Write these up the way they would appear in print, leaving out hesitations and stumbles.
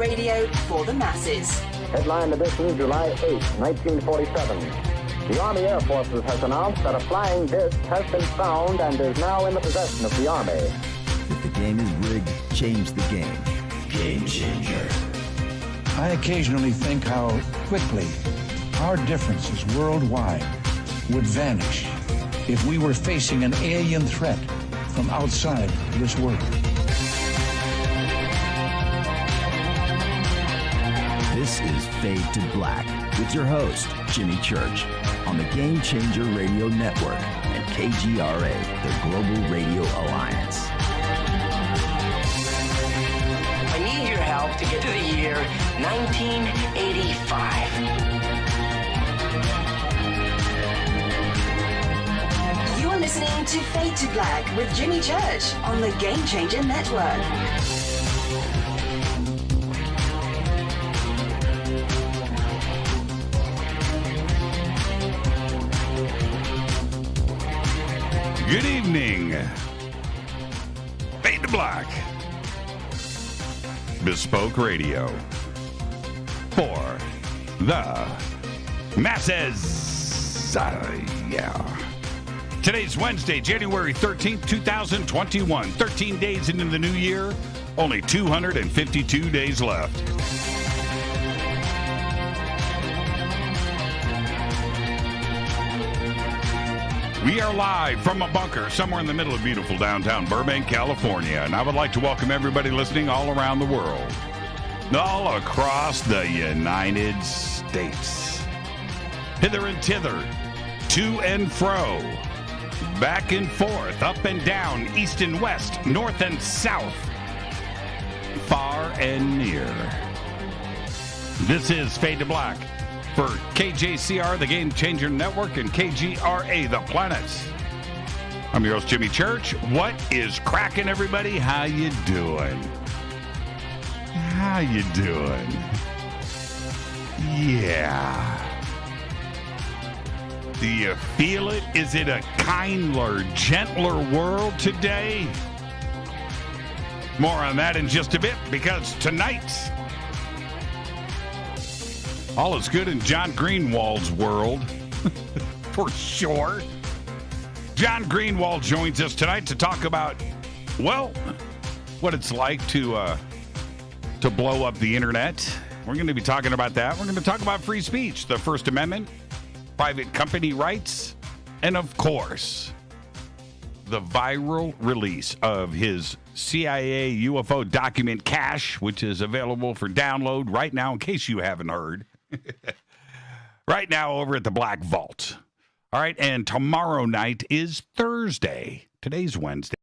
radio for the masses. Headline edition, July 8, 1947. The Army Air Forces has announced that a flying disc has been found and is now in the possession of the Army. If the game is rigged, change the game. Game changer. I occasionally think how quickly our differences worldwide would vanish if we were facing an alien threat from outside this world. This is Fade to Black with your host, Jimmy Church, on the Game Changer Radio Network and KGRA, the Global Radio Alliance. I need your help to get to the year 1985. You're listening to Fade to Black with Jimmy Church on the Game Changer Network. Good evening. Fade to Black. Bespoke radio for the masses. Yeah. Today's Wednesday, January 13th, 2021. 13 days into the new year, only 252 days left. We are live from a bunker somewhere in the middle of beautiful downtown Burbank, California. And I would like to welcome everybody listening all around the world, all across the United States. Hither and thither, to and fro, back and forth, up and down, east and west, north and south, far and near. This is Fade to Black for KJCR, the Game Changer Network, and KGRA, the Planets. I'm your host, Jimmy Church. What is cracking, everybody? How you doing? How you doing? Yeah. Do you feel it? Is it a kinder, gentler world today? More on that in just a bit, because tonight, all is good in John Greenewald's world, for sure. John Greenewald joins us tonight to talk about, well, what it's like to blow up the internet. We're going to be talking about that. We're going to talk about free speech, the First Amendment, private company rights, and of course, the viral release of his CIA UFO document cache, which is available for download right now, in case you haven't heard. Right now over at the Black Vault. All right, and tomorrow night is Thursday. Today's Wednesday.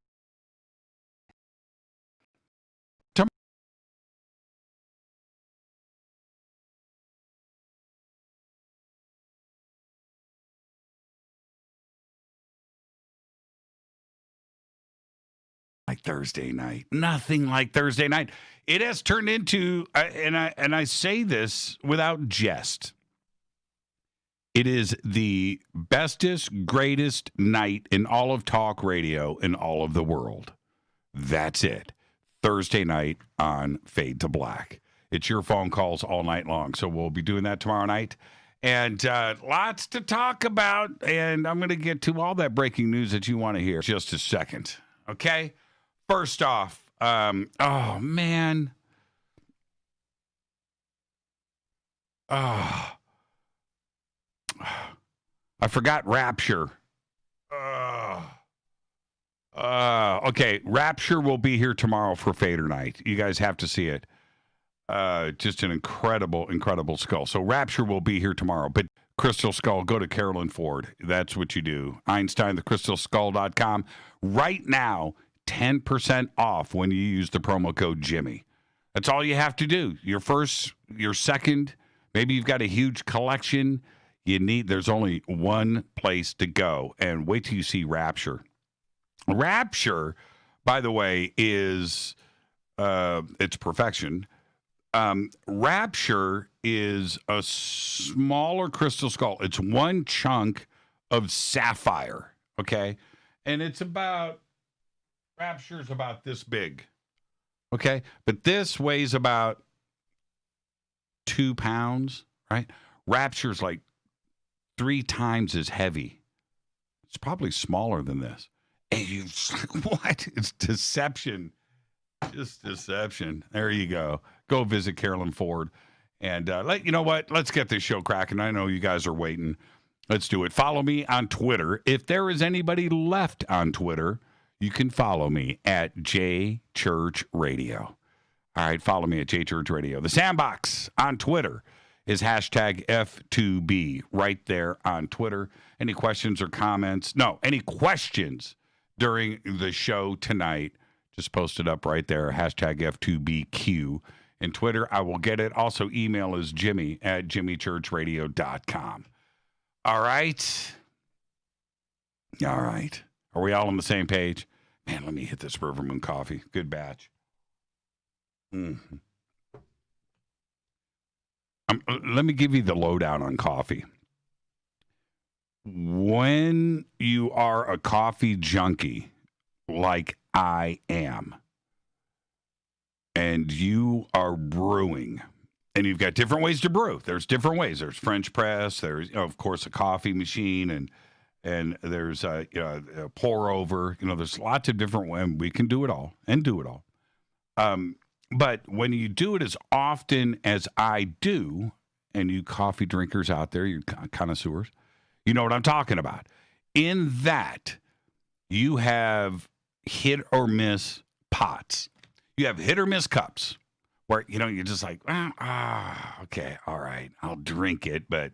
Like Thursday night. Nothing like Thursday night. It has turned into, and I say this without jest, it is the bestest, greatest night in all of talk radio in all of the world. That's it. Thursday night on Fade to Black. It's your phone calls all night long. So we'll be doing that tomorrow night. And lots to talk about. And I'm going to get to all that breaking news that you want to hear in just a second. Okay? First off, oh, man. Oh. I forgot Rapture. Okay, Rapture will be here tomorrow for Fader Night. You guys have to see it. Just an incredible, incredible skull. So Rapture will be here tomorrow. But Crystal Skull, go to Carolyn Ford. That's what you do. EinsteinTheCrystalSkull.com. Right now, 10% off when you use the promo code Jimmy. That's all you have to do. Your first, your second, maybe you've got a huge collection. There's only one place to go. And wait till you see Rapture. Rapture, by the way, is it's perfection. Rapture is a smaller crystal skull. It's one chunk of sapphire, okay? And it's about, Rapture's about this big, okay? But this weighs about 2 pounds, right? Rapture's like 3 times as heavy. It's probably smaller than this. And you, what? It's deception. Just deception. There you go. Go visit Carolyn Ford. And you know what? Let's get this show cracking. I know you guys are waiting. Let's do it. Follow me on Twitter. If there is anybody left on Twitter, you can follow me at JChurchRadio. All right, follow me at JChurchRadio. The Sandbox on Twitter is hashtag F2B right there on Twitter. Any questions or comments? No, any questions during the show tonight, just post it up right there, hashtag F2BQ. And Twitter, I will get it. Also, email is Jimmy at jimmychurchradio.com. All right. All right. Are we all on the same page? Man, let me hit this River Moon coffee. Good batch. Mm-hmm. Let me give you the lowdown on coffee. When you are a coffee junkie, like I am, and you are brewing, and you've got different ways to brew. There's different ways. There's French press. There's, of course, a coffee machine, and there's a pour over. There's lots of different ways. We can do it all and do it all. But when you do it as often as I do, and you coffee drinkers out there, you connoisseurs, you know what I'm talking about. In that, you have hit or miss pots. You have hit or miss cups where, you're just like, okay, all right, I'll drink it. But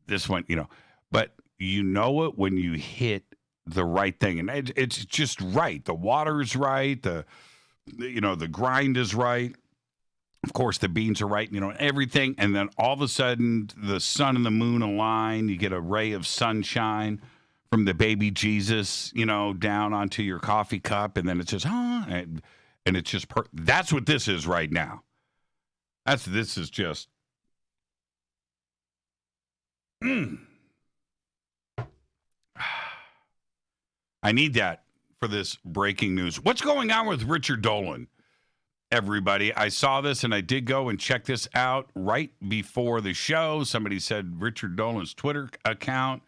this one, but you know it when you hit the right thing. And it's just right. The water's right. The grind is right. Of course, the beans are right, everything. And then all of a sudden, the sun and the moon align. You get a ray of sunshine from the baby Jesus, down onto your coffee cup. And then it's just, and it's just, that's what this is right now. This is just, I need that for this breaking news. What's going on with Richard Dolan, everybody? I saw this, and I did go and check this out right before the show. Somebody said Richard Dolan's Twitter account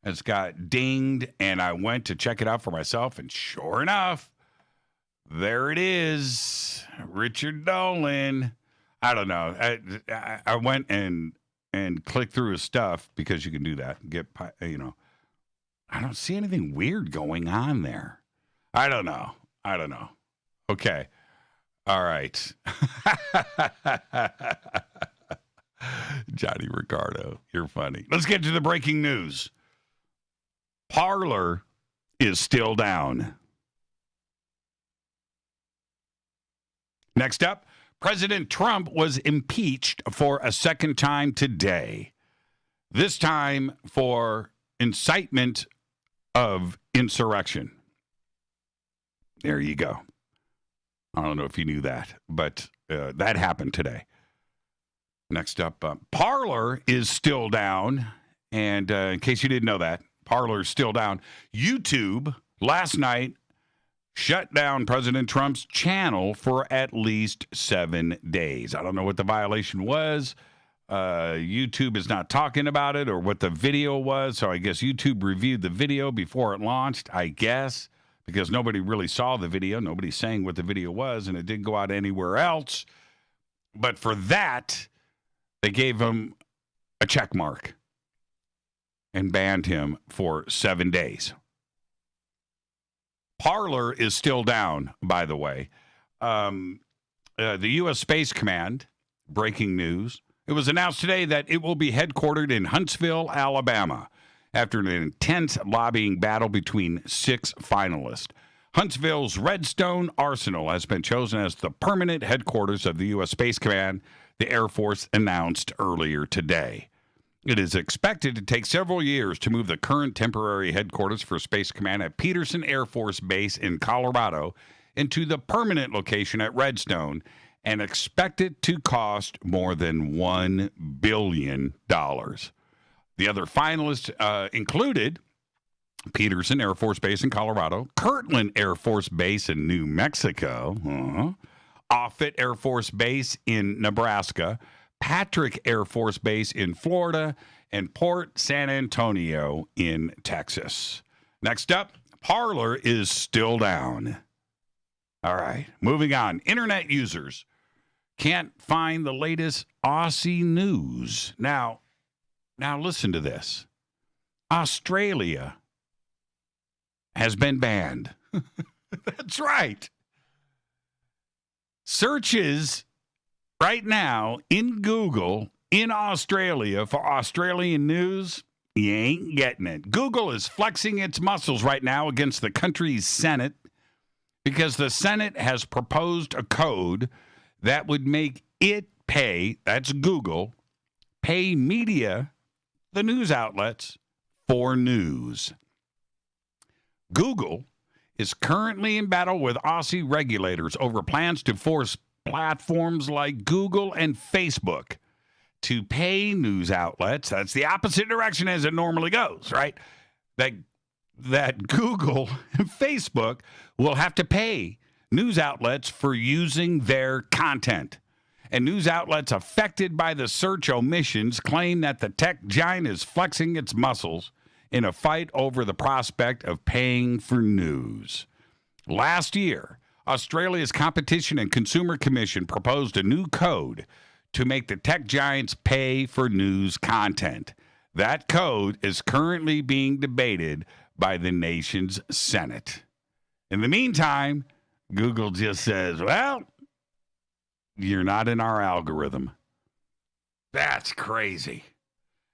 has got dinged, and I went to check it out for myself, and sure enough, there it is, Richard Dolan. I don't know. I went and clicked through his stuff because you can do that. I don't see anything weird going on there. I don't know. Okay. All right. Johnny Ricardo, you're funny. Let's get to the breaking news. Parler is still down. Next up, President Trump was impeached for a second time today. This time for incitement of insurrection. There you go. I don't know if you knew that, but that happened today. Next up, Parler is still down. And in case you didn't know that, Parler is still down. YouTube last night shut down President Trump's channel for at least 7 days. I don't know what the violation was. YouTube is not talking about it or what the video was. So I guess YouTube reviewed the video before it launched, I guess, because nobody really saw the video. Nobody's saying what the video was, and it didn't go out anywhere else. But for that, they gave him a check mark and banned him for 7 days. Parler is still down, by the way. The U.S. Space Command, breaking news, it was announced today that it will be headquartered in Huntsville, Alabama, after an intense lobbying battle between 6 finalists. Huntsville's Redstone Arsenal has been chosen as the permanent headquarters of the U.S. Space Command, the Air Force announced earlier today. It is expected to take several years to move the current temporary headquarters for Space Command at Peterson Air Force Base in Colorado into the permanent location at Redstone, and expected to cost more than $1 billion. The other finalists included Peterson Air Force Base in Colorado, Kirtland Air Force Base in New Mexico, Offutt Air Force Base in Nebraska, Patrick Air Force Base in Florida and Port San Antonio in Texas. Next up, Parler is still down. All right, moving on. Internet users can't find the latest Aussie news. Now listen to this. Australia has been banned. That's right. Searches right now in Google in Australia for Australian news, you ain't getting it. Google is flexing its muscles right now against the country's Senate because the Senate has proposed a code that would make it pay, that's Google, pay media, the news outlets, for news. Google is currently in battle with Aussie regulators over plans to force platforms like Google and Facebook to pay news outlets. That's the opposite direction as it normally goes, right? That Google and Facebook will have to pay news outlets for using their content. And news outlets affected by the search omissions claim that the tech giant is flexing its muscles in a fight over the prospect of paying for news. Last year, Australia's Competition and Consumer Commission proposed a new code to make the tech giants pay for news content. That code is currently being debated by the nation's Senate. In the meantime, Google just says, well, you're not in our algorithm. That's crazy.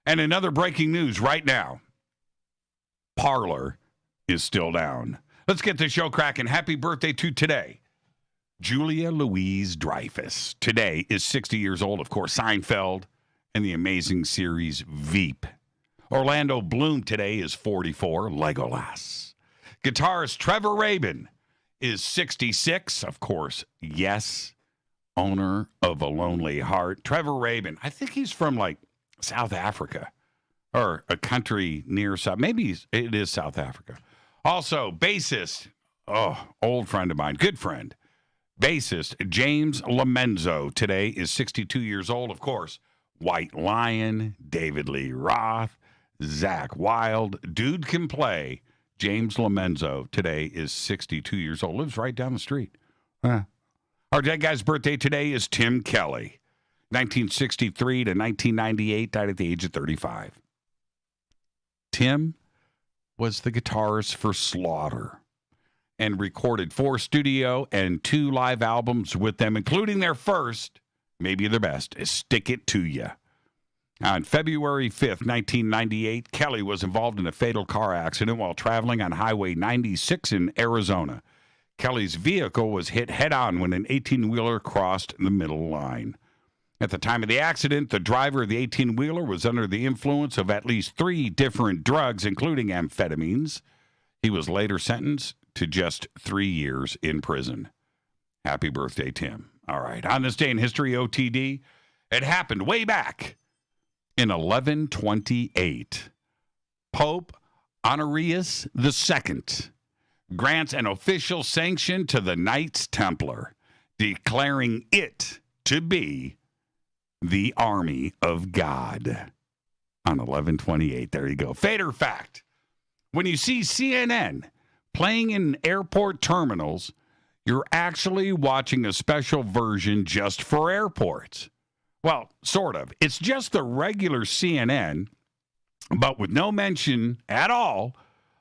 And another breaking news right now. Parler is still down. Let's get the show cracking. Happy birthday to today, Julia Louis-Dreyfus. Today is 60 years old, of course, Seinfeld and the amazing series Veep. Orlando Bloom today is 44, Legolas. Guitarist Trevor Rabin is 66, of course, yes, owner of A Lonely Heart. Trevor Rabin, I think he's from like South Africa or a country near South. Maybe it is South Africa. Also, bassist, old friend of mine, good friend, bassist James Lomenzo today is 62 years old, of course. White Lion, David Lee Roth, Zach Wilde, Dude Can Play. James Lomenzo today is 62 years old, lives right down the street. Our dead guy's birthday today is Tim Kelly, 1963 to 1998, died at the age of 35. Tim was the guitarist for Slaughter and recorded 4 studio and 2 live albums with them, including their first, maybe their best, is Stick It To Ya. On February 5th, 1998, Kelly was involved in a fatal car accident while traveling on Highway 96 in Arizona. Kelly's vehicle was hit head-on when an 18-wheeler crossed the middle line. At the time of the accident, the driver of the 18-wheeler was under the influence of at least 3 different drugs, including amphetamines. He was later sentenced to just 3 years in prison. Happy birthday, Tim. All right, on this day in history, OTD, it happened way back in 1128. Pope Honorius II grants an official sanction to the Knights Templar, declaring it to be the army of God. On 1128, there you go. Fader fact. When you see CNN playing in airport terminals, you're actually watching a special version just for airports. Well, sort of. It's just the regular CNN, but with no mention at all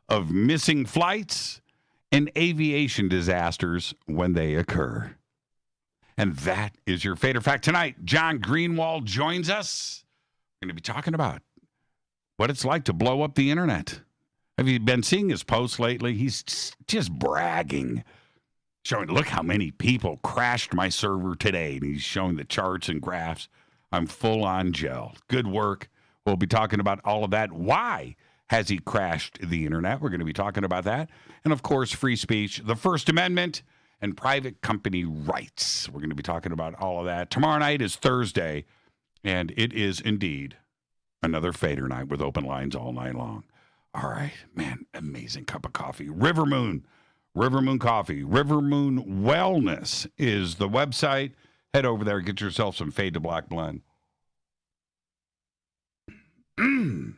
of missing flights and aviation disasters when they occur. And that is your Fader Fact tonight. John Greenewald joins us. We're going to be talking about what it's like to blow up the internet. Have you been seeing his posts lately? He's just bragging, showing, look how many people crashed my server today. And he's showing the charts and graphs. I'm full on gel. Good work. We'll be talking about all of that. Why has he crashed the internet? We're going to be talking about that. And, of course, free speech, the First Amendment, and private company rights. We're going to be talking about all of that. Tomorrow night is Thursday, and it is indeed another Fader night with open lines all night long. All right, man, amazing cup of coffee. River Moon Coffee. River Moon Wellness is the website. Head over there, get yourself some Fade to Black blend. Man.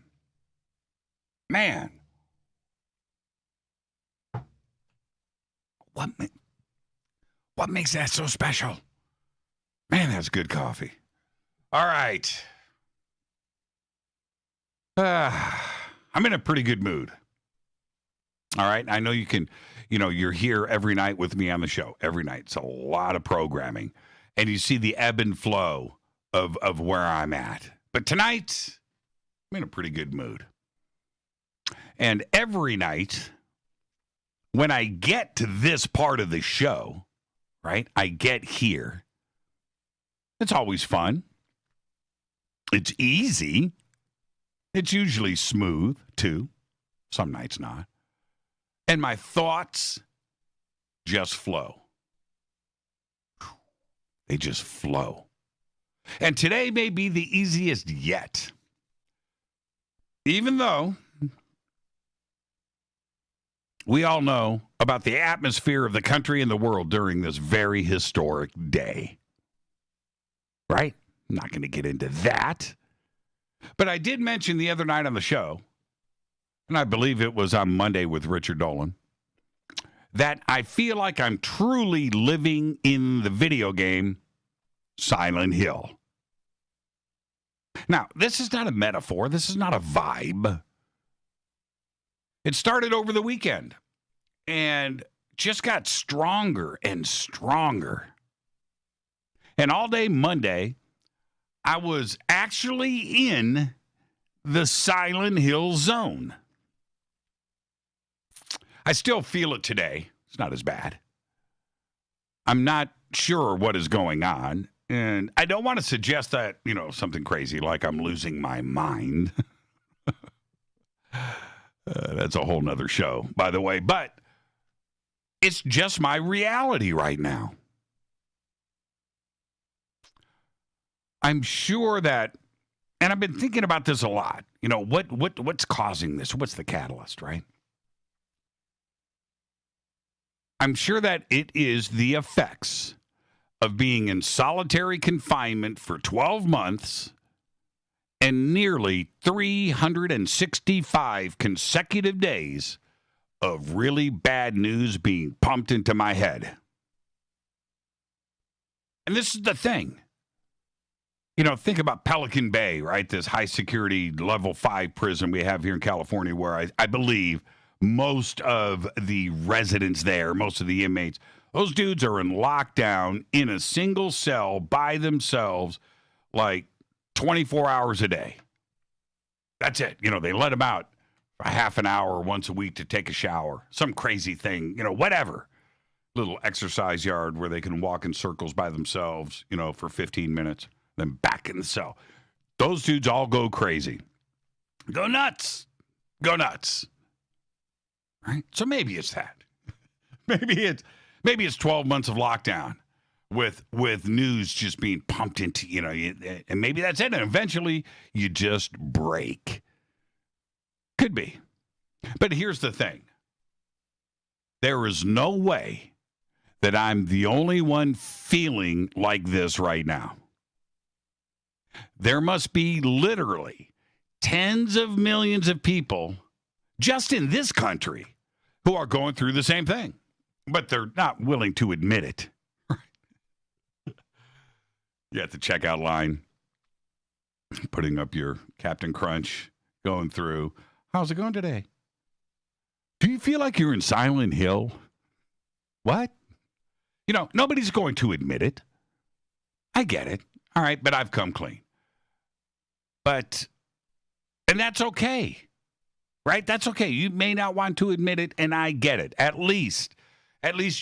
What makes that so special? Man, that's good coffee. All right. I'm in a pretty good mood. All right. I know you can, you're here every night with me on the show. Every night. It's a lot of programming. And you see the ebb and flow of where I'm at. But tonight, I'm in a pretty good mood. And every night, when I get to this part of the show, right, I get here. It's always fun. It's easy. It's usually smooth, too. Some nights not. And my thoughts just flow. They just flow. And today may be the easiest yet. Even though we all know about the atmosphere of the country and the world during this very historic day. Right? I'm not going to get into that. But I did mention the other night on the show, and I believe it was on Monday with Richard Dolan, that I feel like I'm truly living in the video game Silent Hill. Now, this is not a metaphor. This is not a vibe. It started over the weekend and just got stronger and stronger. And all day Monday, I was actually in the Silent Hill zone. I still feel it today. It's not as bad. I'm not sure what is going on. And I don't want to suggest that, something crazy like I'm losing my mind. That's a whole nother show, by the way. But it's just my reality right now. I'm sure that, and I've been thinking about this a lot. What's causing this? What's the catalyst, right? I'm sure that it is the effects of being in solitary confinement for 12 months and nearly 365 consecutive days of really bad news being pumped into my head. And this is the thing. Think about Pelican Bay, right? This high security level 5 prison we have here in California where I believe most of the residents there, most of the inmates, those dudes are in lockdown in a single cell by themselves, like 24 hours a day. That's it. They let them out for half an hour once a week to take a shower. Some crazy thing, whatever. Little exercise yard where they can walk in circles by themselves, for 15 minutes. Then back in the cell. Those dudes all go crazy. Go nuts. Go nuts. Right? So maybe it's that. Maybe it's 12 months of lockdown with news just being pumped into, and maybe that's it. And eventually you just break. Could be. But here's the thing. There is no way that I'm the only one feeling like this right now. There must be literally tens of millions of people just in this country who are going through the same thing, but they're not willing to admit it. You at the checkout line, putting up your Captain Crunch, going through. How's it going today? Do you feel like you're in Silent Hill? What? Nobody's going to admit it. I get it. All right, but I've come clean. And that's okay, right? That's okay. You may not want to admit it, and I get it. At least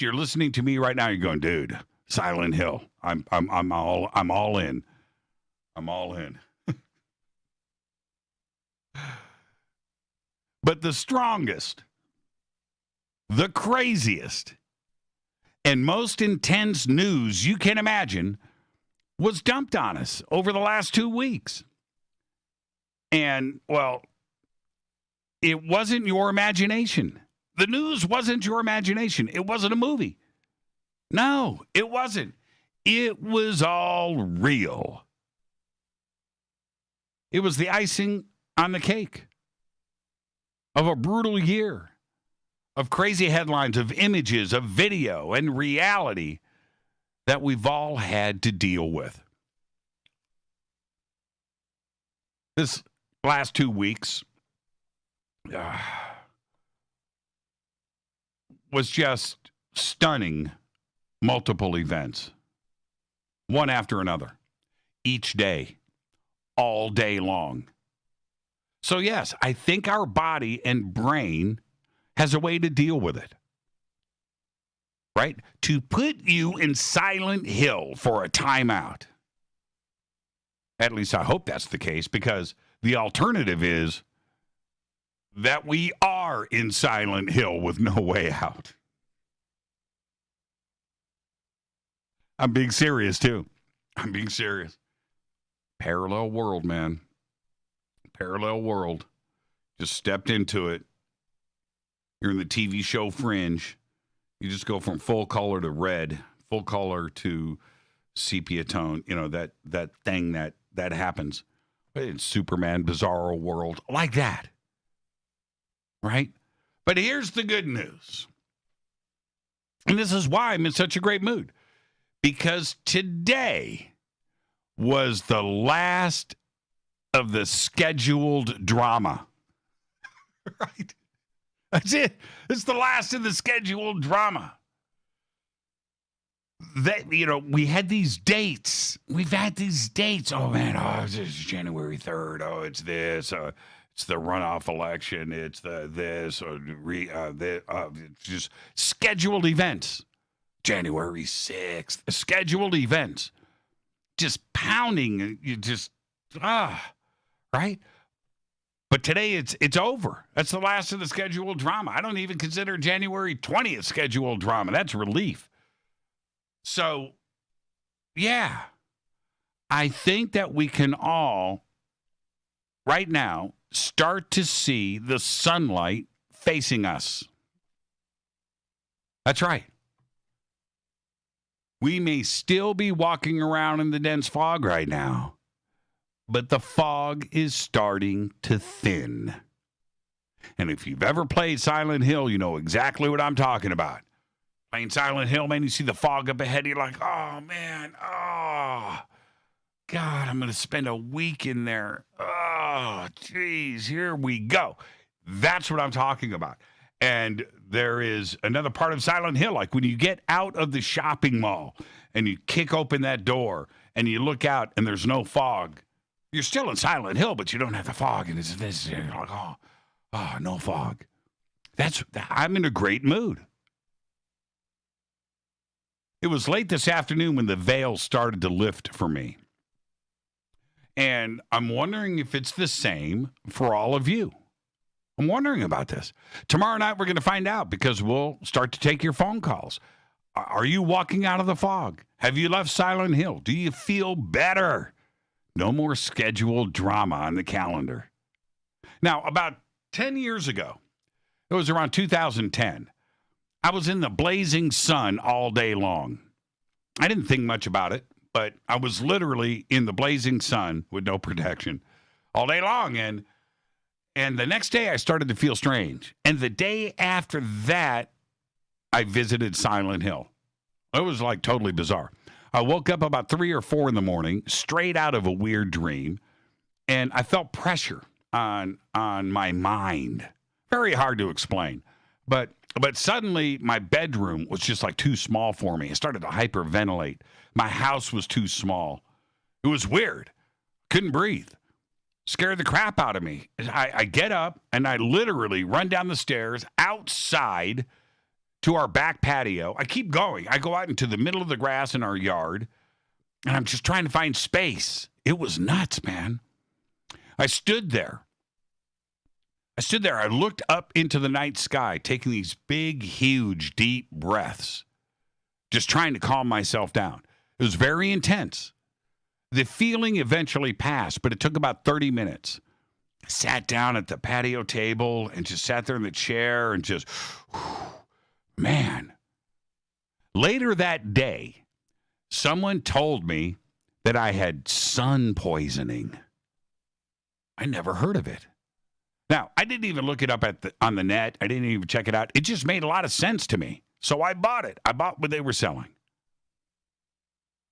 you're listening to me right now. You're going, dude, Silent Hill. I'm all in. I'm all in. But the strongest, the craziest, and most intense news you can imagine was dumped on us over the last 2 weeks. And, well, it wasn't your imagination. The news wasn't your imagination. It wasn't a movie. No, it wasn't. It was all real. It was the icing on the cake of a brutal year of crazy headlines, of images, of video, and reality that we've all had to deal with. This last 2 weeks was just stunning. Multiple events, one after another, each day, all day long. So yes, I think our body and brain has a way to deal with it, right? To put you in Silent Hill for a timeout. At least I hope that's the case, because the alternative is that we are in Silent Hill with no way out. I'm being serious, too. I'm being serious. Parallel world, man. Parallel world. Just stepped into it. You're in the TV show Fringe. You just go from full color to red, full color to sepia tone. You know, that thing that happens. It's Superman, Bizarro World, like that. Right? But here's the good news. And this is why I'm in such a great mood. Because today was the last of the scheduled drama. Right? That's it. It's the last of the scheduled drama. That, you know, we had these dates. We've had these dates. Oh, man, it's January 3rd. Oh, it's this. It's the runoff election. It's the this. It's just scheduled events. January 6th, scheduled events, just pounding, you just, right? But today it's over. That's the last of the scheduled drama. I don't even consider January 20th scheduled drama. That's relief. So, yeah, I think that we can all, right now, start to see the sunlight facing us. That's right. We may still be walking around in the dense fog right now, but the fog is starting to thin. And if you've ever played Silent Hill, you know exactly what I'm talking about. Playing Silent Hill, man, you see the fog up ahead, you're like, oh, man, oh, God, I'm going to spend a week in there. Oh, geez, here we go. That's what I'm talking about. And there is another part of Silent Hill, like when you get out of the shopping mall and you kick open that door and you look out and there's no fog. You're still in Silent Hill, but you don't have the fog. And it's this, you're like, oh, no fog. I'm in a great mood. It was late this afternoon when the veil started to lift for me. And I'm wondering if it's the same for all of you. I'm wondering about this. Tomorrow night, we're going to find out because we'll start to take your phone calls. Are you walking out of the fog? Have you left Silent Hill? Do you feel better? No more scheduled drama on the calendar. Now, about 10 years ago, it was around 2010, I was in the blazing sun all day long. I didn't think much about it, but I was literally in the blazing sun with no protection all day long. And the next day, I started to feel strange. And the day after that, I visited Silent Hill. It was like totally bizarre. I woke up about 3 or 4 in the morning, straight out of a weird dream, and I felt pressure on my mind. Very hard to explain. But suddenly, my bedroom was just like too small for me. I started to hyperventilate. My house was too small. It was weird. Couldn't breathe. Scared the crap out of me. I get up, and I literally run down the stairs outside to our back patio. I keep going. I go out into the middle of the grass in our yard, and I'm just trying to find space. It was nuts, man. I stood there. I looked up into the night sky, taking these big, huge, deep breaths, just trying to calm myself down. It was very intense. The feeling eventually passed, but it took about 30 minutes. I sat down at the patio table and just sat there in the chair and just, man. Later that day, someone told me that I had sun poisoning. I never heard of it. Now, I didn't even look it up on the net. I didn't even check it out. It just made a lot of sense to me. So I bought it. I bought what they were selling.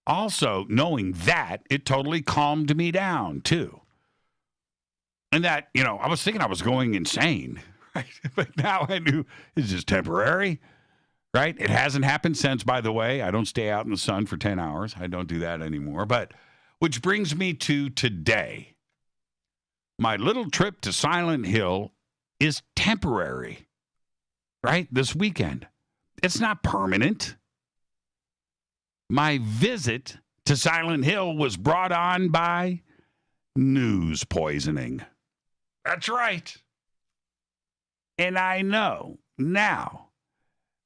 Also, knowing that, it totally calmed me down, too. And that, I was thinking I was going insane, right? But now I knew it's just temporary, right? It hasn't happened since, by the way. I don't stay out in the sun for 10 hours. I don't do that anymore. But which brings me to today. My little trip to Silent Hill is temporary, right? This weekend. It's not permanent. My visit to Silent Hill was brought on by news poisoning. That's right. And I know now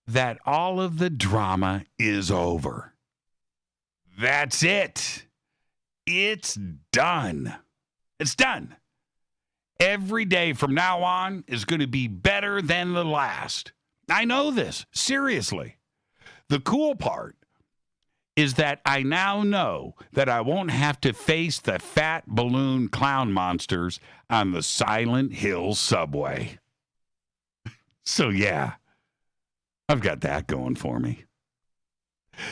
that all of the drama is over. That's it. It's done. It's done. Every day from now on is going to be better than the last. I know this. Seriously. The cool part is that I now know that I won't have to face the fat balloon clown monsters on the Silent Hill subway. So, yeah, I've got that going for me.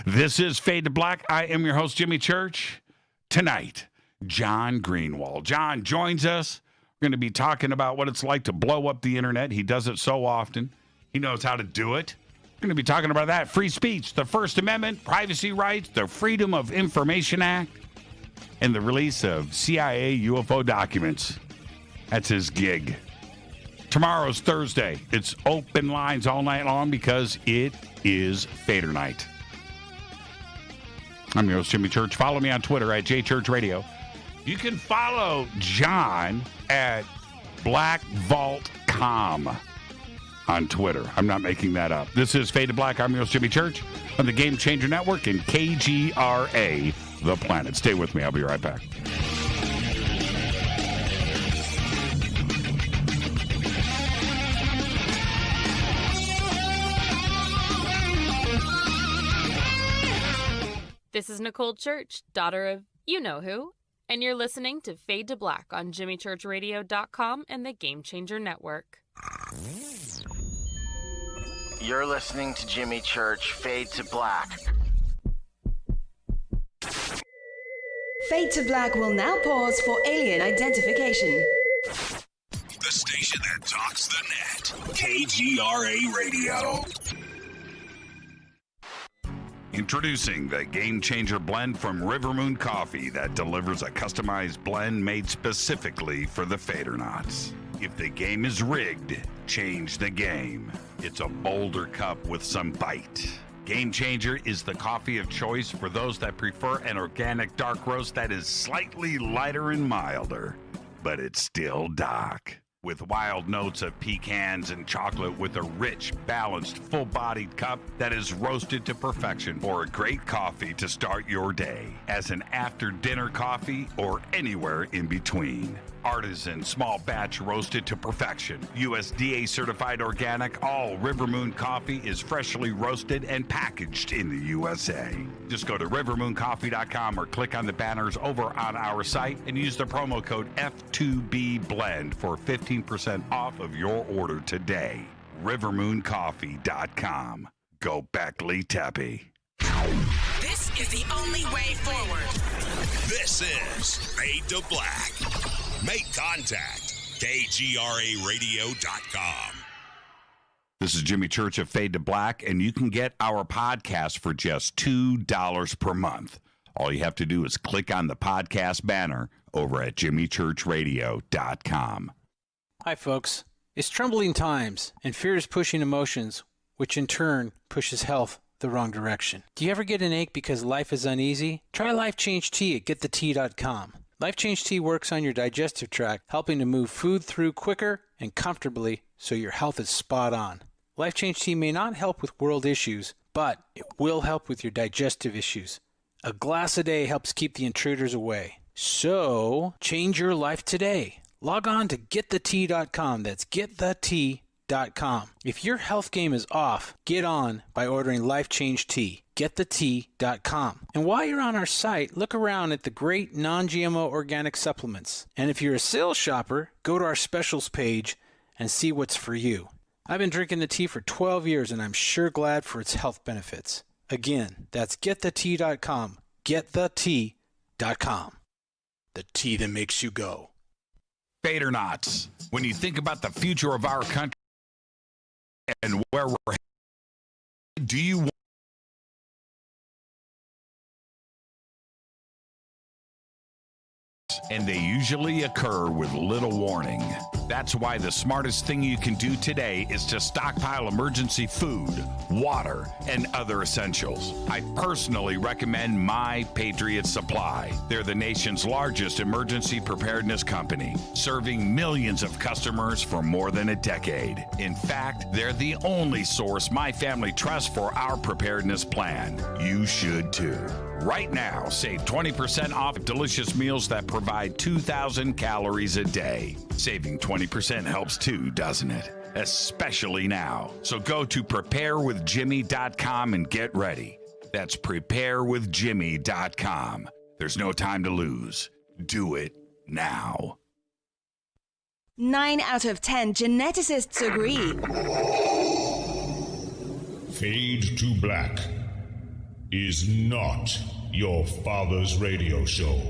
This is Fade to Black. I am your host, Jimmy Church. Tonight, John Greenewald. John joins us. We're going to be talking about what it's like to blow up the internet. He does it so often. He knows how to do it. We're going to be talking about that. Free speech, the First Amendment, privacy rights, the Freedom of Information Act, and the release of CIA UFO documents. That's his gig. Tomorrow's Thursday. It's open lines all night long because it is Fader Night. I'm your host, Jimmy Church. Follow me on Twitter at JChurchRadio. You can follow John at BlackVaultCom on Twitter. I'm not making that up. This is Fade to Black. I'm your host, Jimmy Church, on the Game Changer Network and KGRA, The Planet. Stay with me. I'll be right back. This is Nicole Church, daughter of you-know-who, and you're listening to Fade to Black on JimmyChurchRadio.com and the Game Changer Network. You're listening to Jimmy Church, Fade to Black. Fade to Black will now pause for alien identification. The station that talks the net. KGRA Radio. Introducing the Game Changer blend from Rivermoon Coffee that delivers a customized blend made specifically for the Fadernauts. If the game is rigged, change the game. It's a bolder cup with some bite. Game Changer is the coffee of choice for those that prefer an organic dark roast that is slightly lighter and milder, but it's still dark. With wild notes of pecans and chocolate with a rich, balanced, full-bodied cup that is roasted to perfection for a great coffee to start your day, as an after-dinner coffee or anywhere in between. Artisan, small batch roasted to perfection. USDA certified organic, all Rivermoon coffee is freshly roasted and packaged in the USA. Just go to rivermooncoffee.com or click on the banners over on our site and use the promo code F2BBLEND for 15% off of your order today. rivermooncoffee.com. Go Beckley Teppy. This is the only way forward. This is Fade to Black. Make contact. KGRARadio.com. This is Jimmy Church of Fade to Black, and you can get our podcast for just $2 per month. All you have to do is click on the podcast banner over at jimmychurchradio.com. Hi, folks. It's troubling times, and fear is pushing emotions, which in turn pushes health the wrong direction. Do you ever get an ache because life is uneasy? Try Life Change Tea at getthetea.com. Life Change Tea works on your digestive tract, helping to move food through quicker and comfortably so your health is spot on. Life Change Tea may not help with world issues, but it will help with your digestive issues. A glass a day helps keep the intruders away. So, change your life today. Log on to getthetea.com. That's getthetea.com. GetTheT.com. If your health game is off, get on by ordering Life Change Tea. GetTheT.com. And while you're on our site, look around at the great non-GMO organic supplements. And if you're a sales shopper, go to our specials page and see what's for you. I've been drinking the tea for 12 years, and I'm sure glad for its health benefits. Again, that's GetTheT.com. GetTheT.com. The tea that makes you go. Fader knots. When you think about the future of our country and where we're headed, do you want and they usually occur with little warning. That's why the smartest thing you can do today is to stockpile emergency food, water, and other essentials. I personally recommend My Patriot Supply. They're the nation's largest emergency preparedness company, serving millions of customers for more than a decade. In fact, they're the only source my family trusts for our preparedness plan. You should too. Right now, save 20% off delicious meals that provide 2,000 calories a day. Saving 20% helps too, doesn't it? Especially now. So go to preparewithjimmy.com and get ready. That's preparewithjimmy.com. There's no time to lose. Do it now. 9 out of 10 geneticists agree. Fade to Black is not your father's radio show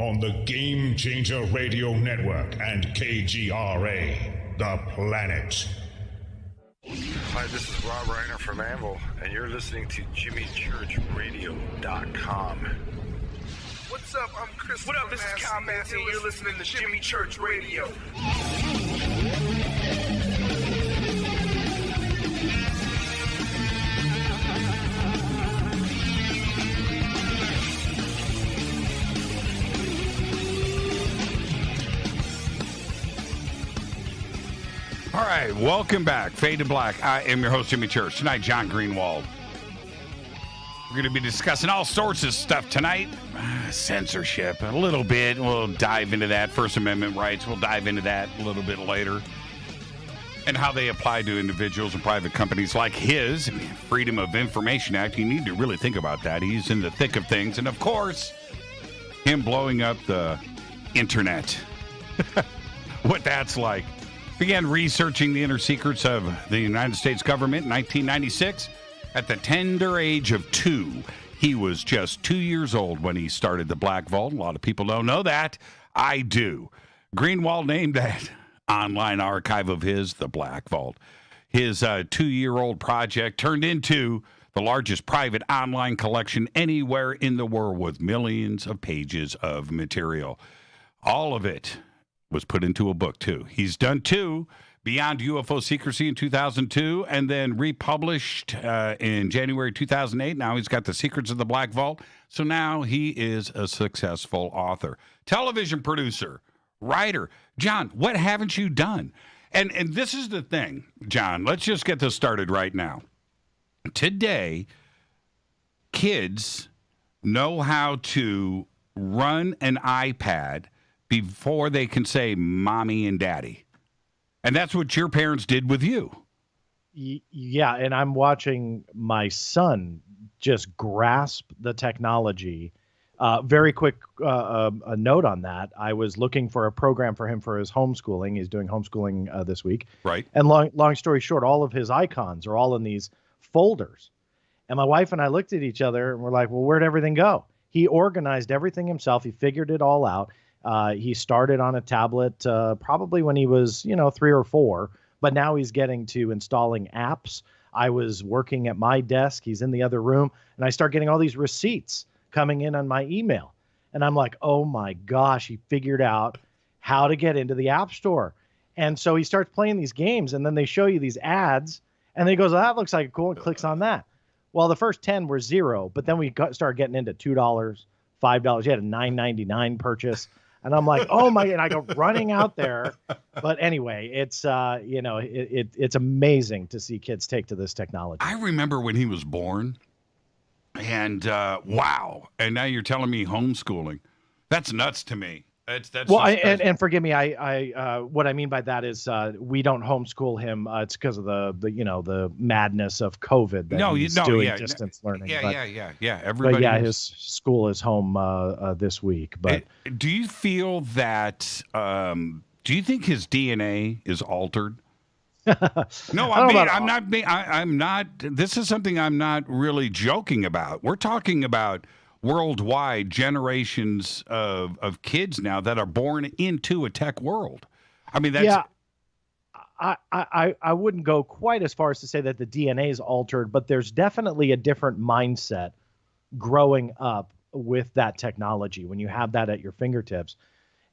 on the Game Changer Radio Network and KGRA, The Planet. Hi, this is Rob Reiner from Anvil, and you're listening to JimmyChurchRadio.com. What's up? I'm Chris. What up? This is Kyle Massey, and you're listening to Jimmy Church Radio. All right, welcome back. Fade to Black. I am your host, Jimmy Church. Tonight, John Greenwald. We're going to be discussing all sorts of stuff tonight. Censorship, a little bit. We'll dive into that. First Amendment rights, we'll dive into that a little bit later. And how they apply to individuals and private companies like his. Freedom of Information Act, you need to really think about that. He's in the thick of things. And, of course, him blowing up the internet. What that's like. Began researching the inner secrets of the United States government in 1996. At the tender age of 2, he was just 2 years old when he started the Black Vault. A lot of people don't know that. I do. Greenewald named that online archive of his the Black Vault. His 2-year-old project turned into the largest private online collection anywhere in the world with millions of pages of material. All of it was put into a book, too. He's done 2, Beyond UFO Secrecy in 2002, and then republished in January 2008. Now he's got The Secrets of the Black Vault. So now he is a successful author. Television producer, writer. John, what haven't you done? And this is the thing, John. Let's just get this started right now. Today, kids know how to run an iPad before they can say mommy and daddy. And that's what your parents did with you. Yeah, and I'm watching my son just grasp the technology. Very quick a note on that. I was looking for a program for him for his homeschooling. He's doing homeschooling this week. Right. And long story short, all of his icons are all in these folders. And my wife and I looked at each other and we're like, well, where'd everything go? He organized everything himself. He figured it all out. He started on a tablet probably when he was, 3 or 4, but now he's getting to installing apps. I was working at my desk. He's in the other room, and I start getting all these receipts coming in on my email. And I'm like, oh, my gosh, he figured out how to get into the App Store. And so he starts playing these games, and then they show you these ads, and then he goes, oh, that looks like cool, and clicks on that. Well, the first 10 were 0, but then we started getting into $2, $5. You had a $9.99 purchase. And I'm like, oh my, and I go running out there. But anyway, it's, it's amazing to see kids take to this technology. I remember when he was born and wow. And now you're telling me homeschooling. That's nuts to me. That's well, and forgive me. What I mean by that is we don't homeschool him. It's because of the madness of COVID that he's doing distance learning. Yeah. Everybody. But yeah, his school is home this week. But do you feel that? Do you think his DNA is altered? No, I'm not. This is something I'm not really joking about. We're talking about worldwide generations of kids now that are born into a tech world. I mean, that's. Yeah, I wouldn't go quite as far as to say that the DNA is altered, but there's definitely a different mindset growing up with that technology when you have that at your fingertips.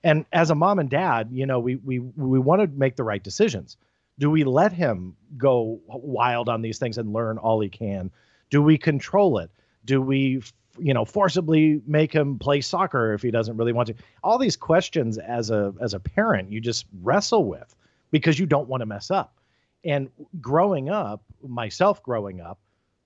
And as a mom and dad, we want to make the right decisions. Do we let him go wild on these things and learn all he can? Do we control it? Do we, forcibly make him play soccer if he doesn't really want to? All these questions as a parent, you just wrestle with because you don't want to mess up. And myself growing up,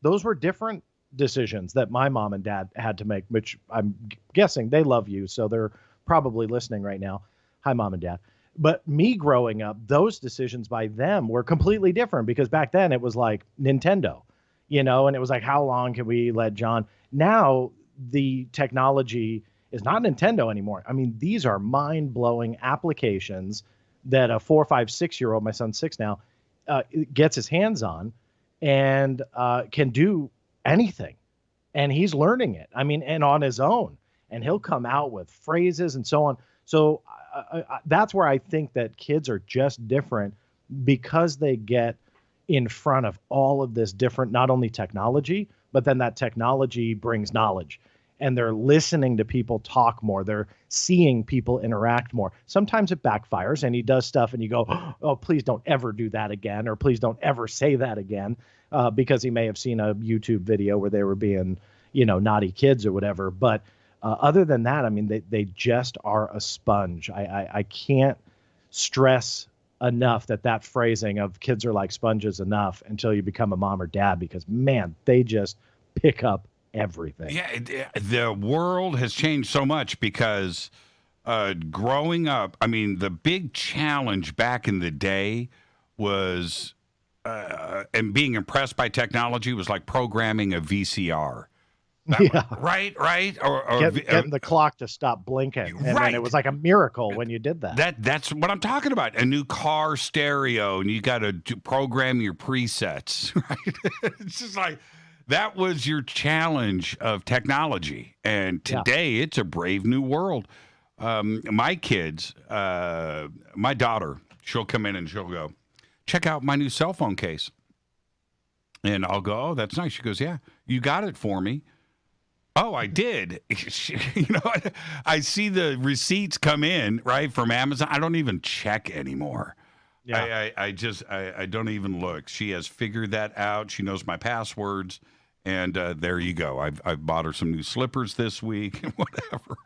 those were different decisions that my mom and dad had to make, which I'm guessing they love you, so they're probably listening right now. Hi, Mom and Dad. But me growing up, those decisions by them were completely different because back then it was like Nintendo, and it was like, how long can we let John? Now the technology is not Nintendo anymore. I mean, these are mind-blowing applications that a 4, 5, 6-year-old, my son's 6 now, gets his hands on and can do anything. And he's learning it. I mean, and on his own. And he'll come out with phrases and so on. So that's where I think that kids are just different because they get in front of all of this different, not only technology, but then that technology brings knowledge. And they're listening to people talk more. They're seeing people interact more. Sometimes it backfires and he does stuff and you go, oh, please don't ever do that again. Or please don't ever say that again, because he may have seen a YouTube video where they were being, naughty kids or whatever. But other than that, I mean, they just are a sponge. I can't stress enough that phrasing of kids are like sponges enough until you become a mom or dad, because, man, they just pick up everything. Yeah, the world has changed so much because growing up, I mean, the big challenge back in the day was, and being impressed by technology was like programming a VCR. Yeah. Right. Or getting the clock to stop blinking. And then it was like a miracle when you did that. That's what I'm talking about. A new car stereo, and you got to program your presets, right? It's just like, that was your challenge of technology. And today it's a brave new world. My kids, my daughter, she'll come in and she'll go, check out my new cell phone case. And I'll go, oh, that's nice. She goes, yeah, you got it for me. Oh, I did. I see the receipts come in, right, from Amazon. I don't even check anymore. Yeah. I don't even look. She has figured that out. She knows my passwords. And there you go. I've bought her some new slippers this week and whatever.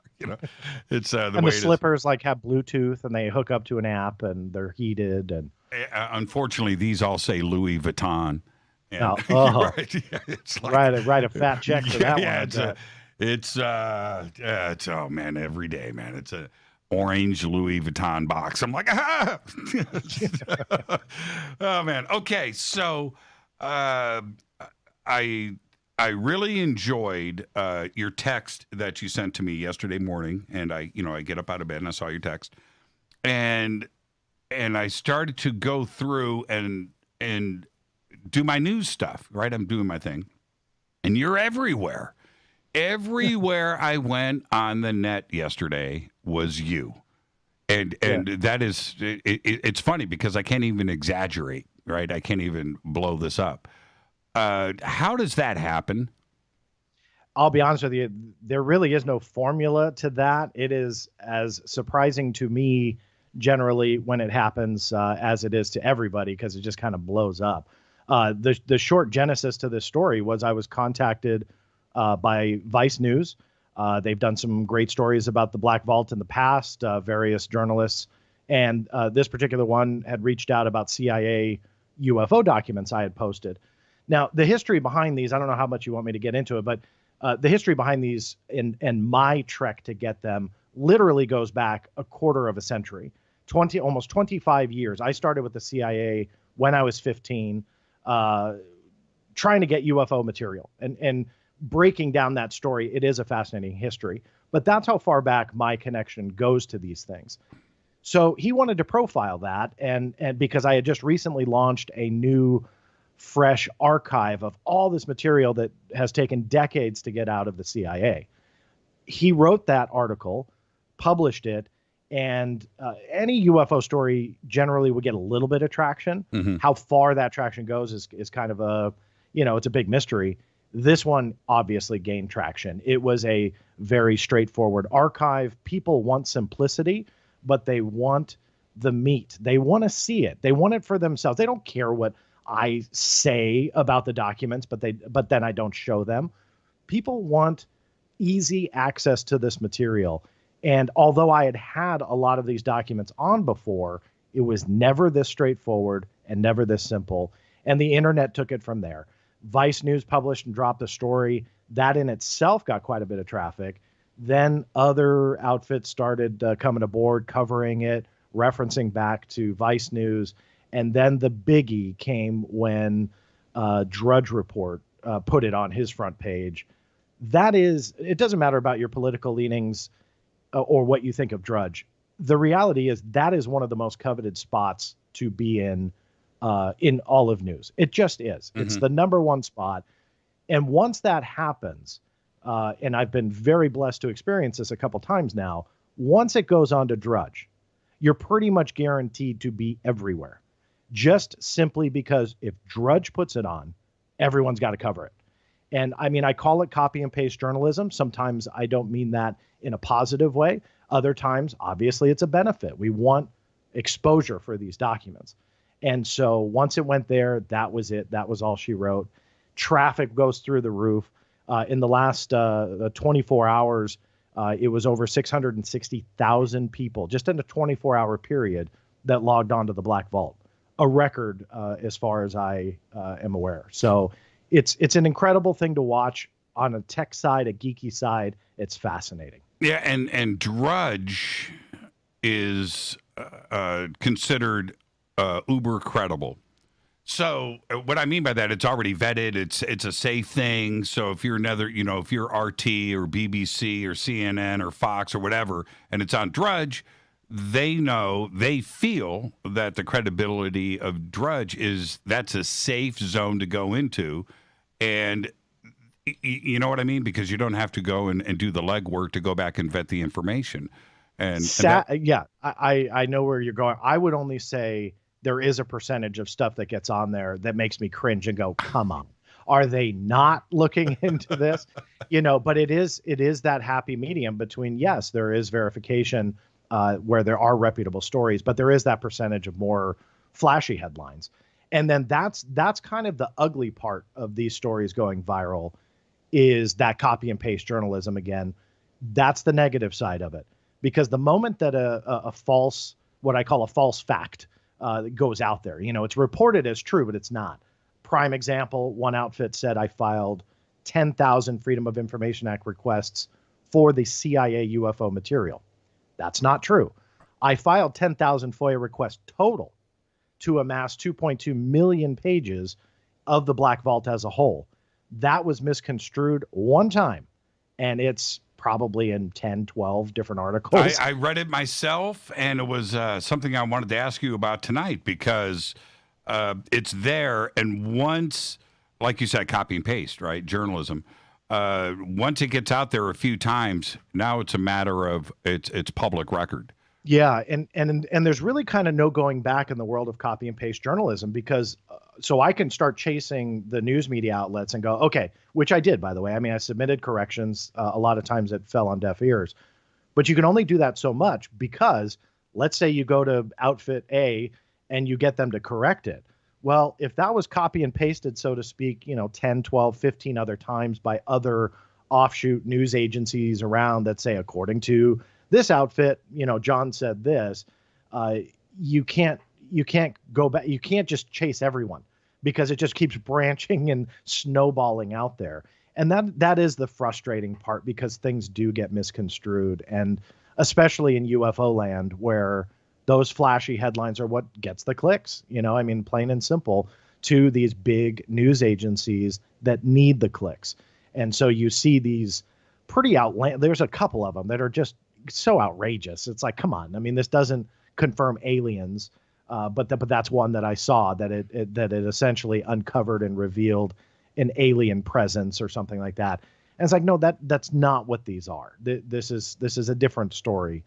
It's the and way the slippers like have Bluetooth and they hook up to an app and they're heated. And unfortunately, these all say Louis Vuitton. And, right, yeah, it's like, write a fat check for that one. It's oh man, every day, man. It's a orange Louis Vuitton box. I'm like, ah! Oh man. Okay, so I really enjoyed your text that you sent to me yesterday morning, and I get up out of bed and I saw your text, and I started to go through and do my news stuff, right? I'm doing my thing. And you're everywhere. Everywhere I went on the net yesterday was you. And that is, it's funny because I can't even exaggerate, right? I can't even blow this up. How does that happen? I'll be honest with you. There really is no formula to that. It is as surprising to me generally when it happens as it is to everybody, because it just kind of blows up. The short genesis to this story was I was contacted by Vice News. They've done some great stories about the Black Vault in the past, various journalists. And this particular one had reached out about CIA UFO documents I had posted. Now, the history behind these, I don't know how much you want me to get into it, but the history behind these and my trek to get them literally goes back a quarter of a century, almost 25 years. I started with the CIA when I was 15, trying to get UFO material and breaking down that story. It is a fascinating history, but that's how far back my connection goes to these things. So he wanted to profile that, and because I had just recently launched a new, fresh archive of all this material that has taken decades to get out of the CIA. He wrote that article, published it, and any UFO story generally would get a little bit of traction. Mm-hmm. How far that traction goes is kind of a, it's a big mystery. This one obviously gained traction. It was a very straightforward archive. People want simplicity, but they want the meat. They want to see it. They want it for themselves. They don't care what I say about the documents, but then I don't show them. People want easy access to this material. And although I had a lot of these documents on before, it was never this straightforward and never this simple. And the internet took it from there. Vice News published and dropped a story. That in itself got quite a bit of traffic. Then other outfits started coming aboard, covering it, referencing back to Vice News. And then the biggie came when Drudge Report put it on his front page. It doesn't matter about your political leanings or what you think of Drudge. The reality is that is one of the most coveted spots to be in all of news. It just is. Mm-hmm. It's the number one spot. And once that happens, and I've been very blessed to experience this a couple times now, once it goes on to Drudge, you're pretty much guaranteed to be everywhere. Just simply because if Drudge puts it on, everyone's got to cover it. And I mean, I call it copy and paste journalism. Sometimes I don't mean that in a positive way. Other times, obviously, it's a benefit. We want exposure for these documents. And so once it went there, that was it. That was all she wrote. Traffic goes through the roof. In the last 24 hours, it was over 660,000 people, just in a 24-hour period, that logged onto the Black Vault. A record as far as I am aware. So it's an incredible thing to watch on a tech side, a geeky side. It's fascinating. Yeah, and Drudge is considered uber credible. So what I mean by that, it's already vetted. It's a safe thing. So if you're if you're RT or BBC or CNN or Fox or whatever, and it's on Drudge, they feel that the credibility of Drudge that's a safe zone to go into. And you know what I mean? Because you don't have to go and do the legwork to go back and vet the information. Yeah, I know where you're going. I would only say there is a percentage of stuff that gets on there that makes me cringe and go, come on. Are they not looking into this? But it is that happy medium between, yes, there is verification where there are reputable stories, but there is that percentage of more flashy headlines. And then that's kind of the ugly part of these stories going viral, is that copy and paste journalism again. That's the negative side of it. Because the moment that a false, what I call a false fact, goes out there, it's reported as true, but it's not. Prime example, one outfit said I filed 10,000 Freedom of Information Act requests for the CIA UFO material. That's not true. I filed 10,000 FOIA requests total to amass 2.2 million pages of the Black Vault as a whole. That was misconstrued one time, and it's probably in 10, 12 different articles. I read it myself, and it was something I wanted to ask you about tonight, because it's there, and once, like you said, copy and paste, right, journalism, once it gets out there a few times, now it's a matter of it's public record. Yeah, and there's really kind of no going back in the world of copy and paste journalism, because so I can start chasing the news media outlets and go, okay, which I did, by the way. I mean, I submitted corrections. A lot of times it fell on deaf ears. But you can only do that so much, because let's say you go to outfit A and you get them to correct it. Well, if that was copy and pasted, so to speak, 10, 12, 15 other times by other offshoot news agencies around that say, according to this outfit, John said this, you can't go back. You can't just chase everyone, because it just keeps branching and snowballing out there. And that is the frustrating part, because things do get misconstrued. And especially in UFO land, where those flashy headlines are what gets the clicks. I mean, plain and simple, to these big news agencies that need the clicks. And so you see these pretty outlandish. There's a couple of them that are just so outrageous. It's like, come on. I mean, this doesn't confirm aliens, but that's one that I saw that it essentially uncovered and revealed an alien presence or something like that. And it's like, no, that's not what these are. This is a different story.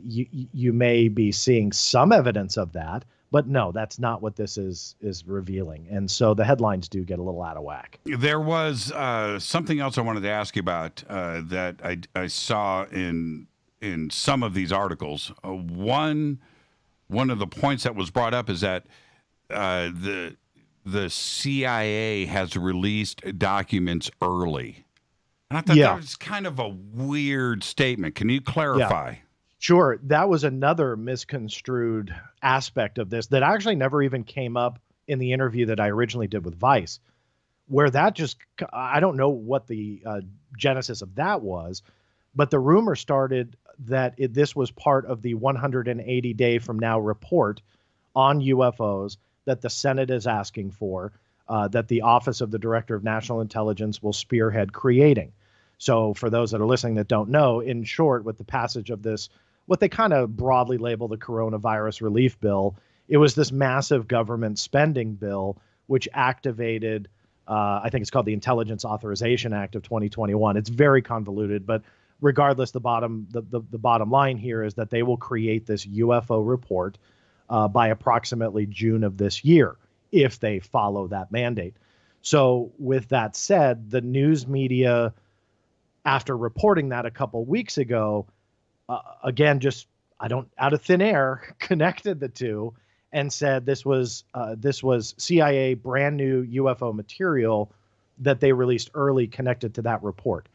You may be seeing some evidence of that, but no, that's not what this is revealing. And so the headlines do get a little out of whack. There was something else I wanted to ask you about that I saw in some of these articles. One of the points that was brought up is that the CIA has released documents early. And I thought that was kind of a weird statement. Can you clarify? Yeah. Sure. That was another misconstrued aspect of this that actually never even came up in the interview that I originally did with Vice, where I don't know what the genesis of that was, but the rumor started that this was part of the 180-day from now report on UFOs that the Senate is asking for, that the Office of the Director of National Intelligence will spearhead creating. So for those that are listening that don't know, in short, with the passage of this, what they kind of broadly label the coronavirus relief bill, it was this massive government spending bill which activated, I think it's called the Intelligence Authorization Act of 2021. It's very convoluted, but regardless, the bottom line here is that they will create this UFO report by approximately June of this year, if they follow that mandate. So with that said, the news media, after reporting that a couple weeks ago, again, just out of thin air, connected the two and said this was CIA brand new UFO material that they released early connected to that report.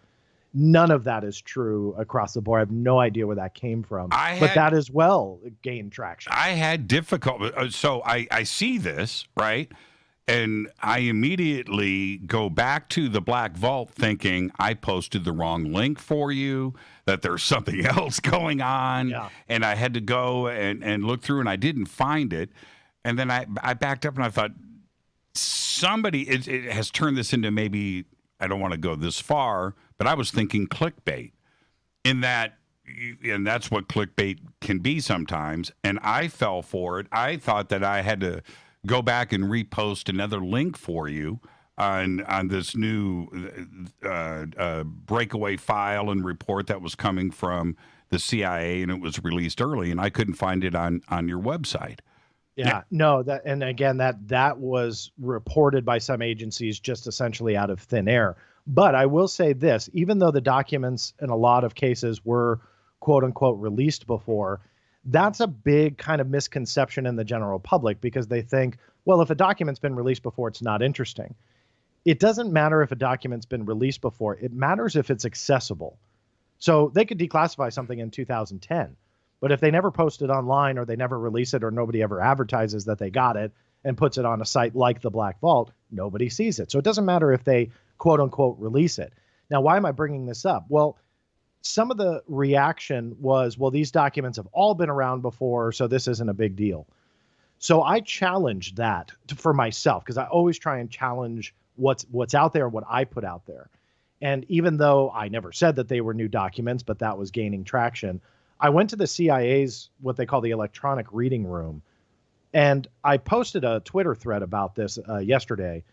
None of that is true across the board. I have no idea where that came from, but that as well gained traction. I had difficulty. So I see this, right? And I immediately go back to the Black Vault thinking I posted the wrong link for you, that there's something else going on. Yeah. And I had to go and look through, and I didn't find it. And then I backed up and I thought, somebody it has turned this into, maybe, I don't want to go this far, but I was thinking clickbait, and that's what clickbait can be sometimes. And I fell for it. I thought that I had to go back and repost another link for you on this new breakaway file and report that was coming from the CIA, and it was released early, and I couldn't find it on your website. Yeah, no, and again, that was reported by some agencies just essentially out of thin air. But I will say this, even though the documents in a lot of cases were quote unquote released before, that's a big kind of misconception in the general public, because they think, well, if a document's been released before, it's not interesting. It doesn't matter if a document's been released before. It matters if it's accessible. So they could declassify something in 2010, but if they never post it online, or they never release it, or nobody ever advertises that they got it and puts it on a site like the Black Vault, nobody sees it. So it doesn't matter if they quote unquote release it. Now, why am I bringing this up? Well, some of the reaction was, well, these documents have all been around before, so this isn't a big deal. So I challenged that for myself, because I always try and challenge what's out there, what I put out there. And even though I never said that they were new documents, but that was gaining traction, I went to the CIA's, what they call the electronic reading room, and I posted a Twitter thread about this yesterday,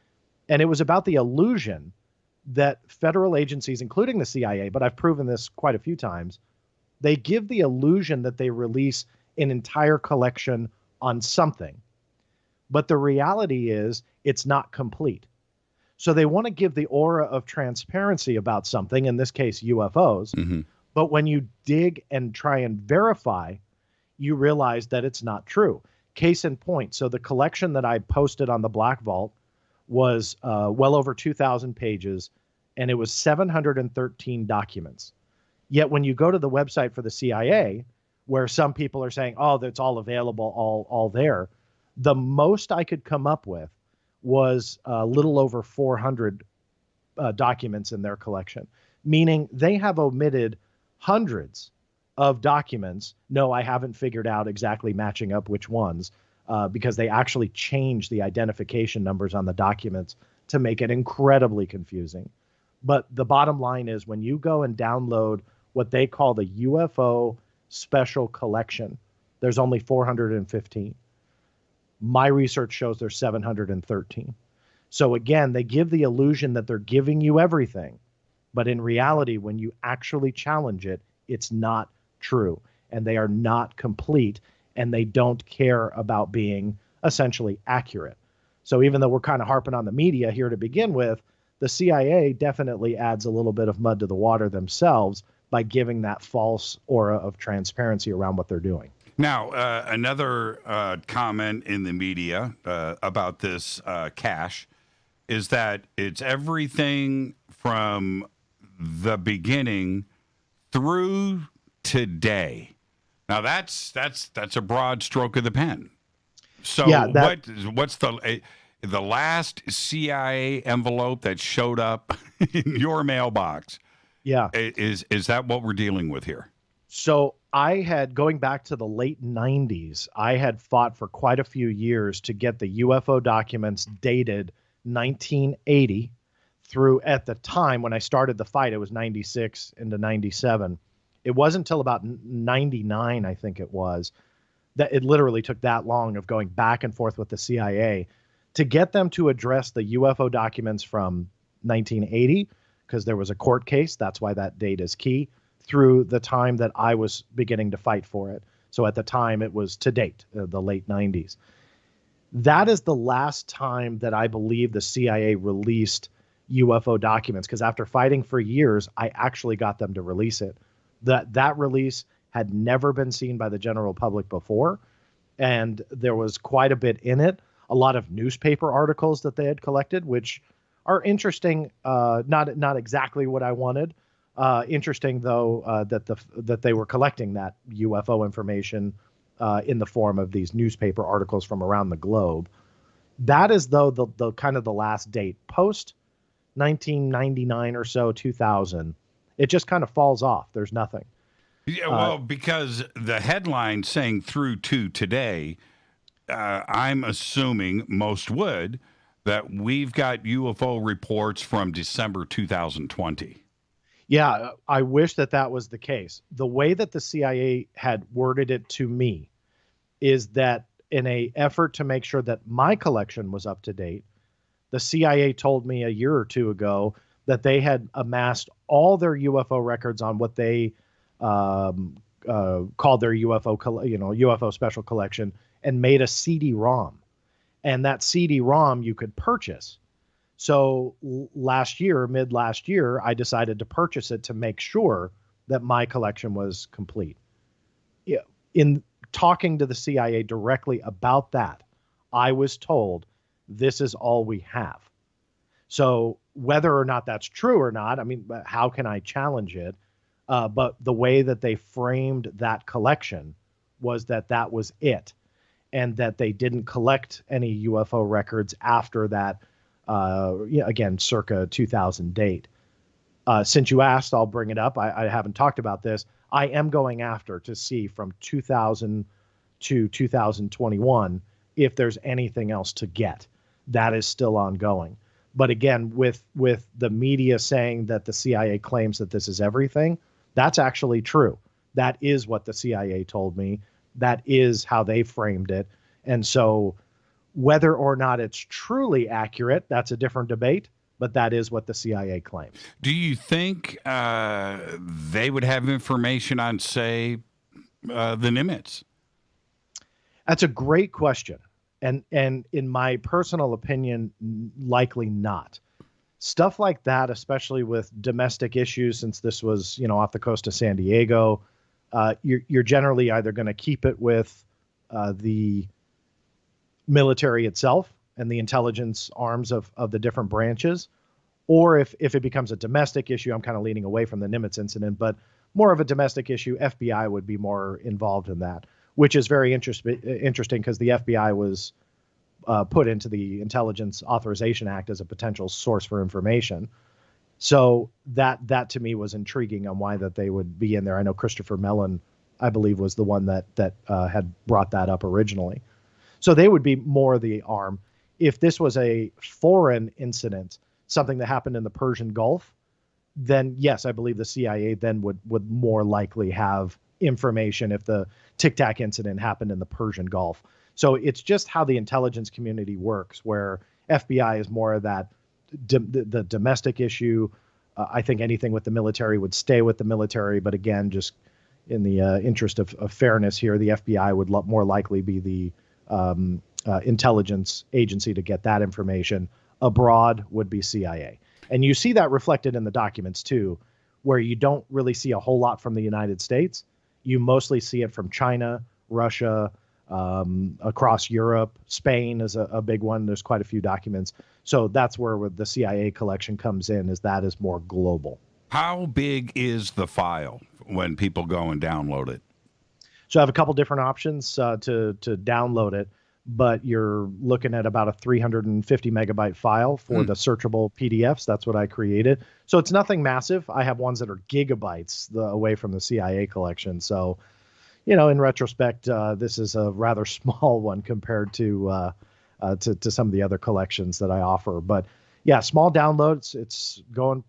and it was about the illusion that federal agencies, including the CIA, but I've proven this quite a few times, they give the illusion that they release an entire collection on something. But the reality is it's not complete. So they want to give the aura of transparency about something, in this case, UFOs. Mm-hmm. But when you dig and try and verify, you realize that it's not true. Case in point. So the collection that I posted on the Black Vault was well over 2,000 pages, and it was 713 documents. Yet when you go to the website for the CIA, where some people are saying, oh, that's all available, all there, the most I could come up with was a little over 400 documents in their collection, meaning they have omitted hundreds of documents. No, I haven't figured out exactly matching up which ones, because they actually changed the identification numbers on the documents to make it incredibly confusing. But the bottom line is, when you go and download what they call the UFO Special Collection, there's only 415. My research shows there's 713. So again, they give the illusion that they're giving you everything. But in reality, when you actually challenge it, it's not true. And they are not complete. And they don't care about being essentially accurate. So even though we're kind of harping on the media here to begin with, the CIA definitely adds a little bit of mud to the water themselves by giving that false aura of transparency around what they're doing. Now, another comment in the media about this cache is that it's everything from the beginning through today. Now, that's a broad stroke of the pen. So yeah, what's the last CIA envelope that showed up in your mailbox? Yeah. Is that what we're dealing with here? So I had, going back to the late 90s, I had fought for quite a few years to get the UFO documents dated 1980 through, at the time when I started the fight, it was 96 into 97. It wasn't until about 99, I think it was, that it literally took that long of going back and forth with the CIA to get them to address the UFO documents from 1980, because there was a court case. That's why that date is key, through the time that I was beginning to fight for it. So at the time, it was to date, the late 90s. That is the last time that I believe the CIA released UFO documents, because after fighting for years, I actually got them to release it. That release had never been seen by the general public before, and there was quite a bit in it. A lot of newspaper articles that they had collected, which are interesting. Not exactly what I wanted. Interesting though, that they were collecting that UFO information in the form of these newspaper articles from around the globe. That is though the kind of the last date. Post 1999 or so, 2000, it just kind of falls off. There's nothing. Yeah, well, because the headline saying through to today, I'm assuming most would, that we've got UFO reports from December 2020. Yeah, I wish that was the case. The way that the CIA had worded it to me is that in an effort to make sure that my collection was up to date, the CIA told me a year or two ago that they had amassed all their UFO records on what they called their UFO Special Collection, and made a CD-ROM. And that CD-ROM you could purchase. So mid last year, I decided to purchase it to make sure that my collection was complete. In talking to the CIA directly about that, I was told this is all we have. So whether or not that's true or not, I mean, how can I challenge it? But the way that they framed that collection was that was it, and that they didn't collect any UFO records after that, again, circa 2000 date. Since you asked, I'll bring it up. I haven't talked about this. I am going after to see from 2000 to 2021 if there's anything else to get. That is still ongoing. But again, with the media saying that the CIA claims that this is everything, that's actually true. That is what the CIA told me. That is how they framed it. And so whether or not it's truly accurate, that's a different debate, but that is what the CIA claims. Do you think they would have information on, say, the Nimitz? That's a great question. And in my personal opinion, likely not. Stuff like that, especially with domestic issues, since this was, off the coast of San Diego, you're generally either going to keep it with the military itself and the intelligence arms of the different branches, or if it becomes a domestic issue, I'm kind of leaning away from the Nimitz incident, but more of a domestic issue, FBI would be more involved in that, which is very interesting because the FBI was put into the Intelligence Authorization Act as a potential source for information. So that to me was intriguing on why that they would be in there. I know Christopher Mellon I believe, was the one that had brought that up originally. So they would be more the arm. If this was a foreign incident, something that happened in the Persian Gulf, then yes, I believe the CIA then would more likely have information if the Tic Tac incident happened in the Persian Gulf. So it's just how the intelligence community works, where FBI is more of that the domestic issue. I think anything with the military would stay with the military, but again, just in the interest of fairness here, the FBI would more likely be the intelligence agency to get that information. Abroad would be CIA. And you see that reflected in the documents too, where you don't really see a whole lot from the United States. You mostly see it from China, Russia, across Europe. Spain is a big one. There's quite a few documents. So that's where the CIA collection comes in, is that is more global. How big is the file when people go and download it? So I have a couple different options to download it, but you're looking at about a 350 megabyte file for the searchable PDFs. That's what I created. So it's nothing massive. I have ones that are gigabytes away from the CIA collection. So, in retrospect, this is a rather small one compared to some of the other collections that I offer. But yeah, small downloads. It's going.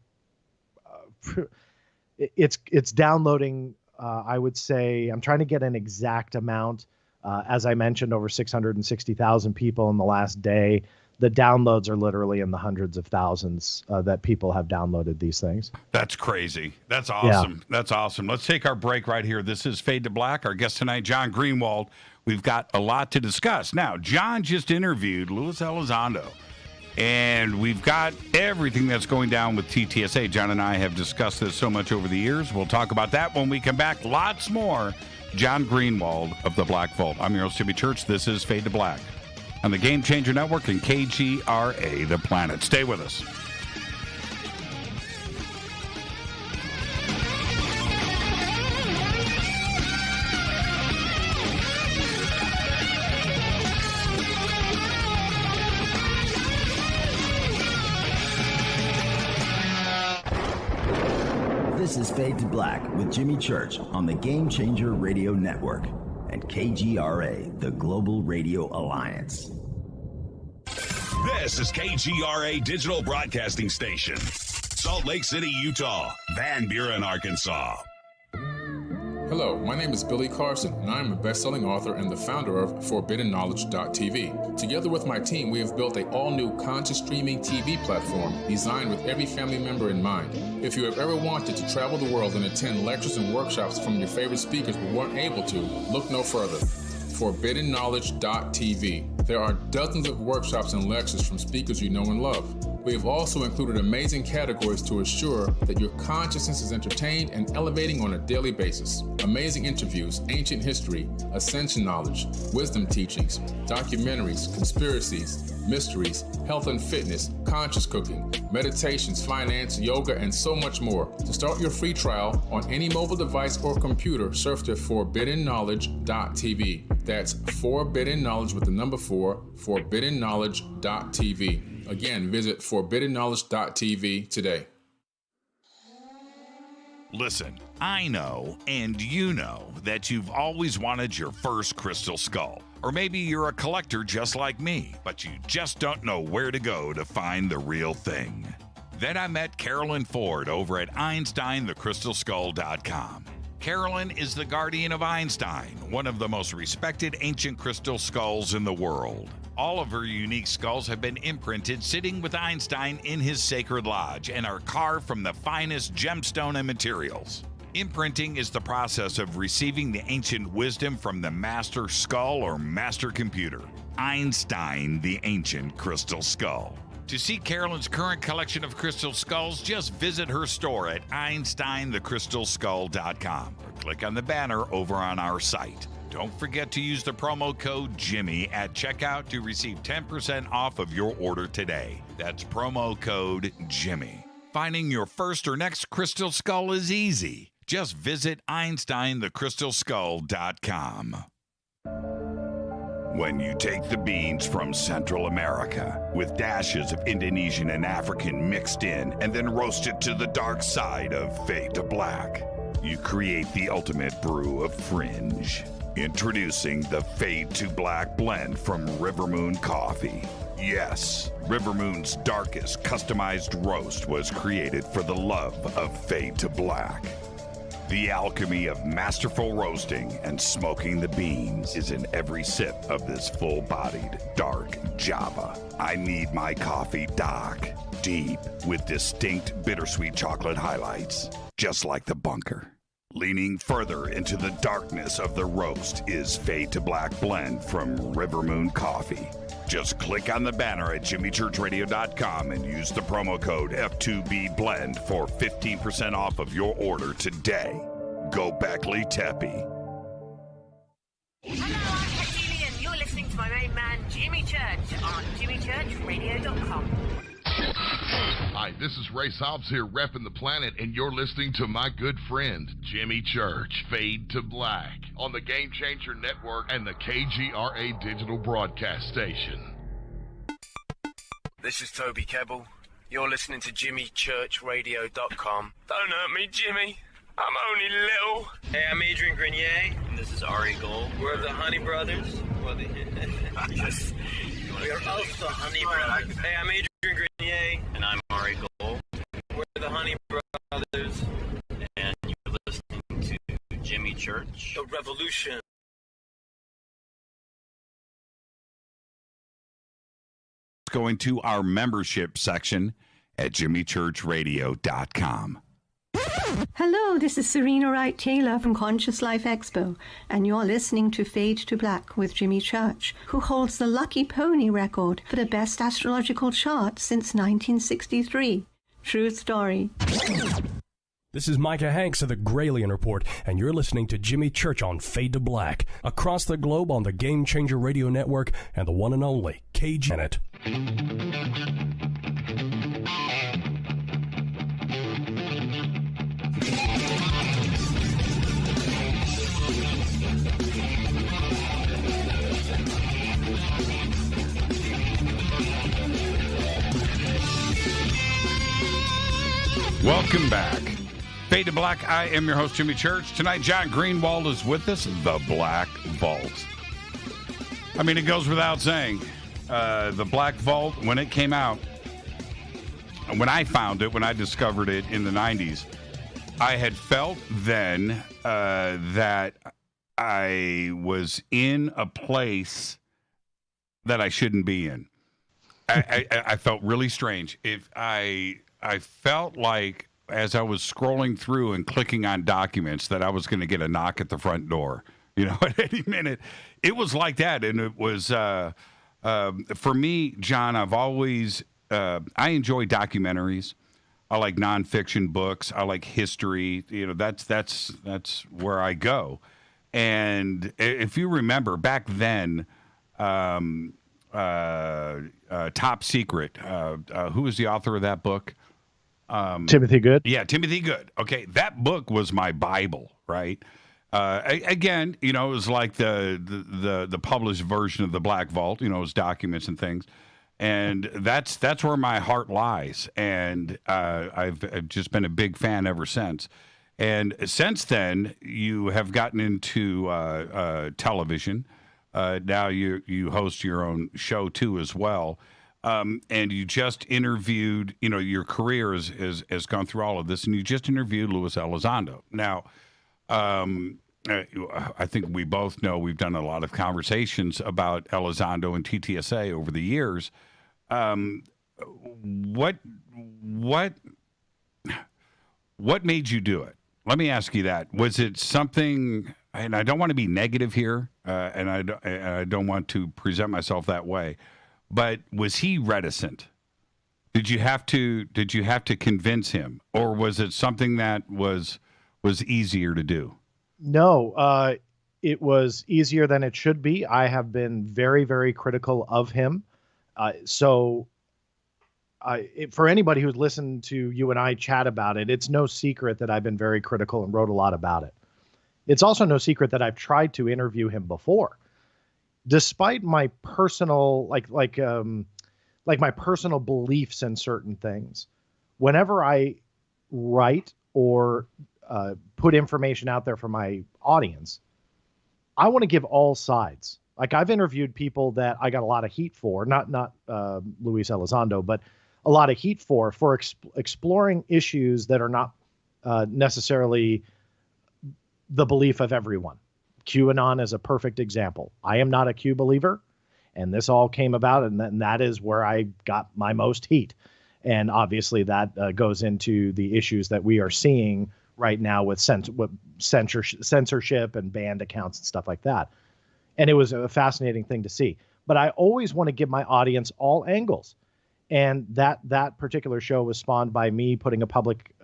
It's downloading. I would say I'm trying to get an exact amount. As I mentioned, over 660,000 people in the last day. The downloads are literally in the hundreds of thousands that people have downloaded these things. That's crazy. That's awesome. Yeah. That's awesome. Let's take our break right here. This is Fade to Black. Our guest tonight, John Greenewald. We've got a lot to discuss. Now, John just interviewed Luis Elizondo, and we've got everything that's going down with TTSA. John and I have discussed this so much over the years. We'll talk about that when we come back. Lots more. John Greenewald of the Black Vault. I'm your host, Jimmy Church. This is Fade to Black on the Game Changer Network and KGRA, The Planet. Stay with us. This is Fade to Black with Jimmy Church on the Game Changer Radio Network and KGRA, the Global Radio Alliance. This is KGRA Digital Broadcasting Station, Salt Lake City, Utah, Van Buren, Arkansas. Hello, my name is Billy Carson, and I'm a best-selling author and the founder of ForbiddenKnowledge.tv. Together with my team, we have built an all-new conscious streaming TV platform designed with every family member in mind. If you have ever wanted to travel the world and attend lectures and workshops from your favorite speakers but weren't able to, look no further. ForbiddenKnowledge.tv. There are dozens of workshops and lectures from speakers you know and love. We have also included amazing categories to assure that your consciousness is entertained and elevating on a daily basis. Amazing interviews, ancient history, ascension knowledge, wisdom teachings, documentaries, conspiracies, mysteries, health and fitness, conscious cooking, meditations, finance, yoga, and so much more. To start your free trial on any mobile device or computer, surf to ForbiddenKnowledge.tv. That's Forbidden Knowledge with the number 4, ForbiddenKnowledge.tv. Again, visit ForbiddenKnowledge.tv today. Listen, I know, and you know, that you've always wanted your first crystal skull. Or maybe you're a collector just like me, but you just don't know where to go to find the real thing. Then I met Carolyn Ford over at EinsteinTheCrystalSkull.com. Carolyn is the guardian of Einstein, one of the most respected ancient crystal skulls in the world. All of her unique skulls have been imprinted sitting with Einstein in his sacred lodge and are carved from the finest gemstone and materials. Imprinting is the process of receiving the ancient wisdom from the master skull or master computer, Einstein the Ancient Crystal Skull. To see Carolyn's current collection of crystal skulls, just visit her store at EinsteinTheCrystalSkull.com or click on the banner over on our site. Don't forget to use the promo code Jimmy at checkout to receive 10% off of your order today. That's promo code Jimmy. Finding your first or next crystal skull is easy. Just visit EinsteinTheCrystalSkull.com. When you take the beans from Central America with dashes of Indonesian and African mixed in and then roast it to the dark side of Fade to Black, you create the ultimate brew of fringe. Introducing the Fade to Black blend from Rivermoon Coffee. Yes, Rivermoon's darkest customized roast was created for the love of Fade to Black. The alchemy of masterful roasting and smoking the beans is in every sip of this full-bodied, dark Java. I need my coffee dark, deep, with distinct bittersweet chocolate highlights, just like the bunker. Leaning further into the darkness of the roast is Fade to Black blend from Rivermoon Coffee. Just click on the banner at jimmychurchradio.com and use the promo code F2BBLEND for 15% off of your order today. Go Beckley Teppy. Hello, I'm Katie, and you're listening to my main man, Jimmy Church, on jimmychurchradio.com. Hi, this is Ray Hobbs here, repping the planet, and you're listening to my good friend, Jimmy Church, Fade to Black, on the Game Changer Network and the KGRA Digital Broadcast Station. This is Toby Kebbell. You're listening to jimmychurchradio.com. Don't hurt me, Jimmy. I'm only little. Hey, I'm Adrian Grenier. And this is Ari Gold. We're the Honey Brothers. Yes. We are also Honey Brothers. Hey, I'm Adrian Grenier. And I'm Ari Gold. We're the Honey Brothers. And you're listening to Jimmy Church. The Revolution. Going to our membership section at jimmychurchradio.com. Hello, this is Serena Wright Taylor from Conscious Life Expo, and you're listening to Fade to Black with Jimmy Church, who holds the Lucky Pony record for the best astrological chart since 1963. True story. This is Micah Hanks of the Gralien Report, and you're listening to Jimmy Church on Fade to Black, across the globe on the Game Changer Radio Network and the one and only KG. Welcome back. Fade to Black. I am your host, Jimmy Church. Tonight, John Greenwald is with us, the Black Vault. I mean, it goes without saying. The Black Vault, when it came out, when I found it, when I discovered it in the 90s, I had felt then that I was in a place that I shouldn't be in. I felt really strange. If I felt like as I was scrolling through and clicking on documents that I was going to get a knock at the front door, you know, at any minute. It was like that. And it was, for me, John, I've always, I enjoy documentaries. I like nonfiction books. I like history. You know, that's where I go. And if you remember back then, Top Secret, who was the author of that book? Timothy Good. Yeah, Timothy Good. Okay, that book was my Bible, right? Again, you know, it was like the published version of the Black Vault. You know, it was documents and things, and that's where my heart lies. And I've just been a big fan ever since. And since then, you have gotten into television. Now you host your own show too as well. And you just interviewed, you know, your career has gone through all of this, and you just interviewed Luis Elizondo. Now, I think we both know we've done a lot of conversations about Elizondo and TTSA over the years. What made you do it? Let me ask you that. Was it something? And I don't want to be negative here, and I don't want to present myself that way. But was he reticent? Did you have to convince him, or was it something that was easier to do? No, it was easier than it should be. I have been very, very critical of him. For anybody who's listened to you and I chat about it, it's no secret that I've been very critical and wrote a lot about it. It's also no secret that I've tried to interview him before. Despite my personal like my personal beliefs in certain things, whenever I write or put information out there for my audience, I want to give all sides. Like I've interviewed people that I got a lot of heat for, not Luis Elizondo, but a lot of heat for exploring issues that are not necessarily the belief of everyone. QAnon is a perfect example. I am not a Q believer, and this all came about, and that is where I got my most heat. And obviously that goes into the issues that we are seeing right now with censorship and banned accounts and stuff like that. And it was a fascinating thing to see. But I always want to give my audience all angles. And that particular show was spawned by me putting a public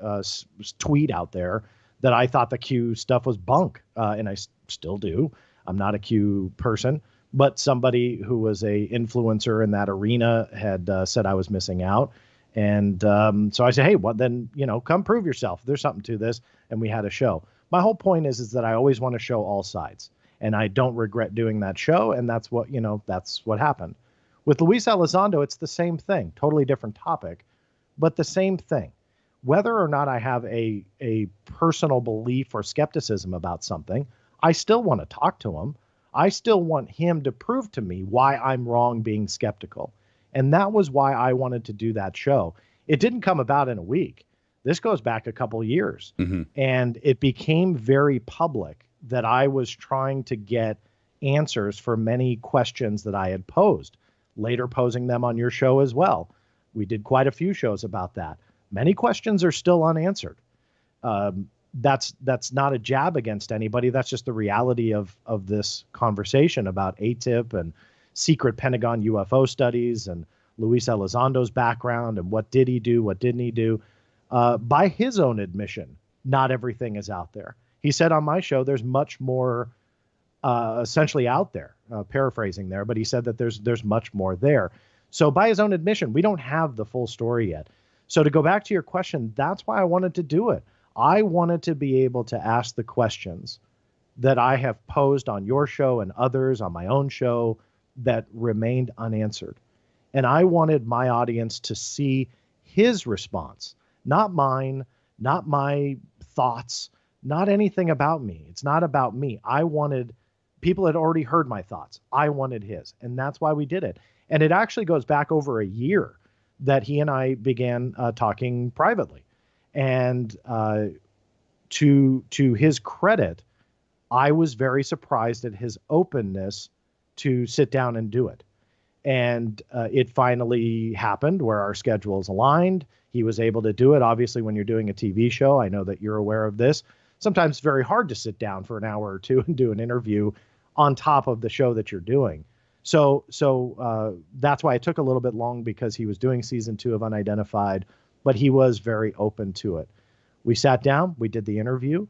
tweet out there that I thought the Q stuff was bunk. And I still do. I'm not a Q person. But somebody who was a influencer in that arena had said I was missing out. And so I said, hey, well, then, come prove yourself. There's something to this. And we had a show. My whole point is that I always want to show all sides. And I don't regret doing that show. And that's what, that's what happened. With Luis Elizondo, it's the same thing. Totally different topic, but the same thing. Whether or not I have a personal belief or skepticism about something, I still want to talk to him. I still want him to prove to me why I'm wrong being skeptical. And that was why I wanted to do that show. It didn't come about in a week. This goes back a couple years. Mm-hmm. And it became very public that I was trying to get answers for many questions that I had posed, later posing them on your show as well. We did quite a few shows about that. Many questions are still unanswered. That's not a jab against anybody. That's just the reality of this conversation about ATIP and secret Pentagon UFO studies and Luis Elizondo's background and what did he do, what didn't he do. By his own admission, not everything is out there. He said on my show, there's much more essentially out there, paraphrasing there, but he said that there's much more there. So by his own admission, we don't have the full story yet. So to go back to your question, that's why I wanted to do it. I wanted to be able to ask the questions that I have posed on your show and others on my own show that remained unanswered. And I wanted my audience to see his response, not mine, not my thoughts, not anything about me. It's not about me. I wanted, people had already heard my thoughts. I wanted his. And that's why we did it. And it actually goes back over a year that he and I began talking privately. And to his credit, I was very surprised at his openness to sit down and do it. And it finally happened where our schedules aligned. He was able to do it. Obviously, when you're doing a TV show, I know that you're aware of this. Sometimes it's very hard to sit down for an hour or two and do an interview on top of the show that you're doing. So that's why it took a little bit long, because he was doing season 2 of Unidentified, but he was very open to it. We sat down, we did the interview,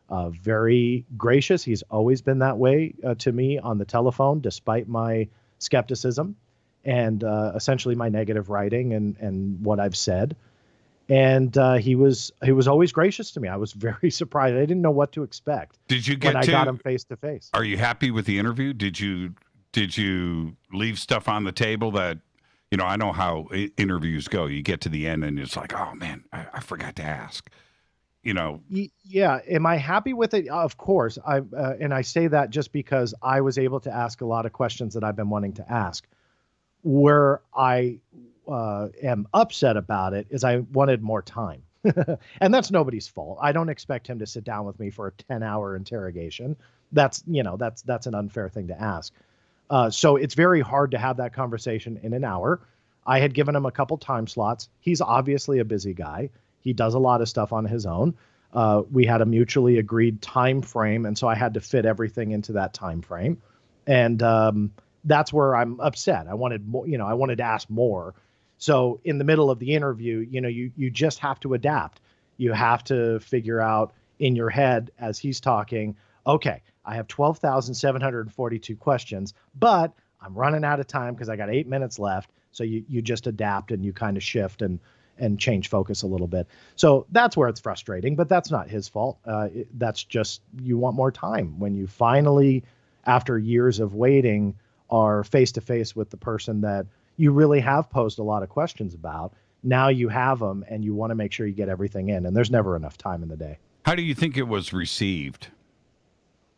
very gracious. He's always been that way to me on the telephone, despite my skepticism and essentially my negative writing and what I've said. And he was always gracious to me. I was very surprised. I didn't know what to expect. Did you get when I got him face to face? Are you happy with the interview? Did you leave stuff on the table that, I know how interviews go. You get to the end and it's like, oh man, I forgot to ask. Yeah. Am I happy with it? Of course. And I say that just because I was able to ask a lot of questions that I've been wanting to ask. Where I am upset about it is I wanted more time. And that's nobody's fault. I don't expect him to sit down with me for a 10-hour interrogation. That's an unfair thing to ask. So it's very hard to have that conversation in an hour. I had given him a couple time slots. He's obviously a busy guy. He does a lot of stuff on his own. We had a mutually agreed time frame, and so I had to fit everything into that time frame. And that's where I'm upset. I wanted more, I wanted to ask more. So in the middle of the interview, you just have to adapt. You have to figure out in your head as he's talking, okay, I have 12,742 questions, but I'm running out of time because I got 8 minutes left. So you just adapt and you kind of shift and change focus a little bit. So that's where it's frustrating, but that's not his fault. That's just, you want more time. When you finally, after years of waiting, are face to face with the person that you really have posed a lot of questions about, now you have them and you want to make sure you get everything in, and there's never enough time in the day. How do you think it was received?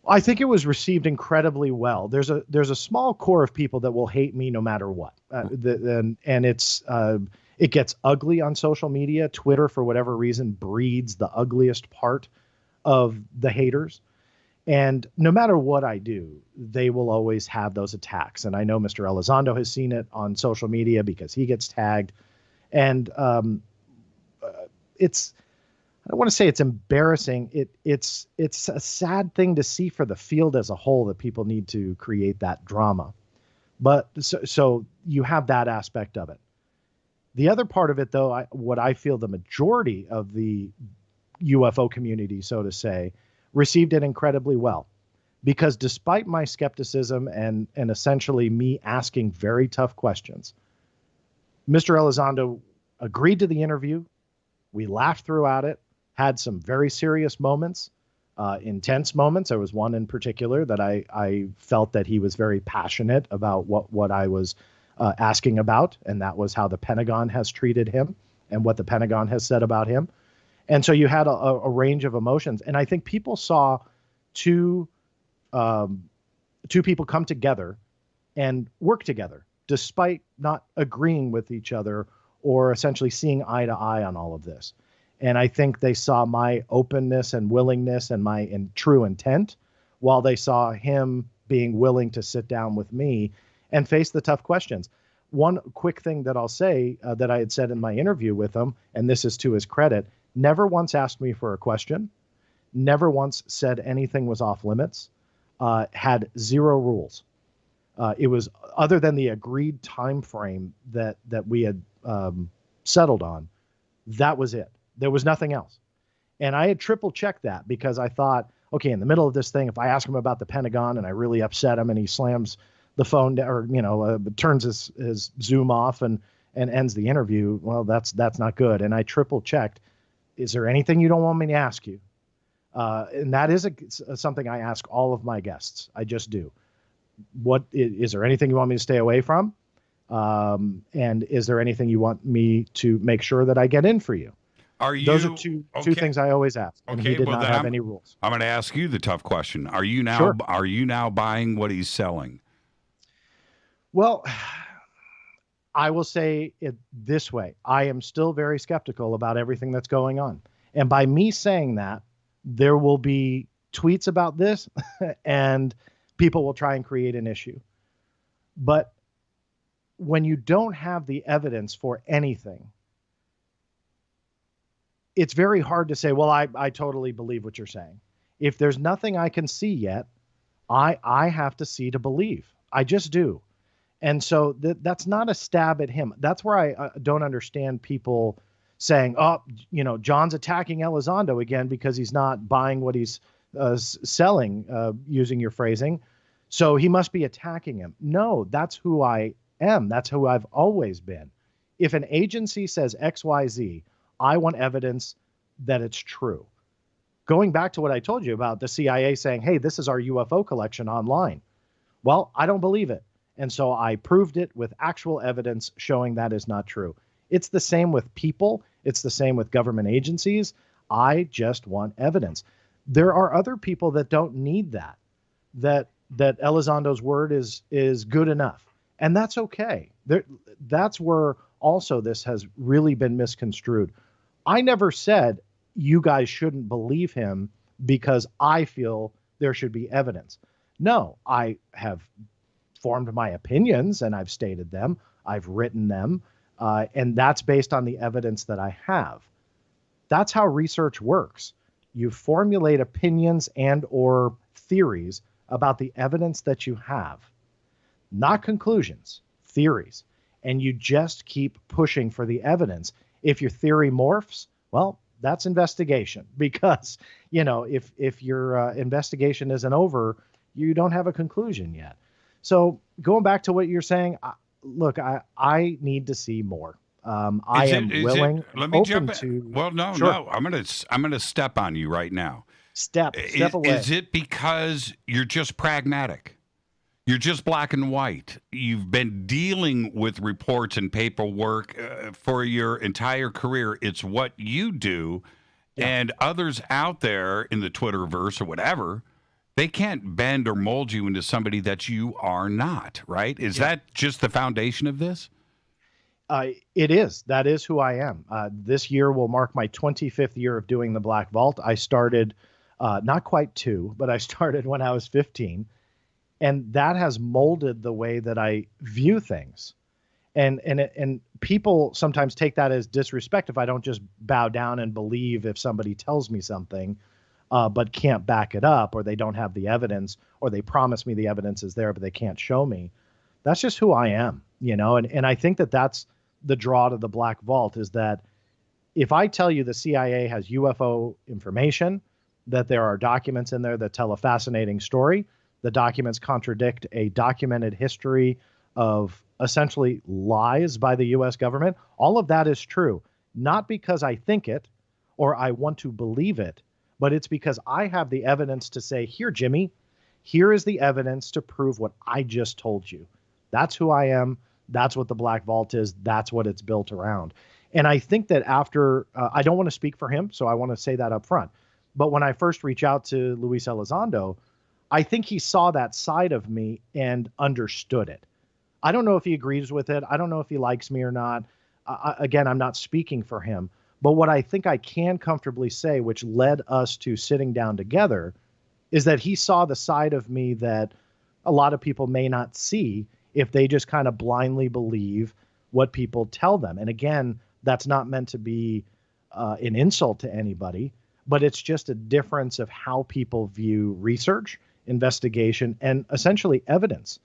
I think it was received incredibly well. There's a small core of people that will hate me no matter what, and it gets ugly on social media. Twitter, for whatever reason, breeds the ugliest part of the haters, and no matter what I do, they will always have those attacks. And I know Mr. Elizondo has seen it on social media because he gets tagged, and it's. I don't want to say it's embarrassing. It's a sad thing to see for the field as a whole that people need to create that drama. But so you have that aspect of it. The other part of it, though, what I feel the majority of the UFO community, so to say, received it incredibly well. Because despite my skepticism and essentially me asking very tough questions, Mr. Elizondo agreed to the interview. We laughed throughout it. Had some very serious moments, intense moments. There was one in particular that I felt that he was very passionate about what I was asking about, and that was how the Pentagon has treated him and what the Pentagon has said about him. And so you had a range of emotions, and I think people saw two people come together and work together despite not agreeing with each other or essentially seeing eye to eye on all of this. And I think they saw my openness and willingness and my true intent, while they saw him being willing to sit down with me and face the tough questions. One quick thing that I'll say that I had said in my interview with him, and this is to his credit, never once asked me for a question, never once said anything was off limits, had zero rules. It was, other than the agreed time frame that we had settled on, that was it. There was nothing else. And I had triple checked that because I thought, okay, in the middle of this thing, if I ask him about the Pentagon and I really upset him and he slams the phone down, or, turns his Zoom off and ends the interview, well, that's not good. And I triple checked, is there anything you don't want me to ask you? And that is something I ask all of my guests. I just do. What is there anything you want me to stay away from? And is there anything you want me to make sure that I get in for you? Those are two things I always ask. And he did not have any rules. I'm going to ask you the tough question. Are you now Sure. Are you now buying what he's selling? Well, I will say it this way. I am still very skeptical about everything that's going on. And by me saying that, there will be tweets about this and people will try and create an issue. But when you don't have the evidence for anything, it's very hard to say, well, I totally believe what you're saying. If there's nothing I can see yet, I have to see to believe. I just do. And so that's not a stab at him. That's where I don't understand people saying, oh, John's attacking Elizondo again because he's not buying what he's selling, using your phrasing. So he must be attacking him. No, that's who I am. That's who I've always been. If an agency says X, Y, Z, I want evidence that it's true. Going back to what I told you about the CIA saying, hey, this is our UFO collection online. Well, I don't believe it. And so I proved it with actual evidence showing that is not true. It's the same with people. It's the same with government agencies. I just want evidence. There are other people that don't need that Elizondo's word is good enough. And that's okay. That's where also this has really been misconstrued. I never said you guys shouldn't believe him because I feel there should be evidence. No, I have formed my opinions and I've stated them. I've written them. And that's based on the evidence that I have. That's how research works. You formulate opinions and or theories about the evidence that you have, not conclusions, theories. And you just keep pushing for the evidence. If your theory morphs, well, that's investigation because, if your investigation isn't over, you don't have a conclusion yet. So going back to what you're saying, look, I need to see more. I am willing. Let me jump in. To. Well, no, Sure. no. I'm gonna step on you right now. Step away. Is it because you're just pragmatic? You're just black and white. You've been dealing with reports and paperwork for your entire career. It's what you do, And others out there in the Twitterverse or whatever, they can't bend or mold you into somebody that you are not, right? Is that just the foundation of this? It is. That is who I am. This year will mark my 25th year of doing the Black Vault. I started, not quite 2, but I started when I was 15. And that has molded the way that I view things. And people sometimes take that as disrespect if I don't just bow down and believe if somebody tells me something, but can't back it up, or they don't have the evidence, or they promise me the evidence is there, but they can't show me. That's just who I am, and I think that that's the draw to the Black Vault, is that if I tell you the CIA has UFO information, that there are documents in there that tell a fascinating story, the documents contradict a documented history of essentially lies by the U.S. government, all of that is true, not because I think it or I want to believe it, but it's because I have the evidence to say, here, Jimmy, here is the evidence to prove what I just told you. That's who I am. That's what the Black Vault is. That's what it's built around. And I think that after, I don't want to speak for him, so I want to say that up front. But when I first reached out to Luis Elizondo, I think he saw that side of me and understood it. I don't know if he agrees with it. I don't know if he likes me or not. Again, I'm not speaking for him. But what I think I can comfortably say, which led us to sitting down together, is that he saw the side of me that a lot of people may not see if they just kind of blindly believe what people tell them. And again, that's not meant to be an insult to anybody, but it's just a difference of how people view research, investigation, and essentially evidence.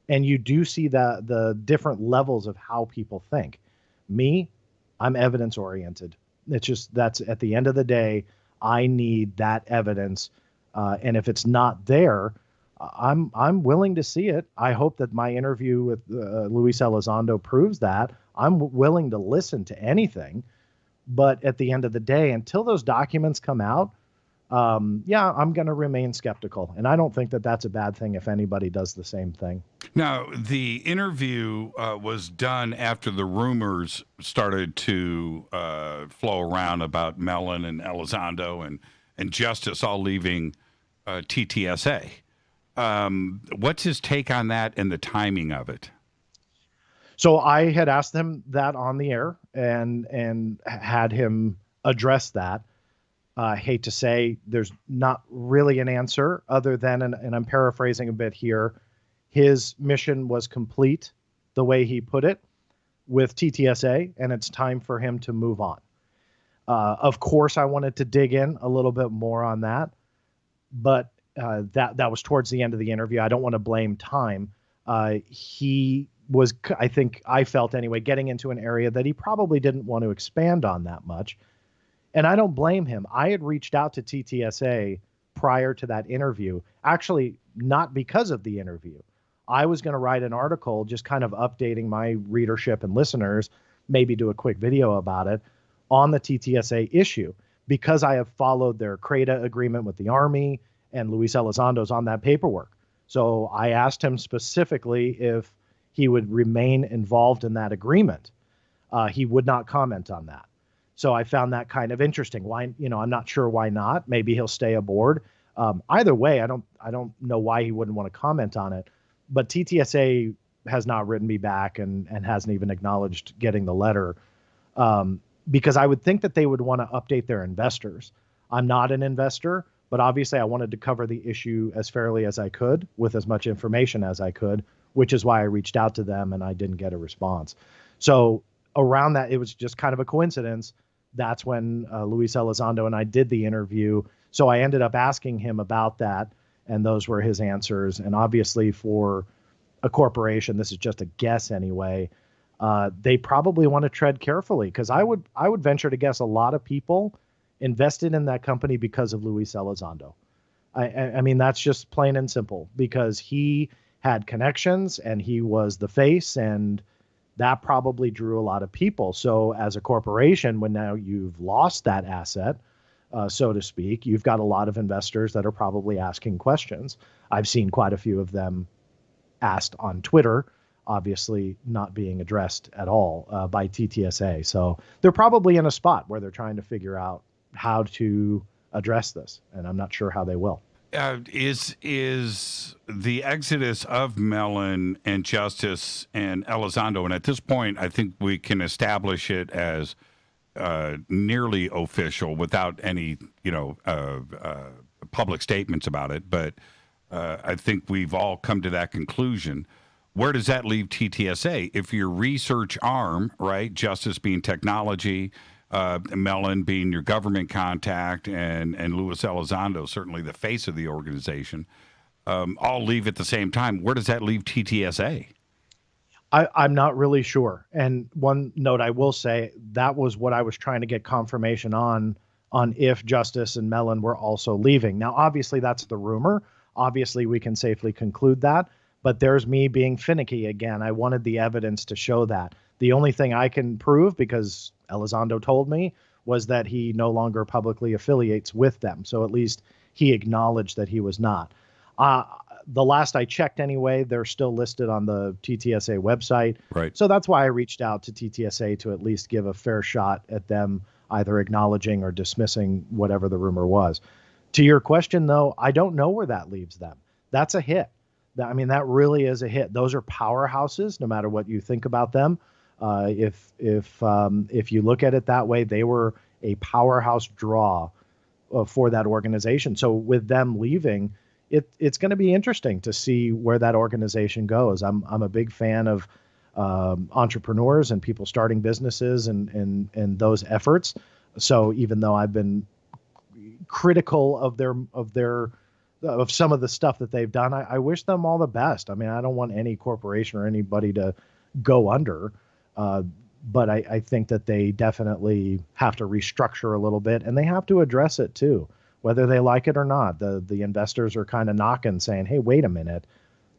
And you do see the different levels of how people think. Me, I'm evidence oriented. It's just, that's at the end of the day, I need that evidence. And if it's not there, I'm willing to see it. I hope that my interview with Luis Elizondo proves that. I'm willing to listen to anything. But at the end of the day, until those documents come out, I'm going to remain skeptical. And I don't think that that's a bad thing if anybody does the same thing. Now, the interview was done after the rumors started to flow around about Mellon and Elizondo and Justice all leaving TTSA. What's his take on that and the timing of it? So I had asked him that on the air and had him address that. I hate to say there's not really an answer other than, and I'm paraphrasing a bit here, his mission was complete, the way he put it, with TTSA, and it's time for him to move on. Of course, I wanted to dig in a little bit more on that, but that was towards the end of the interview. I don't want to blame time. He was, I felt anyway, getting into an area that he probably didn't want to expand on that much. And I don't blame him. I had reached out to TTSA prior to that interview, actually not because of the interview. I was going to write an article just kind of updating my readership and listeners, maybe do a quick video about it on the TTSA issue, because I have followed their CRADA agreement with the Army, and Luis Elizondo's on that paperwork. So I asked him specifically if he would remain involved in that agreement. He would not comment on that. So I found that kind of interesting. Why, I'm not sure why not. Maybe he'll stay aboard. Either way, I don't know why he wouldn't want to comment on it. But TTSA has not written me back and hasn't even acknowledged getting the letter, because I would think that they would want to update their investors. I'm not an investor, but obviously I wanted to cover the issue as fairly as I could with as much information as I could, which is why I reached out to them and I didn't get a response. So around that, it was just kind of a coincidence. That's when Luis Elizondo and I did the interview. So I ended up asking him about that, and those were his answers. And obviously for a corporation, this is just a guess anyway, they probably want to tread carefully, because I would venture to guess a lot of people invested in that company because of Luis Elizondo. I mean, that's just plain and simple, because he had connections and he was the face, and that probably drew a lot of people. So as a corporation, when now you've lost that asset, so to speak, you've got a lot of investors that are probably asking questions. I've seen quite a few of them asked on Twitter, obviously not being addressed at all by TTSA. So they're probably in a spot where they're trying to figure out how to address this, and I'm not sure how they will. Is the exodus of Mellon and Justice and Elizondo, and at this point, I think we can establish it as nearly official without any, public statements about it. But I think we've all come to that conclusion. Where does that leave TTSA? If your research arm, right, Justice being technology, Mellon being your government contact, and Luis Elizondo, certainly the face of the organization, all leave at the same time. Where does that leave TTSA? I'm not really sure. And one note I will say, that was what I was trying to get confirmation on if Justice and Mellon were also leaving. Now, obviously, that's the rumor. Obviously, we can safely conclude that. But there's me being finicky again. I wanted the evidence to show that. The only thing I can prove, because Elizondo told me, was that he no longer publicly affiliates with them. So at least he acknowledged that he was not. The last I checked anyway, they're still listed on the TTSA website. Right. So that's why I reached out to TTSA to at least give a fair shot at them either acknowledging or dismissing whatever the rumor was. To your question, though, I don't know where that leaves them. That's a hit. I mean, that really is a hit. Those are powerhouses, no matter what you think about them. If you look at it that way, they were a powerhouse draw for that organization. So with them leaving, it's going to be interesting to see where that organization goes. I'm a big fan of entrepreneurs and people starting businesses and those efforts. So even though I've been critical of some of the stuff that they've done, I wish them all the best. I mean, I don't want any corporation or anybody to go under. But I think that they definitely have to restructure a little bit, and they have to address it too, whether they like it or not. The investors are kind of knocking, saying, hey, wait a minute,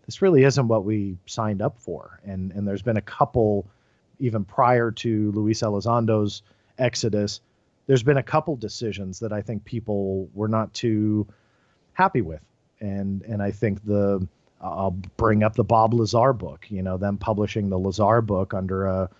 this really isn't what we signed up for. And there's been a couple, even prior to Luis Elizondo's exodus, there's been a couple decisions that I think people were not too happy with. And I think I'll bring up the Bob Lazar book, them publishing the Lazar book under a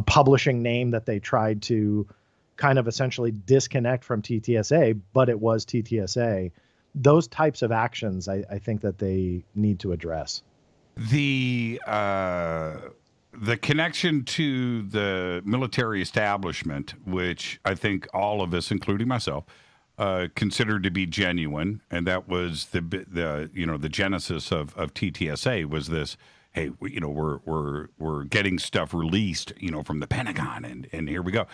publishing name that they tried to kind of essentially disconnect from TTSA, but it was TTSA. Those types of actions, I think that they need to address. The connection to the military establishment, which I think all of us, including myself, considered to be genuine, and that was the genesis of TTSA was this. Hey, we're getting stuff released, from the Pentagon, and here we go.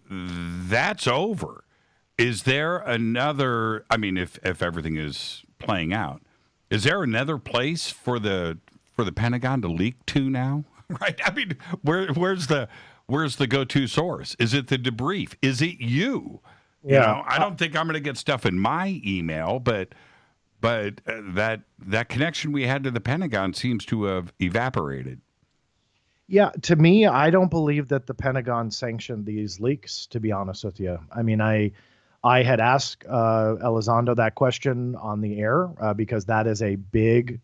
That's over. Is there another? I mean, if everything is playing out, is there another place for the Pentagon to leak to now? Right? I mean, where's the go-to source? Is it the debrief? Is it you? Yeah. I don't think I'm going to get stuff in my email, but that connection we had to the Pentagon seems to have evaporated. Yeah, to me, I don't believe that the Pentagon sanctioned these leaks, to be honest with you. I mean, I had asked Elizondo that question on the air because that is a big,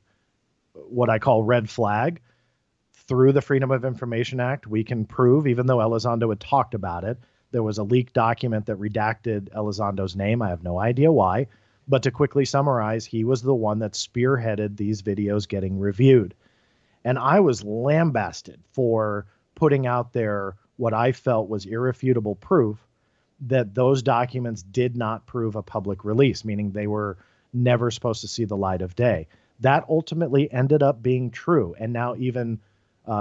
what I call red flag. Through the Freedom of Information Act, we can prove, even though Elizondo had talked about it, there was a leaked document that redacted Elizondo's name. I have no idea why. But to quickly summarize, he was the one that spearheaded these videos getting reviewed. And I was lambasted for putting out there what I felt was irrefutable proof that those documents did not prove a public release, meaning they were never supposed to see the light of day. That ultimately ended up being true. And now even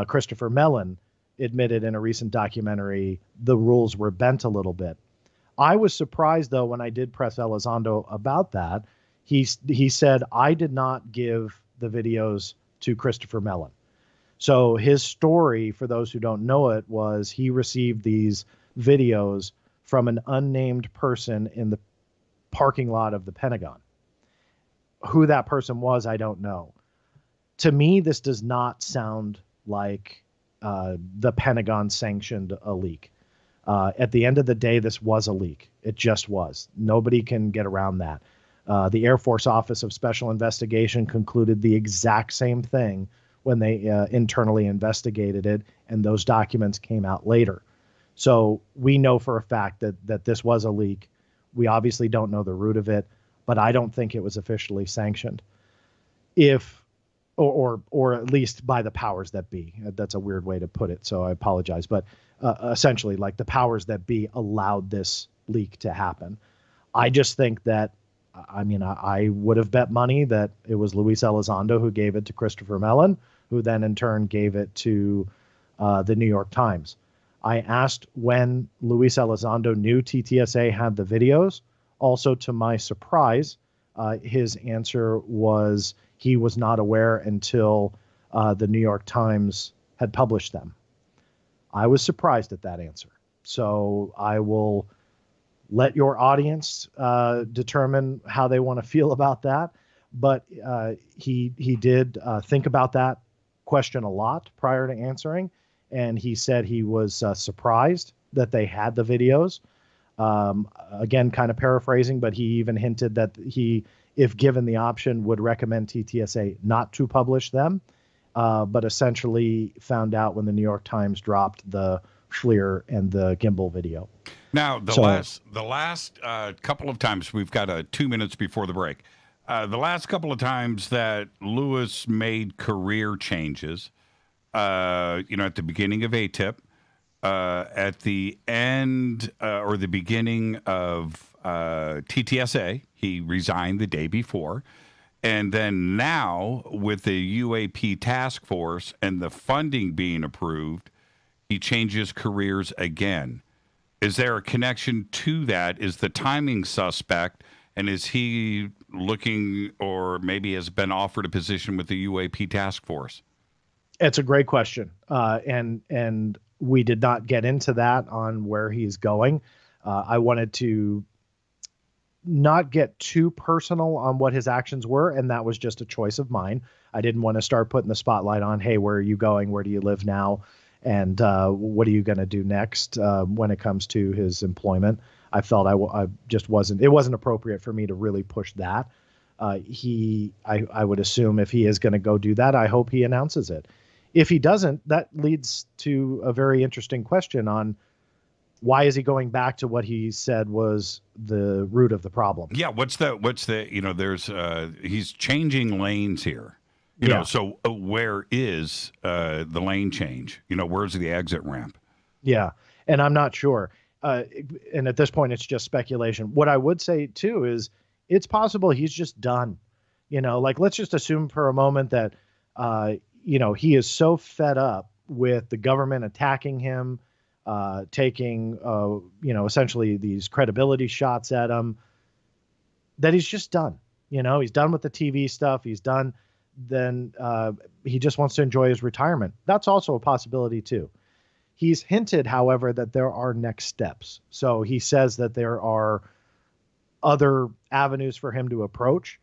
Christopher Mellon admitted in a recent documentary the rules were bent a little bit. I was surprised, though, when I did press Elizondo about that. He said, I did not give the videos to Christopher Mellon. So his story, for those who don't know it, was he received these videos from an unnamed person in the parking lot of the Pentagon. Who that person was, I don't know. To me, this does not sound like the Pentagon sanctioned a leak. At the end of the day, this was a leak. It just was. Nobody can get around that. The Air Force Office of Special Investigation concluded the exact same thing when they internally investigated it, and those documents came out later. So we know for a fact that this was a leak. We obviously don't know the root of it, but I don't think it was officially sanctioned. Or at least by the powers that be. That's a weird way to put it, so I apologize. But essentially, like, the powers that be allowed this leak to happen. I just think that, I would have bet money that it was Luis Elizondo who gave it to Christopher Mellon, who then in turn gave it to the New York Times. I asked when Luis Elizondo knew TTSA had the videos. Also, to my surprise, his answer was he was not aware until the New York Times had published them. I was surprised at that answer. So I will let your audience determine how they want to feel about that. But he did think about that question a lot prior to answering. And he said he was surprised that they had the videos. Again, kind of paraphrasing, but he even hinted that he, if given the option, would recommend TTSA not to publish them, but essentially found out when the New York Times dropped the Schleer and the gimbal video. Now, the last couple of times, we've got 2 minutes before the break. The last couple of times that Lewis made career changes, at the beginning of ATIP, at the end or the beginning of TTSA, he resigned the day before. And then now with the UAP task force and the funding being approved, he changes careers again. Is there a connection to that? Is the timing suspect? And is he looking, or maybe has been offered a position with the UAP task force? It's a great question. And we did not get into that on where he's going. I wanted to not get too personal on what his actions were, and that was just a choice of mine. I didn't want to start putting the spotlight on, hey, where are you going? Where do you live now? And what are you going to do next when it comes to his employment? I felt I just wasn't, it wasn't appropriate for me to really push that. I would assume if he is going to go do that, I hope he announces it. If he doesn't, that leads to a very interesting question on why is he going back to what he said was the root of the problem? Yeah. What's the, there's, he's changing lanes here. You know, so where is the lane change? Where's the exit ramp? Yeah. And I'm not sure. And at this point, it's just speculation. What I would say, too, is it's possible he's just done. Let's just assume for a moment that, he is so fed up with the government attacking him, taking, essentially these credibility shots at him, that he's just done. He's done with the TV stuff. He's done. Then he just wants to enjoy his retirement. That's also a possibility, too. He's hinted, however, that there are next steps. So he says that there are other avenues for him to approach.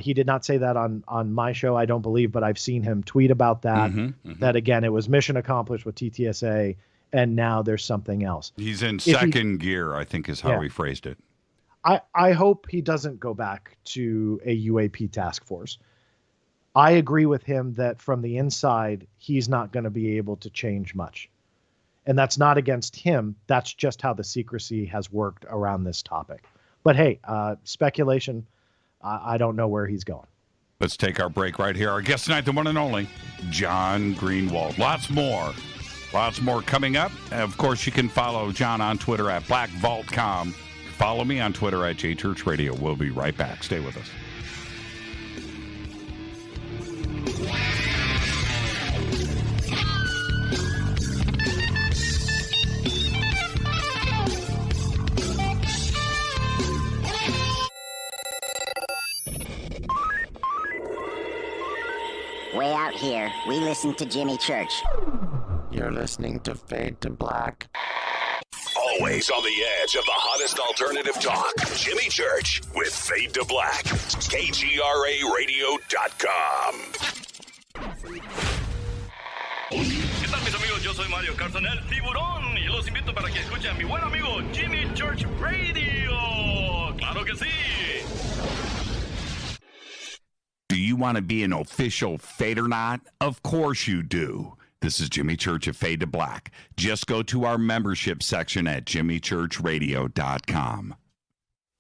He did not say that on my show, I don't believe, but I've seen him tweet about that. That, again, it was mission accomplished with TTSA, and now there's something else. He's in second gear, I think is how he phrased it. I hope he doesn't go back to a UAP task force. I agree with him that from the inside, he's not going to be able to change much. And that's not against him. That's just how the secrecy has worked around this topic. But hey, speculation, I don't know where he's going. Let's take our break right here. Our guest tonight, the one and only, John Greenewald. Lots more coming up. And of course, you can follow John on Twitter at BlackVaultCom. Follow me on Twitter at JChurchRadio. We'll be right back. Stay with us. Way out here, we listen to Jimmy Church. You're listening to Fade to Black. Always on the edge of the hottest alternative talk. Jimmy Church with Fade to Black. KGRARadio.com. ¿Qué tal, mis amigos? Yo soy Mario Carson, el tiburón, y los invito para que escuchen a mi buen amigo Jimmy Church Radio. ¡Claro que sí! Do you want to be an official Fadernaut? Of course you do. The This is Jimmy Church of Fade to Black. Just go to our membership section at jimmychurchradio.com.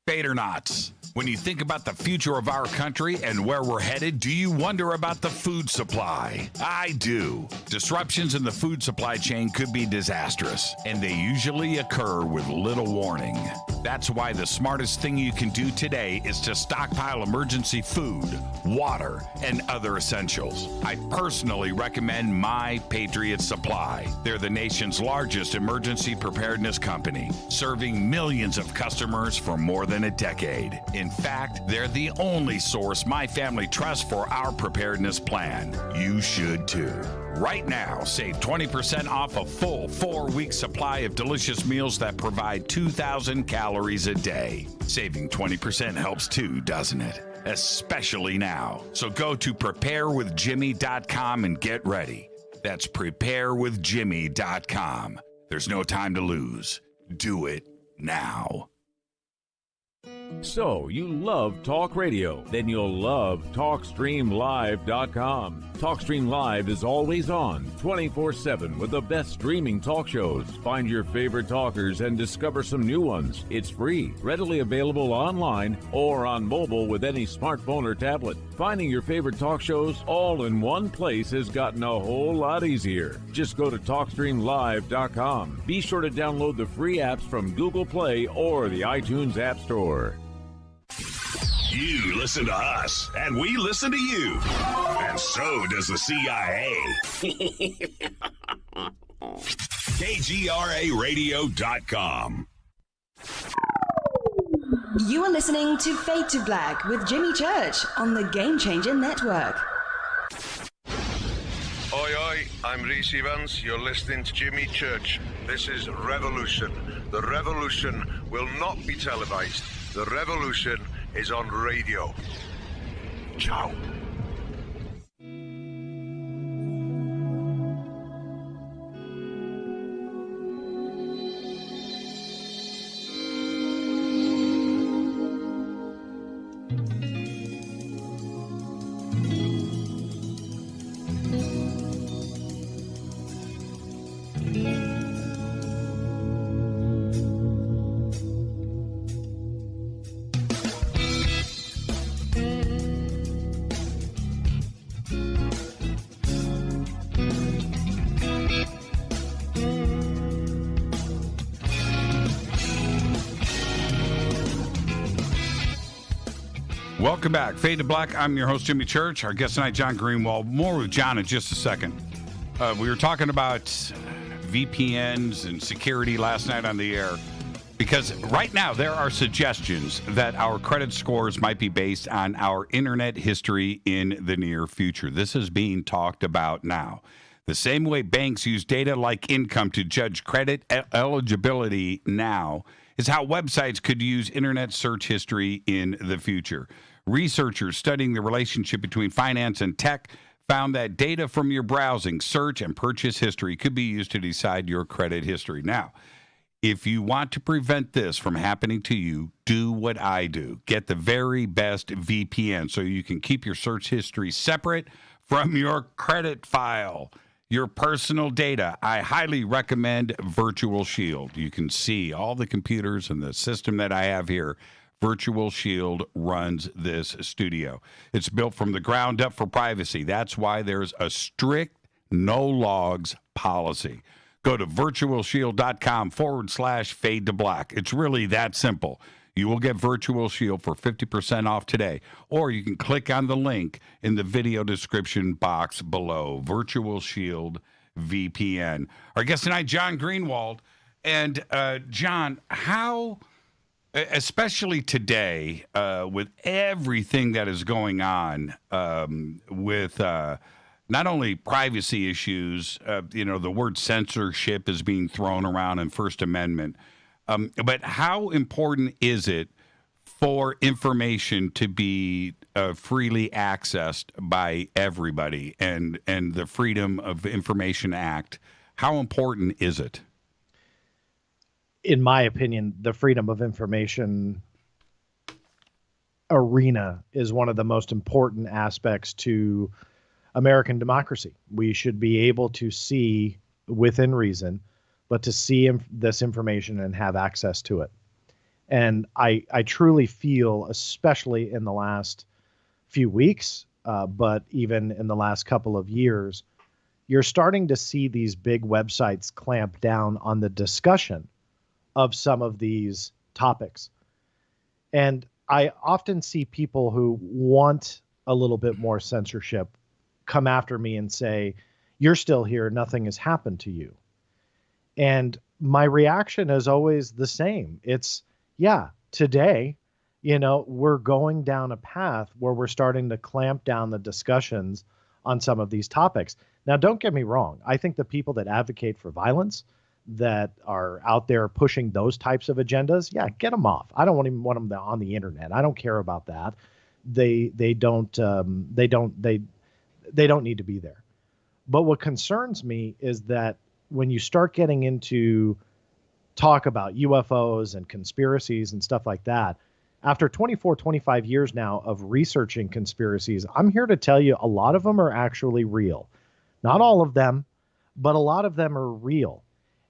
Fadernauts, when you think about the future of our country and where we're headed, do you wonder about the food supply? I do. Disruptions in the food supply chain could be disastrous, and they usually occur with little warning. That's why the smartest thing you can do today is to stockpile emergency food, water, and other essentials. I personally recommend My Patriot Supply. They're the nation's largest emergency preparedness company, serving millions of customers for more than a decade. In fact, they're the only source my family trusts for our preparedness plan. You should too. Right now, save 20% off a full 4-week supply of delicious meals that provide 2,000 calories a day. Saving 20% helps too, doesn't it? Especially now. So go to preparewithjimmy.com and get ready. That's preparewithjimmy.com. There's no time to lose. Do it now. So, you love talk radio? Then you'll love TalkStreamLive.com. TalkStream Live is always on, 24/7, with the best streaming talk shows. Find your favorite talkers and discover some new ones. It's free, readily available online or on mobile with any smartphone or tablet. Finding your favorite talk shows all in one place has gotten a whole lot easier. Just go to TalkStreamLive.com. Be sure to download the free apps from Google Play or the iTunes App Store. You listen to us, and we listen to you. And so does the CIA. KGRARadio.com. You are listening to Fade to Black with Jimmy Church on the Game Changer Network. Oi, oi, I'm Reese Evans. You're listening to Jimmy Church. This is Revolution. The revolution will not be televised. The revolution is on radio. Ciao. Welcome back. Fade to Black. I'm your host, Jimmy Church. Our guest tonight, John Greenwald. More with John in just a second. We were talking about VPNs and security last night on the air because right now there are suggestions that our credit scores might be based on our internet history in the near future. This is being talked about now. The same way banks use data like income to judge credit eligibility now is how websites could use internet search history in the future. Researchers studying the relationship between finance and tech found that data from your browsing, search, and purchase history could be used to decide your credit history. Now, if you want to prevent this from happening to you, do what I do. Get the very best VPN so you can keep your search history separate from your credit file, your personal data. I highly recommend Virtual Shield. You can see all the computers and the system that I have here. Virtual Shield runs this studio. It's built from the ground up for privacy. That's why there's a strict no logs policy. Go to virtualshield.com/fade to black. It's really that simple. You will get Virtual Shield for 50% off today, or you can click on the link in the video description box below. Virtual Shield VPN. Our guest tonight, John Greenewald. And John, how, especially today, with everything that is going on with not only privacy issues, the word censorship is being thrown around in First Amendment, but how important is it for information to be freely accessed by everybody and the Freedom of Information Act? How important is it? In my opinion, the Freedom of Information arena is one of the most important aspects to American democracy. We should be able to see within reason, but to see this information and have access to it. And I truly feel, especially in the last few weeks, but even in the last couple of years, you're starting to see these big websites clamp down on the discussion of some of these topics. And I often see people who want a little bit more censorship come after me and say, you're still here, nothing has happened to you. And my reaction is always the same. It's, yeah, today, we're going down a path where we're starting to clamp down the discussions on some of these topics. Now, don't get me wrong. I think the people that advocate for violence, that are out there pushing those types of agendas, yeah, get them off. I don't even want them on the internet. I don't care about that. They don't need to be there. But what concerns me is that when you start getting into talk about UFOs and conspiracies and stuff like that, after 24, 25 years now of researching conspiracies, I'm here to tell you a lot of them are actually real. Not all of them, but a lot of them are real.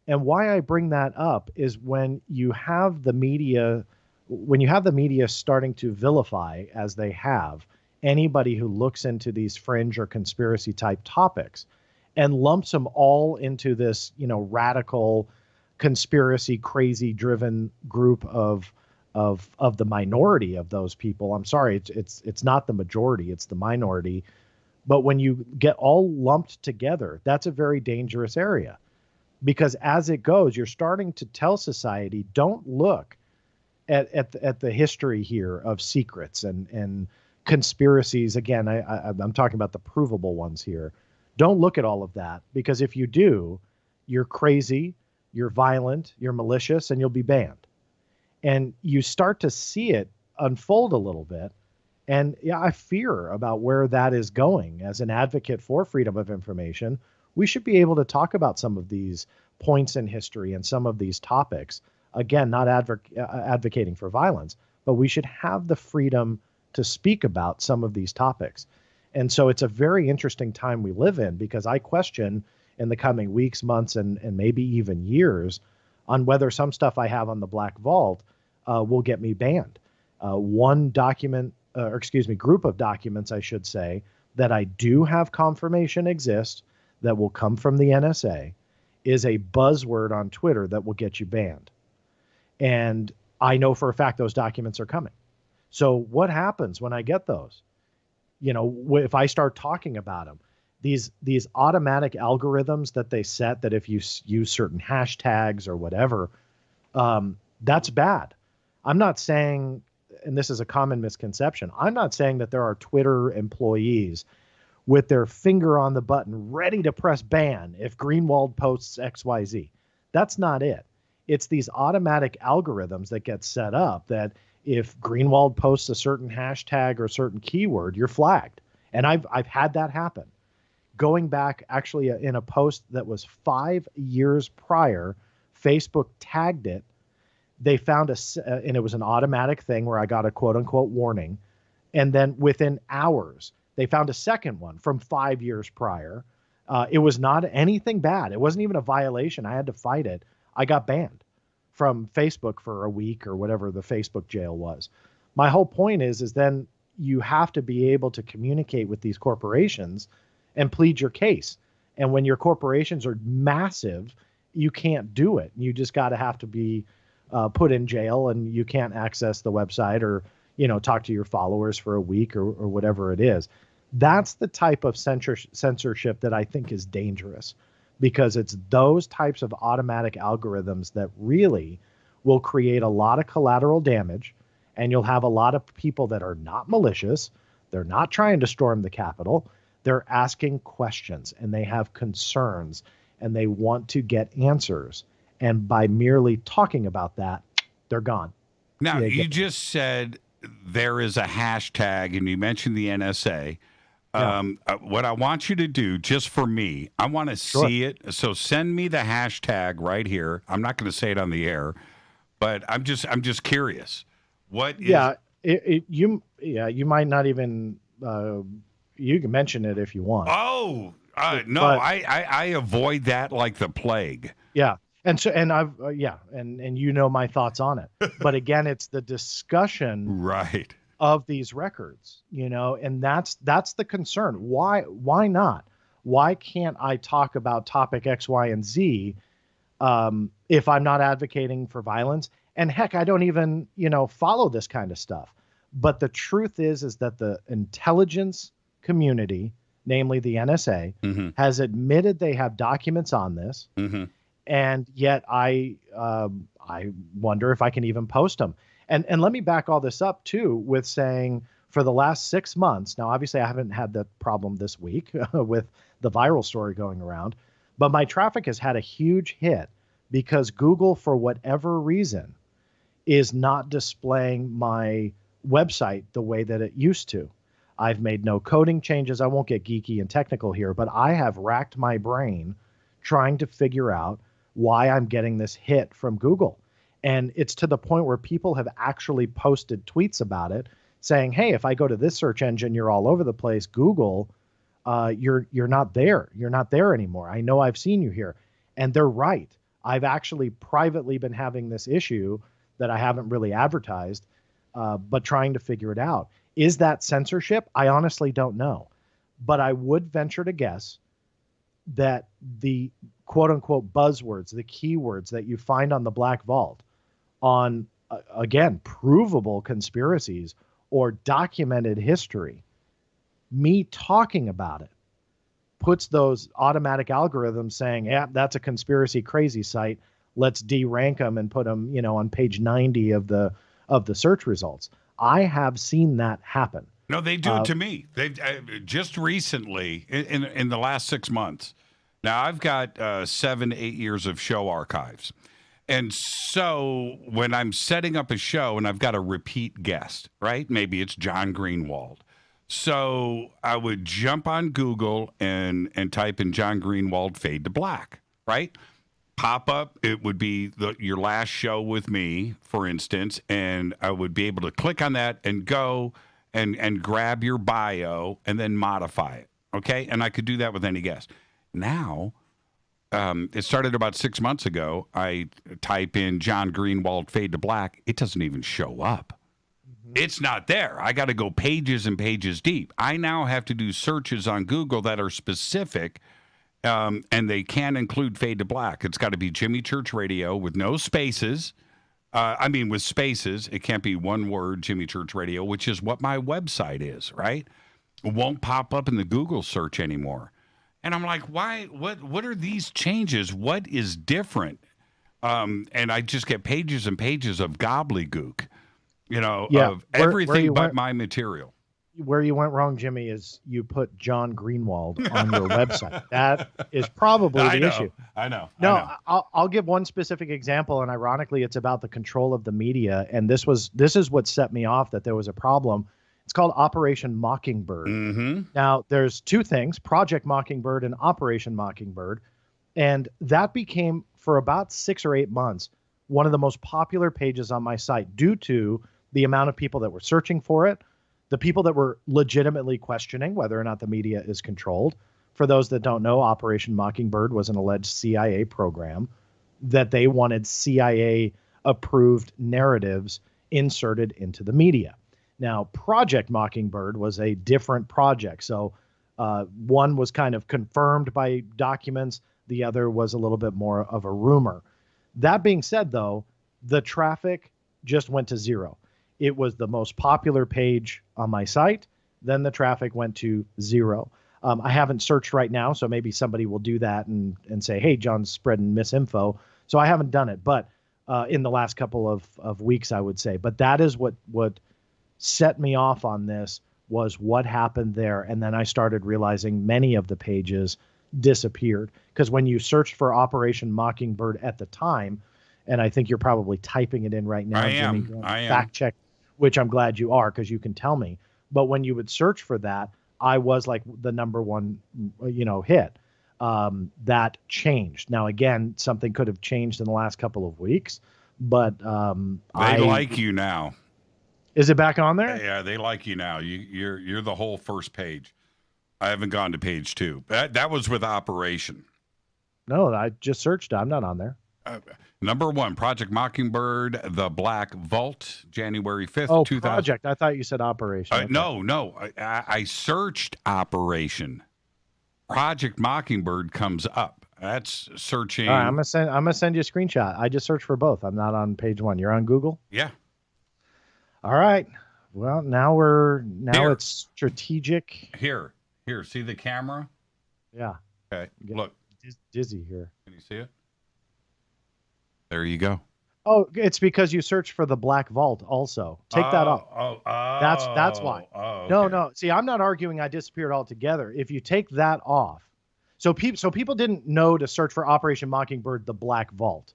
And why I bring that up is when you have the media starting to vilify, as they have, anybody who looks into these fringe or conspiracy type topics and lumps them all into this, radical conspiracy, crazy driven group of the minority of those people. I'm sorry, it's not the majority, it's the minority. But when you get all lumped together, that's a very dangerous area, because as it goes, you're starting to tell society, don't look at the history here of secrets and conspiracies. Again, I'm talking about the provable ones here. Don't look at all of that, because if you do, you're crazy, you're violent, you're malicious, and you'll be banned. And you start to see it unfold a little bit. And yeah, I fear about where that is going. As an advocate for freedom of information, we should be able to talk about some of these points in history and some of these topics. Again, not advocating for violence, but we should have the freedom to speak about some of these topics. And so it's a very interesting time we live in, because I question in the coming weeks, months, and maybe even years on whether some stuff I have on the Black Vault will get me banned. One group of documents, I should say, that I do have confirmation exist that will come from the NSA is a buzzword on Twitter that will get you banned. And I know for a fact those documents are coming. So what happens when I get those? If I start talking about them, these automatic algorithms that they set, that if you use certain hashtags or whatever, that's bad. I'm not saying, and this is a common misconception, I'm not saying that there are Twitter employees with their finger on the button ready to press ban if Greenewald posts XYZ. That's not it. It's these automatic algorithms that get set up that if Greenewald posts a certain hashtag or a certain keyword, you're flagged. And I've had that happen. Going back actually in a post that was 5 years prior, Facebook tagged it. They found and it was an automatic thing where I got a quote unquote warning. And then within hours, they found a second one from 5 years prior. It was not anything bad. It wasn't even a violation. I had to fight it. I got banned from Facebook for a week or whatever the Facebook jail was. My whole point is then you have to be able to communicate with these corporations and plead your case. And when your corporations are massive, you can't do it. You just have to be put in jail, and you can't access the website or, talk to your followers for a week or whatever it is. That's the type of censorship that I think is dangerous, because it's those types of automatic algorithms that really will create a lot of collateral damage, and you'll have a lot of people that are not malicious. They're not trying to storm the Capitol. They're asking questions, and they have concerns, and they want to get answers. And by merely talking about that, they're gone. Now, you just said there is a hashtag, and you mentioned the NSA. Yeah. What I want you to do, just for me, I want to see it. So send me the hashtag right here. I'm not going to say it on the air, but I'm just curious. What is? You might not even You can mention it if you want. Oh, no, But- I avoid that like the plague. Yeah. And so, and I've, and you know my thoughts on it. But again, it's the discussion right of these records, and that's the concern. Why not? Why can't I talk about topic X, Y, and Z if I'm not advocating for violence? And heck, I don't even, follow this kind of stuff. But the truth is that the intelligence community, namely the NSA, has admitted they have documents on this. And yet I wonder if I can even post them. And let me back all this up too with saying for the last 6 months, now obviously I haven't had that problem this week with the viral story going around, but my traffic has had a huge hit because Google, for whatever reason, is not displaying my website the way that it used to. I've made no coding changes. I won't get geeky and technical here, but I have racked my brain trying to figure out why I'm getting this hit from Google. And it's to the point where people have actually posted tweets about it saying, hey, if I go to this search engine, you're all over the place. Google, you're not there. You're not there anymore. I know I've seen you here. And they're right. I've actually privately been having this issue that I haven't really advertised, but trying to figure it out. Is that censorship? I honestly don't know. But I would venture to guess that the quote unquote buzzwords, the keywords that you find on the Black Vault on, again, provable conspiracies or documented history, me talking about it puts those automatic algorithms saying, yeah, that's a conspiracy crazy site. Let's de-rank them and put them, on page 90 of the search results. I have seen that happen. No, they do it to me. They've just recently in the last 6 months. Now I've got 7 to 8 years of show archives. And so when I'm setting up a show and I've got a repeat guest, right? Maybe it's John Greenwald. So I would jump on Google and type in John Greenwald fade to black, right? Pop up, it would be your last show with me, for instance, and I would be able to click on that and go and grab your bio and then modify it, okay? And I could do that with any guest. Now, it started about 6 months ago. I type in John Greenwald fade to black. It doesn't even show up. It's not there. I got to go pages and pages deep. I now have to do searches on Google that are specific, and they can include fade to black. It's got to be Jimmy Church Radio with no spaces. With spaces. It can't be one word, Jimmy Church Radio, which is what my website is, right? It won't pop up in the Google search anymore. And I'm like, why? What are these changes? What is different? And I just get pages and pages of gobbledygook, of everything but my material. Where you went wrong, Jimmy, is you put John Greenwald on your website. That is probably the issue. I know. No, I'll give one specific example, and ironically, it's about the control of the media. And this is what set me off that there was a problem. It's called Operation Mockingbird. Now, there's two things, Project Mockingbird and Operation Mockingbird. And that became, for about 6 or 8 months, one of the most popular pages on my site due to the amount of people that were searching for it, the people that were legitimately questioning whether or not the media is controlled. For those that don't know, Operation Mockingbird was an alleged CIA program that they wanted CIA-approved narratives inserted into the media. Now, Project Mockingbird was a different project. So one was kind of confirmed by documents. The other was a little bit more of a rumor. That being said, though, the traffic just went to zero. It was the most popular page on my site. Then the traffic went to zero. I haven't searched right now, so maybe somebody will do that and say, hey, John's spreading misinfo. So I haven't done it, but in the last couple of weeks, I would say. But that is what set me off on this, was what happened there. And then I started realizing many of the pages disappeared, because when you searched for Operation Mockingbird at the time, and I think you're probably typing it in right now, Jimmy, I am. Fact check, which I'm glad you are, because you can tell me. But when you would search for that, I was like the number one, hit. That changed. Now, again, something could have changed in the last couple of weeks, but they like you now. Is it back on there? Yeah, they like you now. You're the whole first page. I haven't gone to page 2. That was with Operation. No, I just searched. I'm not on there. Number 1, Project Mockingbird, The Black Vault, January 5th, Oh, 2000. Project. I thought you said Operation. Okay. No. I searched Operation. Project Mockingbird comes up. That's searching. All right, I'm gonna send you a screenshot. I just searched for both. I'm not on page 1. You're on Google? Yeah. All right. Well, now it's strategic. Here. See the camera? Yeah. Okay. Look. Dizzy here. Can you see it? There you go. Oh, it's because you searched for the Black Vault also. Take that off. That's why. Okay. No. See, I'm not arguing I disappeared altogether. If you take that off, so people didn't know to search for Operation Mockingbird, the Black Vault.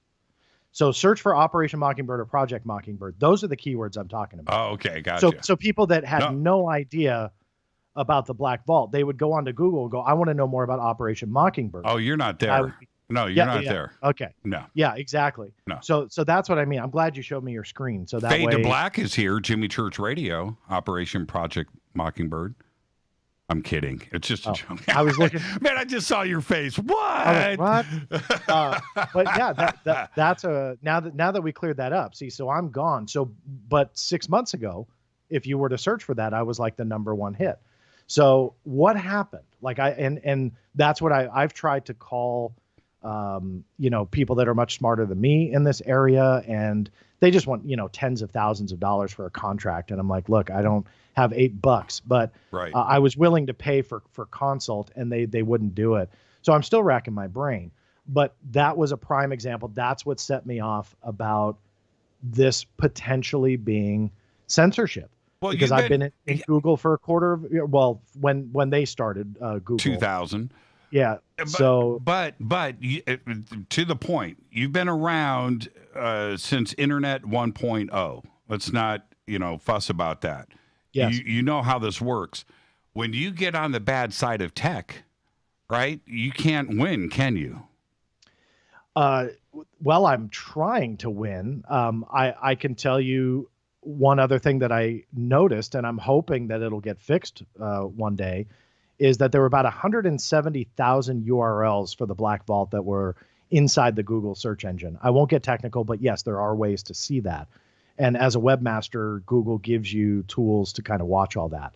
So search for Operation Mockingbird or Project Mockingbird. Those are the keywords I'm talking about. Oh, okay, gotcha. So people that had no idea about the Black Vault, they would go onto Google and go, I want to know more about Operation Mockingbird. Oh, you're not there. No, you're not there. Okay. No. Yeah, exactly. No. So that's what I mean. I'm glad you showed me your screen. So that Fade way. to Black is here. Jimmy Church Radio, Operation Project Mockingbird. I'm kidding. It's just a joke. I was looking. Man, I just saw your face. What? What? But yeah, that's now that we cleared that up. See, so I'm gone. But 6 months ago, if you were to search for that, I was like the number 1 hit. So what happened? Like and that's what I've tried to call, people that are much smarter than me in this area, and they just want, tens of thousands of dollars for a contract. And I'm like, look, I don't have $8, but right. I was willing to pay for consult, and they wouldn't do it. So I'm still racking my brain. But that was a prime example. That's what set me off about this potentially being censorship. Well, because I've been in Google for a quarter of, when they started Google. 2000. Yeah. But to the point, you've been around since Internet 1.0. Let's not, fuss about that. Yes. You know how this works. When you get on the bad side of tech, right, you can't win, can you? Well, I'm trying to win. I can tell you one other thing that I noticed, and I'm hoping that it'll get fixed one day, is that there were about 170,000 URLs for the Black Vault that were inside the Google search engine. I won't get technical, but yes, there are ways to see that. And as a webmaster, Google gives you tools to kind of watch all that.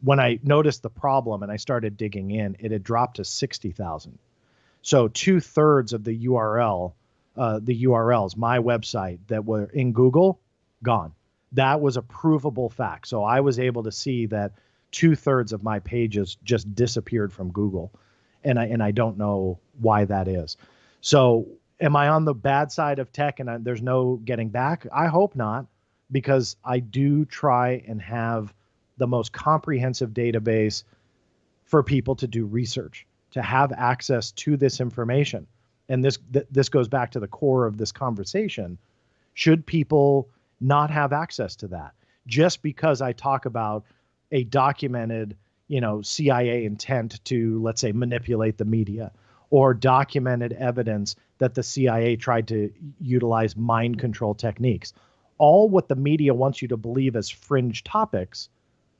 When I noticed the problem and I started digging in, it had dropped to 60,000. So 2/3 of the URLs, my website that were in Google, gone. That was a provable fact. So I was able to see that 2/3 of my pages just disappeared from Google. And I don't know why that is. So am I on the bad side of tech and there's no getting back? I hope not, because I do try and have the most comprehensive database for people to do research, to have access to this information. And this goes back to the core of this conversation. Should people not have access to that? Just because I talk about a documented, CIA intent to, let's say, manipulate the media, or documented evidence that the CIA tried to utilize mind control techniques. All what the media wants you to believe as fringe topics,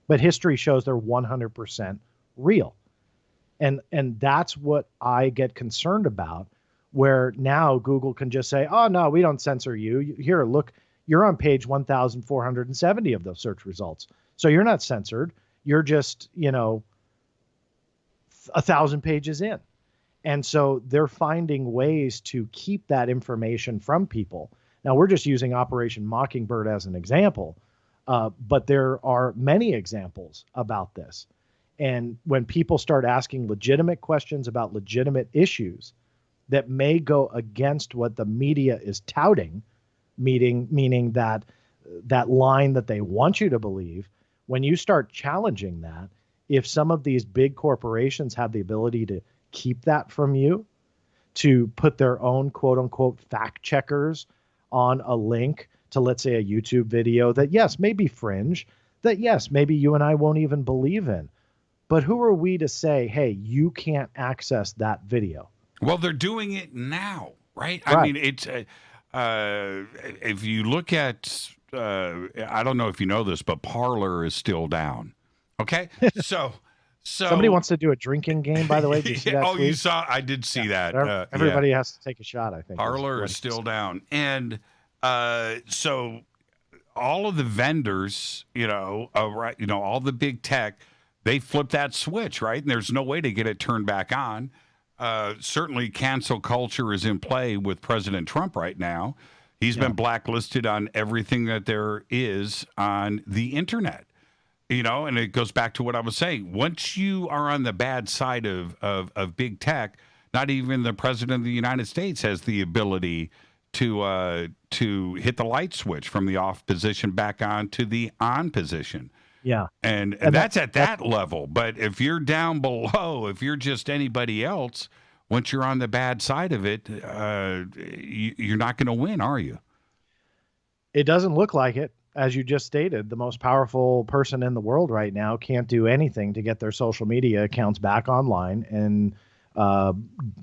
but history shows they're 100% real. And that's what I get concerned about, where now Google can just say, oh, no, we don't censor you. Here, look, you're on page 1,470 of those search results. So you're not censored. You're just, 1,000 pages in. And so they're finding ways to keep that information from people. Now, we're just using Operation Mockingbird as an example, but there are many examples about this. And when people start asking legitimate questions about legitimate issues that may go against what the media is touting, meaning that line that they want you to believe, when you start challenging that, if some of these big corporations have the ability to keep that from you, to put their own quote unquote fact checkers on a link to, let's say, a YouTube video that, yes, may be fringe, that, yes, maybe you and I won't even believe in. But who are we to say, hey, you can't access that video? Well, they're doing it now, right? Right. I mean, it's if you look at, I don't know if you know this, but Parler is still down. Okay, so So somebody wants to do a drinking game, by the way. Did you see that? Oh, tweet? you saw? I did see that. Everybody has to take a shot, I think. Parlor is still down. And so all of the vendors, all the big tech, they flip that switch, right? And there's no way to get it turned back on. Certainly cancel culture is in play with President Trump right now. He's been blacklisted on everything that there is on the internet. And it goes back to what I was saying. Once you are on the bad side of big tech, not even the president of the United States has the ability to hit the light switch from the off position back on to the on position. Yeah. And that's at that level. But if you're down below, if you're just anybody else, once you're on the bad side of it, you're not going to win, are you? It doesn't look like it. As you just stated, the most powerful person in the world right now can't do anything to get their social media accounts back online and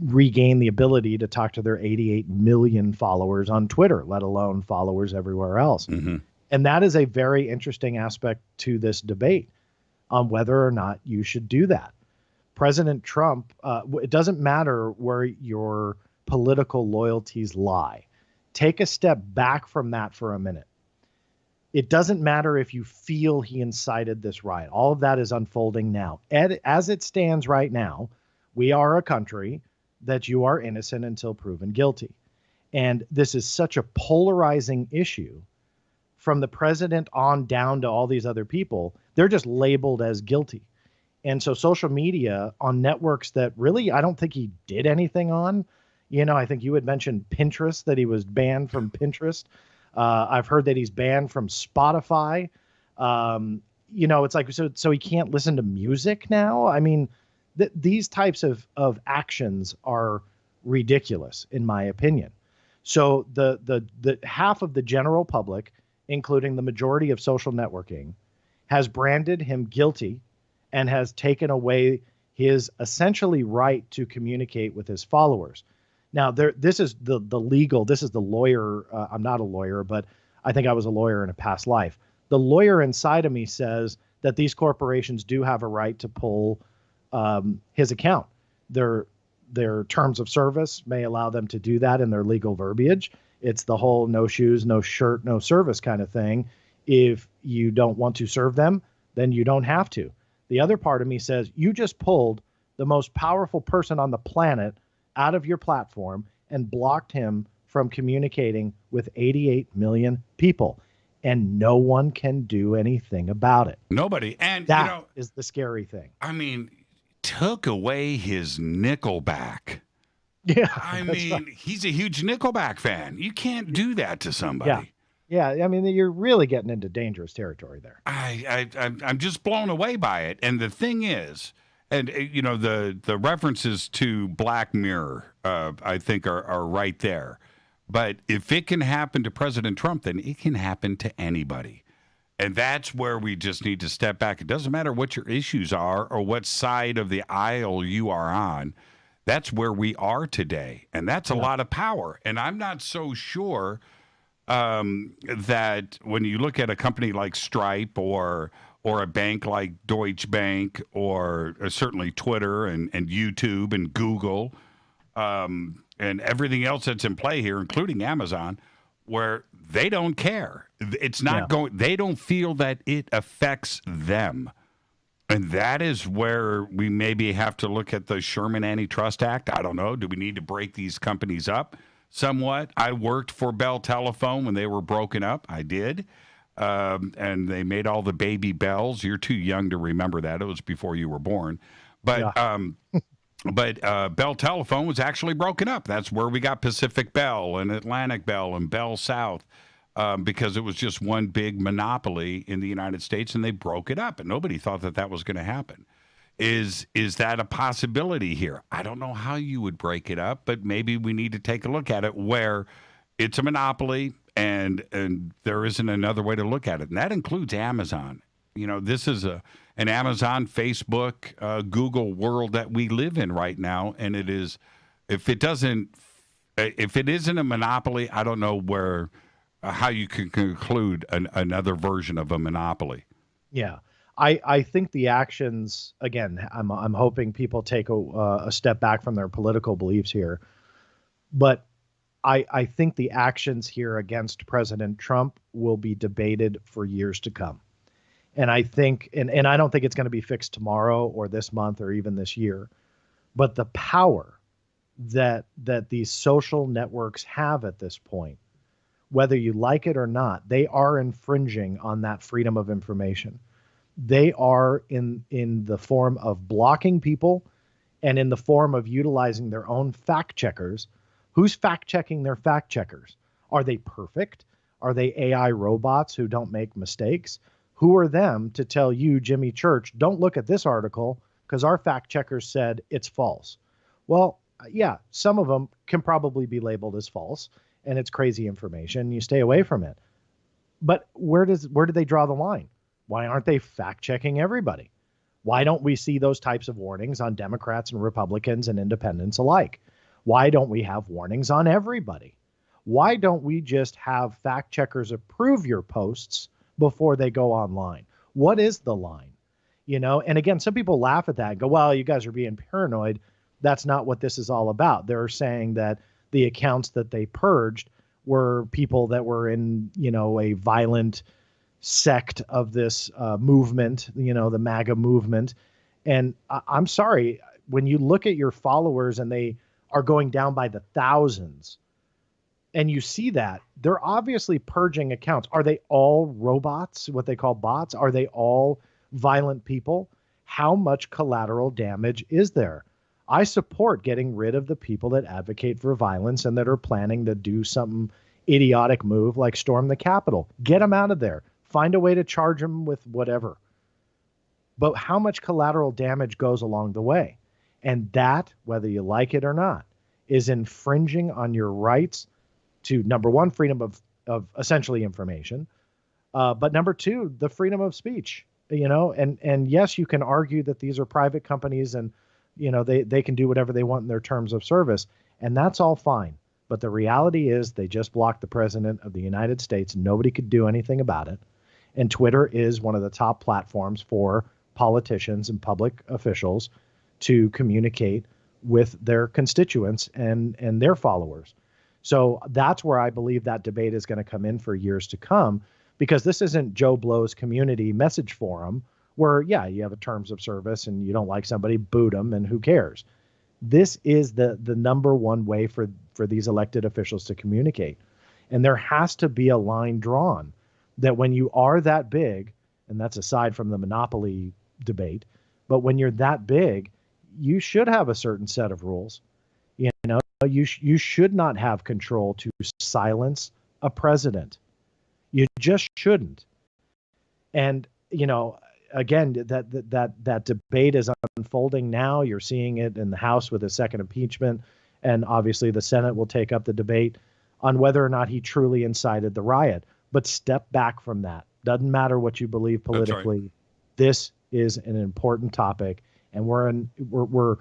regain the ability to talk to their 88 million followers on Twitter, let alone followers everywhere else. Mm-hmm. And that is a very interesting aspect to this debate on whether or not you should do that. President Trump, it doesn't matter where your political loyalties lie. Take a step back from that for a minute. It doesn't matter if you feel he incited this riot. All of that is unfolding now. As it stands right now, we are a country that you are innocent until proven guilty. And this is such a polarizing issue. From the president on down to all these other people, they're just labeled as guilty. And so social media on networks that really I don't think he did anything on. I think you had mentioned Pinterest, that he was banned from Pinterest. I've heard that he's banned from Spotify. It's like, so he can't listen to music now. I mean, these types of actions are ridiculous, in my opinion. So the half of the general public, including the majority of social networking, has branded him guilty and has taken away his essentially right to communicate with his followers. Now, this is the legal, this is the lawyer. I'm not a lawyer, but I think I was a lawyer in a past life. The lawyer inside of me says that these corporations do have a right to pull his account. Their terms of service may allow them to do that in their legal verbiage. It's the whole no shoes, no shirt, no service kind of thing. If you don't want to serve them, then you don't have to. The other part of me says you just pulled the most powerful person on the planet out of your platform and blocked him from communicating with 88 million people. And no one can do anything about it. Nobody. And that is the scary thing. I mean, took away his Nickelback. Yeah. I mean, right. He's a huge Nickelback fan. You can't do that to somebody. Yeah. I mean, you're really getting into dangerous territory there. I'm just blown away by it. And the thing is, and the references to Black Mirror, I think are right there. But if it can happen to President Trump, then it can happen to anybody. And that's where we just need to step back. It doesn't matter what your issues are or what side of the aisle you are on. That's where we are today. And that's a lot of power. And I'm not so sure that when you look at a company like Stripe or a bank like Deutsche Bank or certainly Twitter and YouTube and Google and everything else that's in play here, including Amazon, where they don't care. It's not going, they don't feel that it affects them. And that is where we maybe have to look at the Sherman Antitrust Act. I don't know. Do we need to break these companies up somewhat? I worked for Bell Telephone when they were broken up. I did. And they made all the baby bells. You're too young to remember that. It was before you were born. But Bell Telephone was actually broken up. That's where we got Pacific Bell and Atlantic Bell and Bell South. Because it was just one big monopoly in the United States, and they broke it up, and nobody thought that was going to happen. Is that a possibility here? I don't know how you would break it up, but maybe we need to take a look at it where it's a monopoly, and there isn't another way to look at it, and that includes Amazon. This is an Amazon, Facebook, Google world that we live in right now, and it is. If it isn't a monopoly, I don't know where. How you can conclude another version of a monopoly. Yeah. I think the actions, again, I'm hoping people take a step back from their political beliefs here, but I think the actions here against President Trump will be debated for years to come. And I think, and I don't think it's going to be fixed tomorrow or this month or even this year, but the power that these social networks have at this point, whether you like it or not, they are infringing on that freedom of information. They are in the form of blocking people and in the form of utilizing their own fact checkers. Who's fact checking their fact checkers? Are they perfect? Are they AI robots who don't make mistakes? Who are them to tell you, Jimmy Church, don't look at this article because our fact checkers said it's false? Well, yeah, some of them can probably be labeled as false and it's crazy information. You stay away from it. But where do they draw the line? Why aren't they fact checking everybody? Why don't we see those types of warnings on Democrats and Republicans and independents alike? Why don't we have warnings on everybody? Why don't we just have fact checkers approve your posts before they go online? What is the line? You know, and again, some people laugh at that and go, well, you guys are being paranoid. That's not what this is all about. They're saying that the accounts that they purged were people that were in, you know, a violent sect of this movement, you know, the MAGA movement. And I'm sorry, when you look at your followers and they are going down by the thousands and you see that, they're obviously purging accounts. Are they all robots, what they call bots? Are they all violent people? How much collateral damage is there? I support getting rid of the people that advocate for violence and that are planning to do some idiotic move like storm the Capitol. Get them out of there. Find a way to charge them with whatever. But how much collateral damage goes along the way? And that, whether you like it or not, is infringing on your rights to, number one, freedom of essentially information. But number two, the freedom of speech, you know, and yes, you can argue that these are private companies and, you know, they can do whatever they want in their terms of service. And that's all fine. But the reality is they just blocked the president of the United States. Nobody could do anything about it. And Twitter is one of the top platforms for politicians and public officials to communicate with their constituents and their followers. So that's where I believe that debate is going to come in for years to come, because this isn't Joe Blow's community message forum where, yeah, you have a terms of service and you don't like somebody, boot them, and who cares? This is the number one way for these elected officials to communicate. And there has to be a line drawn that when you are that big, and that's aside from the monopoly debate, but when you're that big, you should have a certain set of rules. You know, you should not have control to silence a president. You just shouldn't. And, you know, again, that debate is unfolding now. You're seeing it in the House with a second impeachment, and obviously the Senate will take up the debate on whether or not he truly incited the riot. But step back from that. Doesn't matter what you believe politically. Right. This is an important topic, and we're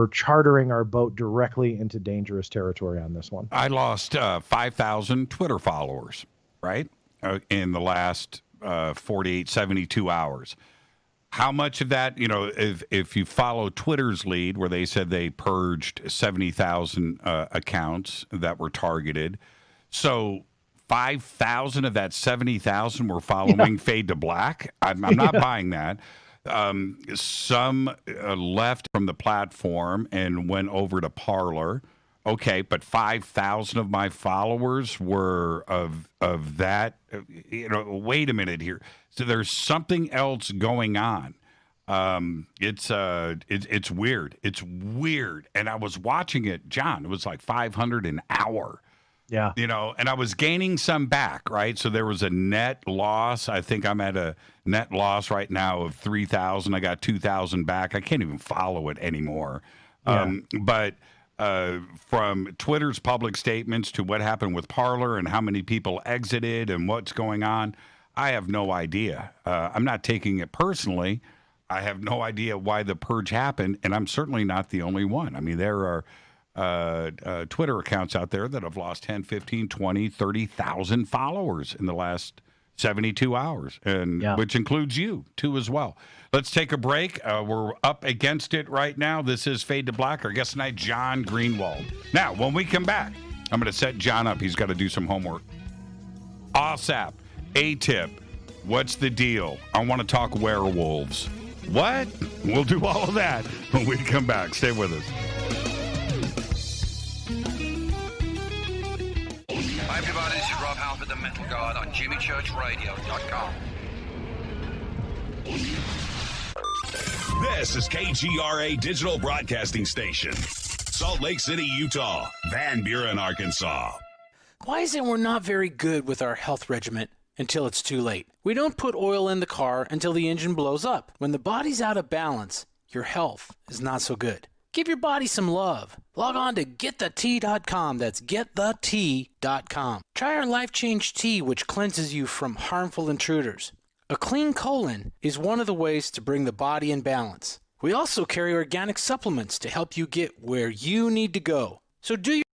chartering our boat directly into dangerous territory on this one. I lost 5,000 Twitter followers, right, in the last 48, 72 hours. How much of that, you know, if you follow Twitter's lead, where they said they purged 70,000 accounts that were targeted, so 5,000 of that 70,000 were following Fade to Black. I'm not buying that. Some left from the platform and went over to Parler. Okay, but 5,000 of my followers were of that. You know, wait a minute here. So there's something else going on. It's weird. It's weird. And I was watching it, John. It was like 500 an hour. Yeah. You know, and I was gaining some back, right? So there was a net loss. I think I'm at a net loss right now of 3,000. I got 2,000 back. I can't even follow it anymore. Yeah. But from Twitter's public statements to what happened with Parler and how many people exited and what's going on, I have no idea. I'm not taking it personally. I have no idea why the purge happened, and I'm certainly not the only one. I mean, there are Twitter accounts out there that have lost 10, 15, 20, 30,000 followers in the last 72 hours, and which includes you, too, as well. Let's take a break. We're up against it right now. This is Fade to Black. Our guest tonight, John Greenewald. Now, when we come back, I'm going to set John up. He's got to do some homework. OSAP, ATIP, what's the deal? I want to talk werewolves. What? We'll do all of that when we come back. Stay with us. Hi, everybody. This is Rob Halford, the Metal Guard on JimmyChurchRadio.com. This is KGRA Digital Broadcasting Station. Salt Lake City, Utah. Van Buren, Arkansas. Why is it we're not very good with our health regimen until it's too late? We don't put oil in the car until the engine blows up. When the body's out of balance, your health is not so good. Give your body some love. Log on to GetTheT.com. That's GetTheT.com. Try our Life Change Tea, which cleanses you from harmful intruders. A clean colon is one of the ways to bring the body in balance. We also carry organic supplements to help you get where you need to go. So do your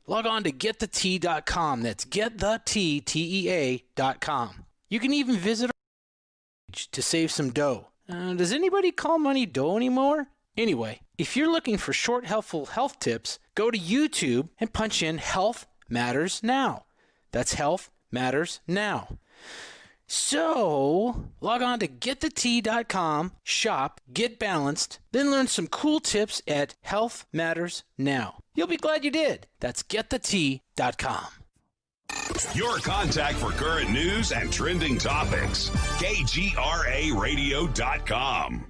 log on to GetTheT.com. That's GetTheT.com. You can even visit our page to save some dough. Does anybody call money dough anymore? Anyway, if you're looking for short, helpful health tips, go to YouTube and punch in Health Matters Now. That's Health Matters Now. So, log on to GetTheT.com, shop, get balanced, then learn some cool tips at Health Matters Now. You'll be glad you did. That's GetTheT.com. Your contact for current news and trending topics. KGRARadio.com.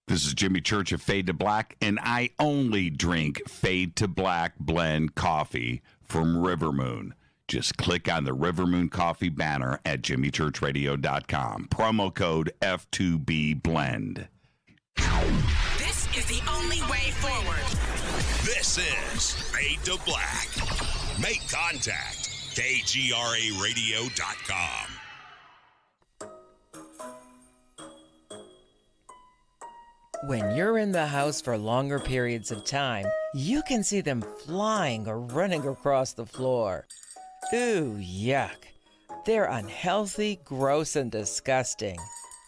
This is Jimmy Church of Fade to Black, and I only drink Fade to Black blend coffee from Rivermoon. Just click on the Rivermoon Coffee banner at jimmychurchradio.com. Promo code F2B Blend. This is the only way forward. This is Fade to Black. Make contact. KGRARadio.com. When you're in the house for longer periods of time, you can see them flying or running across the floor. Ooh, yuck. They're unhealthy, gross, and disgusting.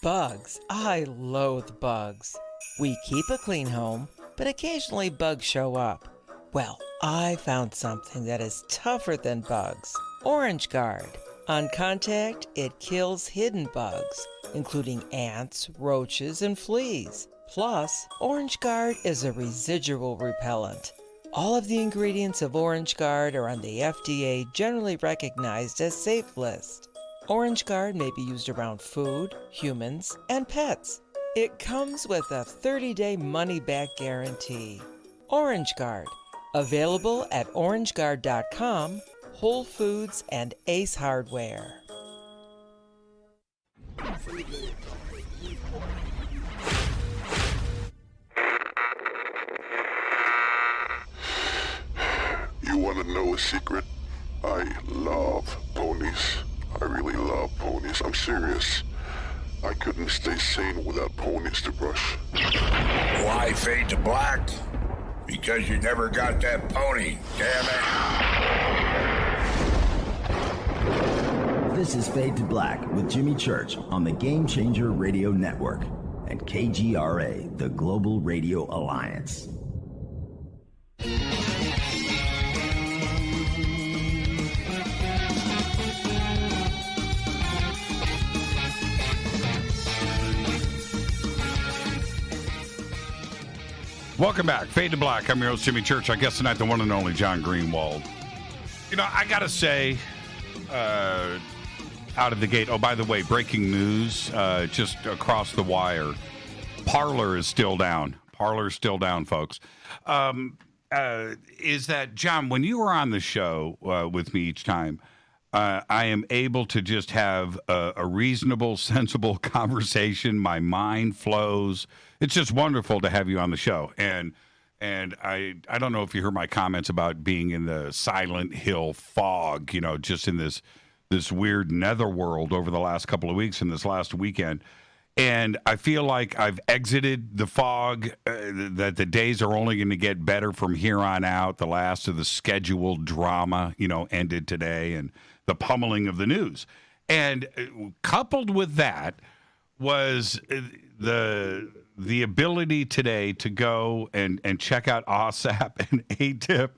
Bugs. I loathe bugs. We keep a clean home, but occasionally bugs show up. Well, I found something that is tougher than bugs. Orange Guard. On contact, it kills hidden bugs, including ants, roaches, and fleas. Plus, Orange Guard is a residual repellent. All of the ingredients of Orange Guard are on the FDA generally recognized as safe list. Orange Guard may be used around food, humans, and pets. It comes with a 30-day money-back guarantee. Orange Guard, available at orangeguard.com, Whole Foods, and Ace Hardware. You want to know a secret? I love ponies. I really love ponies. I'm serious. I couldn't stay sane without ponies to brush. Why Fade to Black? Because you never got that pony, damn This is Fade to Black with Jimmy Church on the Game Changer Radio Network and KGRA, the Global Radio Alliance. Welcome back. Fade to Black. I'm your host, Jimmy Church. I guess tonight, the one and only John Greenwald. You know, I got to say, out of the gate, oh, by the way, breaking news, just across the wire. Parler is still down. Parler is still down, folks. Is that, John, when you were on the show with me each time, I am able to just have a reasonable, sensible conversation. My mind flows. It's just wonderful to have you on the show. And I don't know if you heard my comments about being in the Silent Hill fog, you know, just in this weird netherworld over the last couple of weeks and this last weekend. And I feel like I've exited the fog, that the days are only going to get better from here on out. The last of the scheduled drama, you know, ended today, and the pummeling of the news. And coupled with that was the ability today to go and check out OSAP and ATIP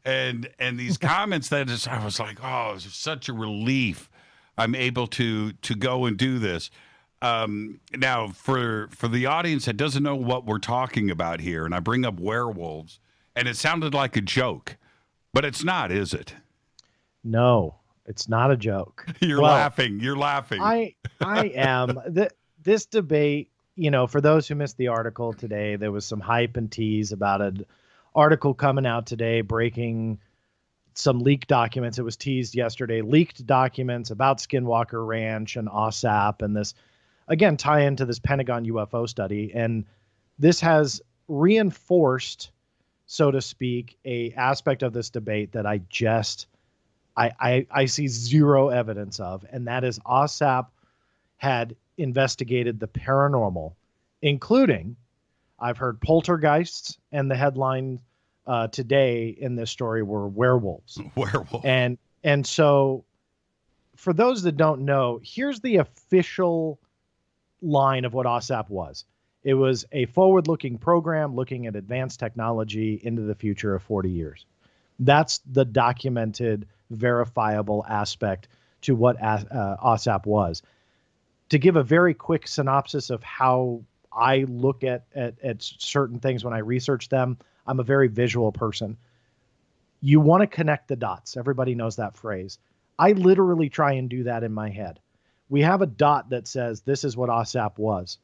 and these comments that I was like, oh, it's such a relief. I'm able to go and do this. Now, for the audience that doesn't know what we're talking about here, and I bring up werewolves, and it sounded like a joke, but it's not, is it? No, it's not a joke. You're laughing. You're laughing. I am. This debate, for those who missed the article today, there was some hype and tease about an article coming out today breaking some leaked documents. It was teased yesterday, leaked documents about Skinwalker Ranch and OSAP and this, again, tie into this Pentagon UFO study. And this has reinforced, so to speak, a aspect of this debate that I see zero evidence of, and that is OSAP had investigated the paranormal, including, I've heard poltergeists, and the headline today in this story were werewolves. Werewolf. And so, for those that don't know, here's the official line of what OSAP was. It was a forward-looking program looking at advanced technology into the future of 40 years. That's the documented, verifiable aspect to what OSAP was. To give a very quick synopsis of how I look at certain things when I research them, I'm a very visual person. You want to connect the dots. Everybody knows that phrase. I literally try and do that in my head. We have a dot that says this is what OSAP was.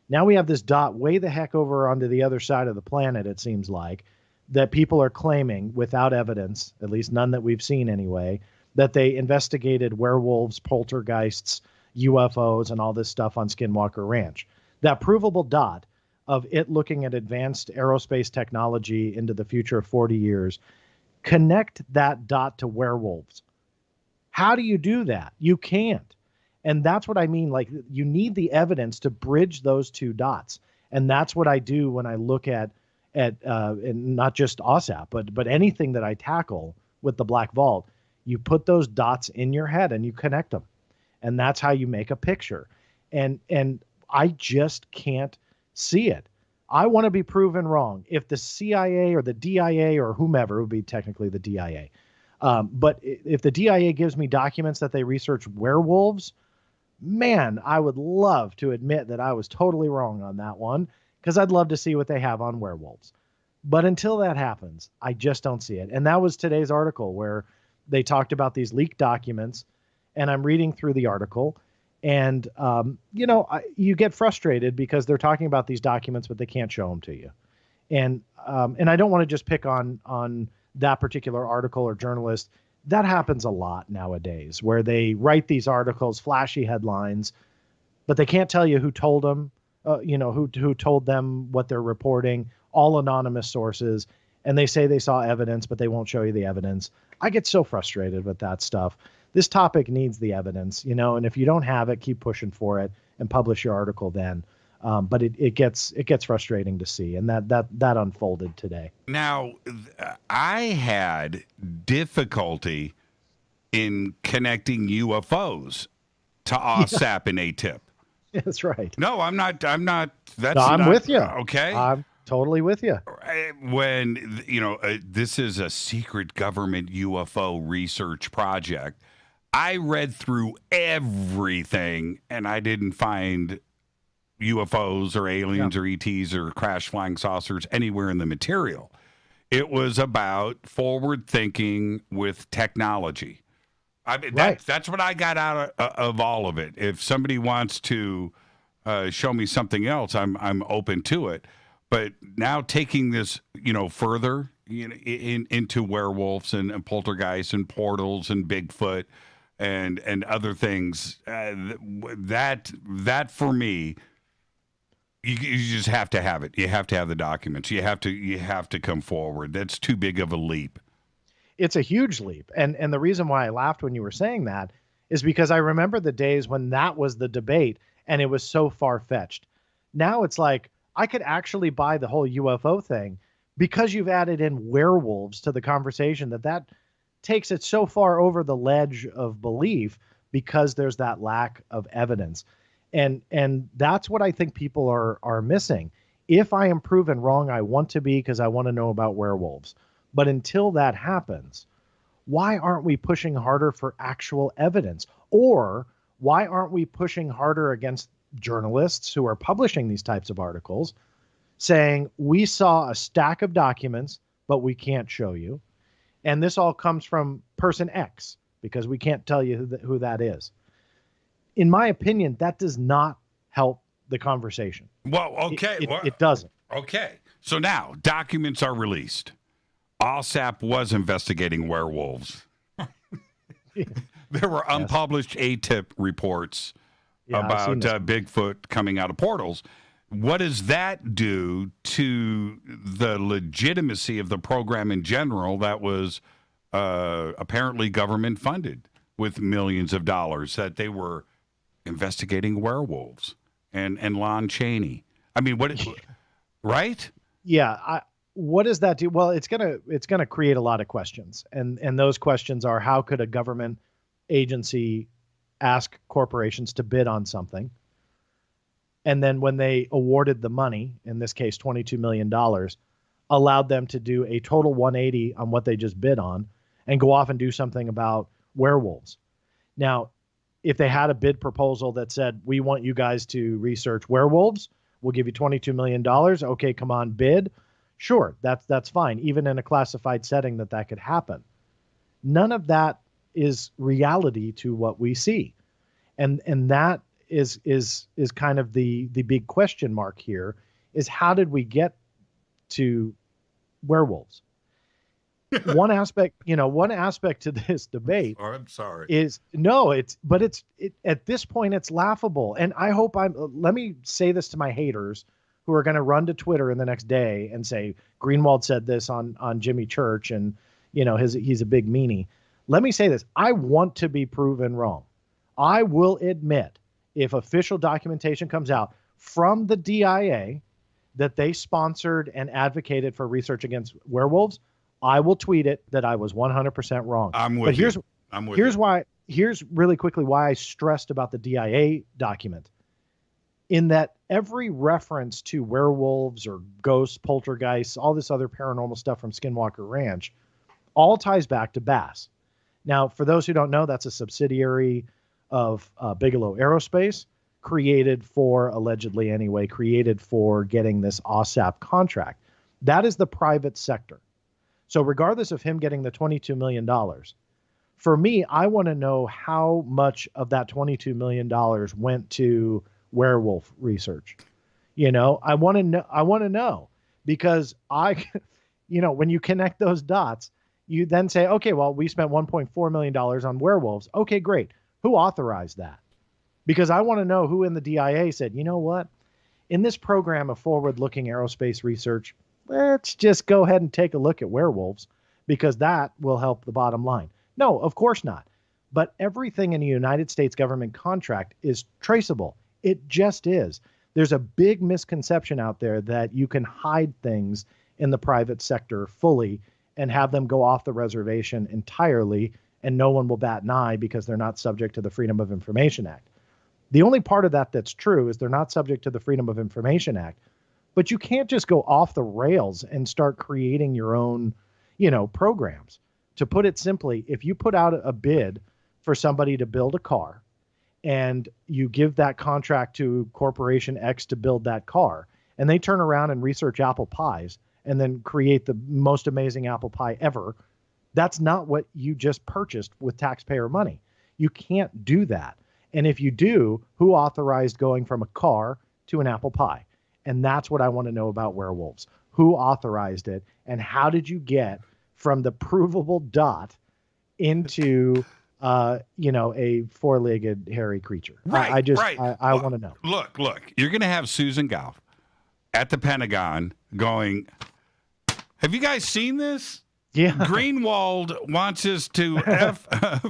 Now we have this dot way the heck over onto the other side of the planet, it seems like, that people are claiming without evidence, at least none that we've seen anyway, that they investigated werewolves, poltergeists, UFOs, and all this stuff on Skinwalker Ranch. That provable dot of it looking at advanced aerospace technology into the future of 40 years, connect that dot to werewolves. How do you do that? You can't. And that's what I mean. Like, you need the evidence to bridge those two dots. And that's what I do when I look at and not just OSAP, but anything that I tackle with the Black Vault. You put those dots in your head and you connect them. And that's how you make a picture. And I just can't see it. I want to be proven wrong. If the CIA or the DIA or whomever, it would be technically the DIA. But if the DIA gives me documents that they research werewolves, man, I would love to admit that I was totally wrong on that one, because I'd love to see what they have on werewolves. But until that happens, I just don't see it. And that was today's article where they talked about these leaked documents, and I'm reading through the article, and you get frustrated because they're talking about these documents, but they can't show them to you. And I don't want to just pick on that particular article or journalist. That happens a lot nowadays, where they write these articles, flashy headlines, but they can't tell you who told them, who told them what they're reporting, all anonymous sources, and they say they saw evidence, but they won't show you the evidence. I get so frustrated with that stuff. This topic needs the evidence, and if you don't have it, keep pushing for it and publish your article then. But it gets frustrating to see, and that unfolded today. Now, I had difficulty in connecting UFOs to OSAP and ATIP. That's right. No, I'm not. That's I'm with you. Okay. I'm totally with you. When, this is a secret government UFO research project, I read through everything and I didn't find UFOs or aliens or ETs or crash flying saucers anywhere in the material. It was about forward thinking with technology. I mean, that's what I got out of all of it. If somebody wants to show me something else, I'm open to it. But now taking this, further into werewolves and poltergeists and portals and Bigfoot and other things, that for me, you just have to have it. You have to have the documents. You have to come forward. That's too big of a leap. It's a huge leap. And the reason why I laughed when you were saying that is because I remember the days when that was the debate and it was so far-fetched. Now it's like, I could actually buy the whole UFO thing because you've added in werewolves to the conversation that takes it so far over the ledge of belief. because there's that lack of evidence. And that's what I think people are missing. If I am proven wrong, I want to be, because I want to know about werewolves. But until that happens, why aren't we pushing harder for actual evidence? Or why aren't we pushing harder against journalists who are publishing these types of articles, saying we saw a stack of documents, but we can't show you. And this all comes from person X, because we can't tell you who that is. In my opinion, that does not help the conversation. Well, okay. It doesn't. Okay. So now documents are released. OSAP was investigating werewolves. There were unpublished ATIP reports about Bigfoot coming out of portals. What does that do to the legitimacy of the program in general that was apparently government funded with millions of dollars, that they were investigating werewolves and Lon Chaney? I mean, right? Yeah. What does that do? Well, it's gonna create a lot of questions, and those questions are: how could a government agency ask corporations to bid on something, and then when they awarded the money, in this case $22 million, allowed them to do a total 180 on what they just bid on and go off and do something about werewolves? Now, if they had a bid proposal that said, we want you guys to research werewolves, we'll give you $22 million. Okay, come on, bid. Sure, that's fine. Even in a classified setting, that could happen. None of that is reality to what we see. And that is kind of the big question mark here, is how did we get to werewolves? One aspect to this debate I'm sorry. At this point it's laughable. And I hope let me say this to my haters who are going to run to Twitter in the next day and say Greenwald said this on Jimmy Church, and he's a big meanie. Let me say this. I want to be proven wrong. I will admit, if official documentation comes out from the DIA that they sponsored and advocated for research against werewolves, I will tweet it that I was 100% wrong. I'm with you. Here's really quickly why I stressed about the DIA document. In that every reference to werewolves or ghosts, poltergeists, all this other paranormal stuff from Skinwalker Ranch, all ties back to Bass. Now, for those who don't know, that's a subsidiary of Bigelow Aerospace, allegedly created for getting this OSAP contract. That is the private sector. So regardless of him getting the $22 million, for me, I want to know how much of that $22 million went to werewolf research. I want to know, because when you connect those dots, you then say, okay, well, we spent $1.4 million on werewolves. Okay, great. Who authorized that? Because I want to know who in the DIA said, you know what, in this program of forward-looking aerospace research, let's just go ahead and take a look at werewolves, because that will help the bottom line. No, of course not. But everything in a United States government contract is traceable. It just is. There's a big misconception out there that you can hide things in the private sector fully and have them go off the reservation entirely, and no one will bat an eye because they're not subject to the Freedom of Information Act. The only part of that that's true is they're not subject to the Freedom of Information Act. But you can't just go off the rails and start creating your own, programs. To put it simply, if you put out a bid for somebody to build a car, and you give that contract to Corporation X to build that car, and they turn around and research apple pies and then create the most amazing apple pie ever, that's not what you just purchased with taxpayer money. You can't do that. And if you do, who authorized going from a car to an apple pie? And that's what I want to know about werewolves. Who authorized it, and how did you get from the provable dot into a four-legged hairy creature? Right. I want to know. Look, you're going to have Susan Gough at the Pentagon going, have you guys seen this? Yeah. Greenwald wants us to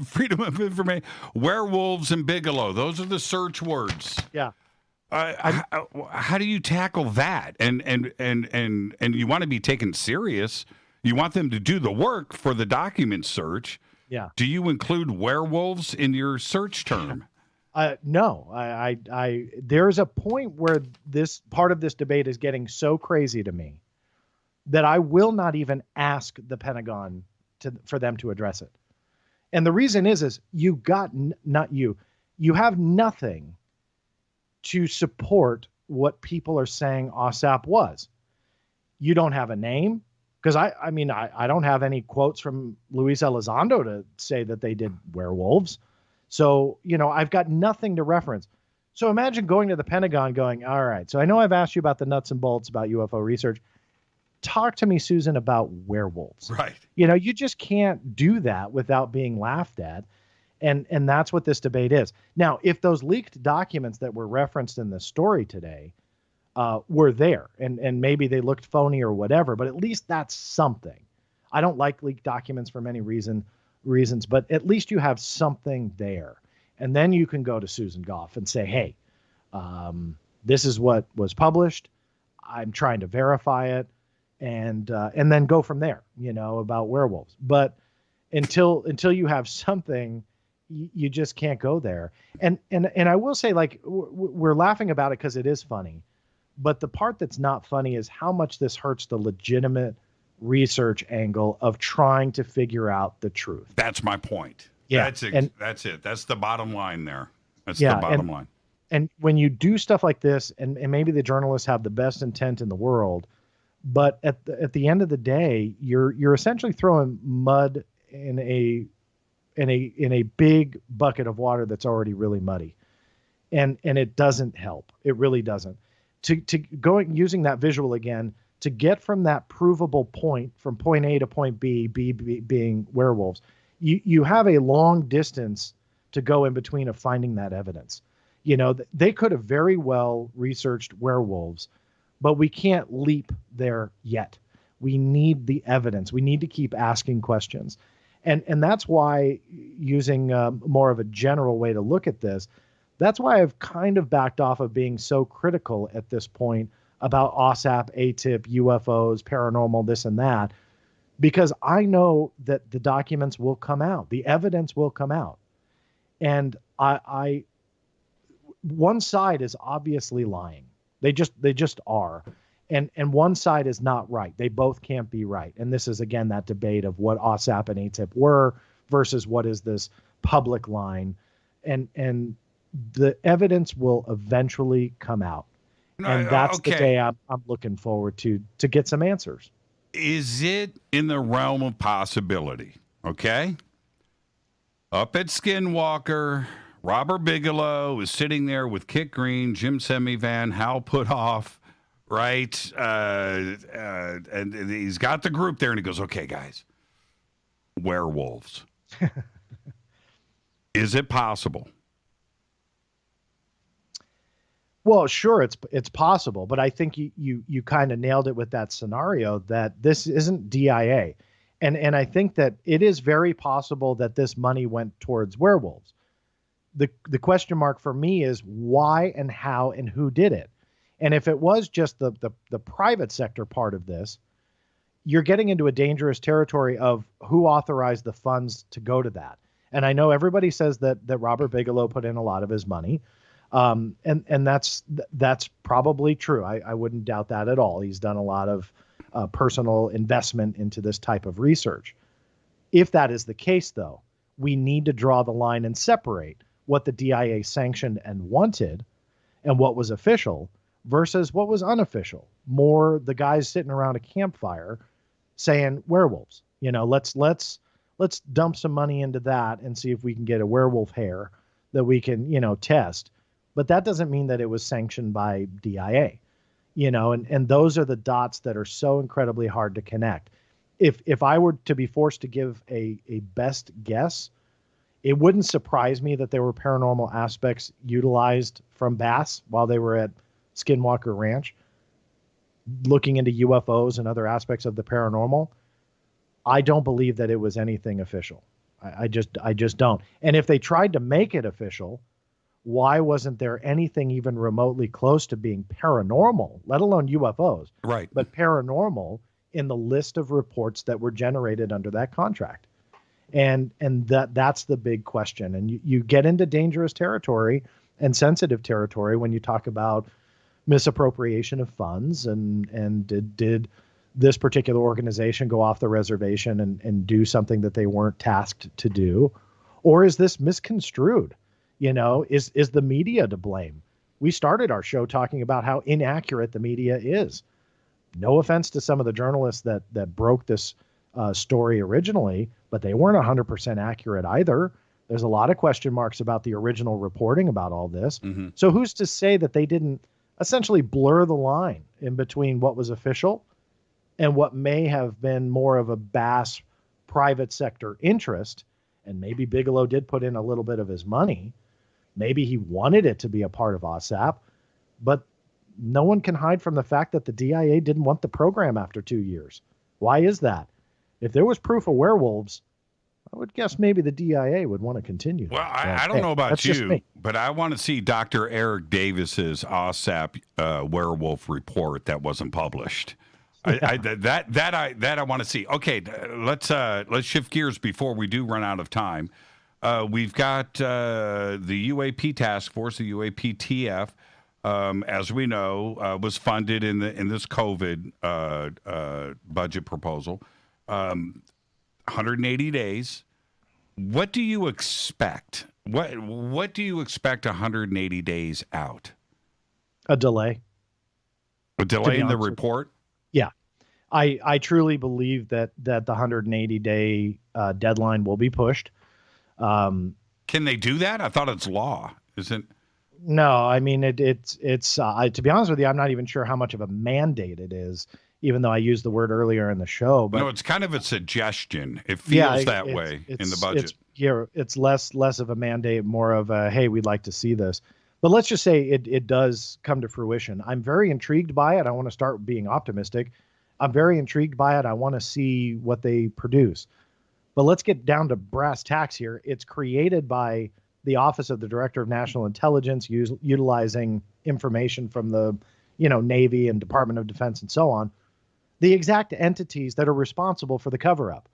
Freedom of Information, werewolves and Bigelow. Those are the search words. Yeah. How do you tackle that? And you want to be taken serious. You want them to do the work for the document search. Yeah. Do you include werewolves in your search term? No, I there's a point where this part of this debate is getting so crazy to me that I will not even ask the Pentagon for them to address it. And the reason is you got you have nothing to support what people are saying OSAP was. You don't have a name, because I don't have any quotes from Luis Elizondo to say that they did werewolves. So, I've got nothing to reference. So imagine going to the Pentagon going, all right, so I know I've asked you about the nuts and bolts about UFO research. Talk to me, Susan, about werewolves. Right. You just can't do that without being laughed at. And that's what this debate is. Now, if those leaked documents that were referenced in the story today were there, and maybe they looked phony or whatever, but at least that's something. I don't like leaked documents for many reasons, but at least you have something there. And then you can go to Susan Goff and say, hey, this is what was published. I'm trying to verify it. And then go from there, about werewolves. But until you have something, you just can't go there. And I will say, like, we're laughing about it because it is funny. But the part that's not funny is how much this hurts the legitimate research angle of trying to figure out the truth. That's my point. Yeah. That's it. That's the bottom line there. That's the bottom line. And when you do stuff like this, and maybe the journalists have the best intent in the world, but at the end of the day, you're essentially throwing mud in a big bucket of water that's already really muddy, and it doesn't help. It really doesn't. Using that visual again, to get from that provable point from point A to point B being werewolves, you have a long distance to go in between of finding that evidence. They could have very well researched werewolves, but we can't leap there yet. We need the evidence. We need to keep asking questions. And that's why, using more of a general way to look at this, that's why I've kind of backed off of being so critical at this point about OSAP, ATIP, UFOs, paranormal, this and that, because I know that the documents will come out. The evidence will come out. And one side is obviously lying. They just are. And one side is not right. They both can't be right. And this is, again, that debate of what OSAP and ATIP were versus what is this public line. And the evidence will eventually come out. And that's the day I'm looking forward to get some answers. Is it in the realm of possibility? Okay. Up at Skinwalker, Robert Bigelow is sitting there with Kit Green, Jim Semivan, Hal Puthoff, right? And he's got the group there, and he goes, okay, guys, werewolves. Is it possible? Well, sure, it's possible, but I think you kind of nailed it with that scenario that this isn't DIA. And I think that it is very possible that this money went towards werewolves. The question mark for me is why and how and who did it. And if it was just the private sector part of this, you're getting into a dangerous territory of who authorized the funds to go to that. And I know everybody says that Robert Bigelow put in a lot of his money. And that's probably true. I wouldn't doubt that at all. He's done a lot of personal investment into this type of research. If that is the case, though, we need to draw the line and separate what the DIA sanctioned and wanted and what was official versus what was unofficial. More the guys sitting around a campfire saying werewolves. Let's dump some money into that and see if we can get a werewolf hair that we can, test. But that doesn't mean that it was sanctioned by DIA, and those are the dots that are so incredibly hard to connect. If I were to be forced to give a best guess, it wouldn't surprise me that there were paranormal aspects utilized from Bass while they were at Skinwalker Ranch, looking into UFOs and other aspects of the paranormal. I don't believe that it was anything official. I just don't. And if they tried to make it official, why wasn't there anything even remotely close to being paranormal, let alone UFOs, right? But paranormal in the list of reports that were generated under that contract? And that's the big question. And you get into dangerous territory and sensitive territory when you talk about misappropriation of funds and did this particular organization go off the reservation and do something that they weren't tasked to do? Or is this misconstrued? Is the media to blame? We started our show talking about how inaccurate the media is. No offense to some of the journalists that broke this story originally, but they weren't 100% accurate either. There's a lot of question marks about the original reporting about all this. Mm-hmm. So who's to say that they didn't essentially blur the line in between what was official and what may have been more of a bass private sector interest? And maybe Bigelow did put in a little bit of his money. Maybe he wanted it to be a part of OSAP, but no one can hide from the fact that the DIA didn't want the program after 2 years. Why is that? If there was proof of werewolves, I would guess maybe the DIA would want to continue. Well, I don't know about you, but I want to see Dr. Eric Davis's OSAP werewolf report that wasn't published. I want to see. Okay, let's shift gears before we do run out of time. We've got the UAP task force, the UAPTF, as we know, was funded in this COVID budget proposal. 180 days. What do you expect? What do you expect 180 days out? A delay. A delay in the report? Yeah. I truly believe that the 180-day deadline will be pushed. Can they do that? I thought it's law. Isn't? No, I mean, it's to be honest with you, I'm not even sure how much of a mandate it is, even though I used the word earlier in the show. But no, it's kind of a suggestion. It feels that way in the budget. It's less of a mandate, more of a, hey, we'd like to see this. But let's just say it does come to fruition. I'm very intrigued by it. I want to start being optimistic. I'm very intrigued by it. I want to see what they produce. But let's get down to brass tacks here. It's created by the Office of the Director of National Intelligence, utilizing information from the Navy and Department of Defense and so on. The exact entities that are responsible for the cover-up.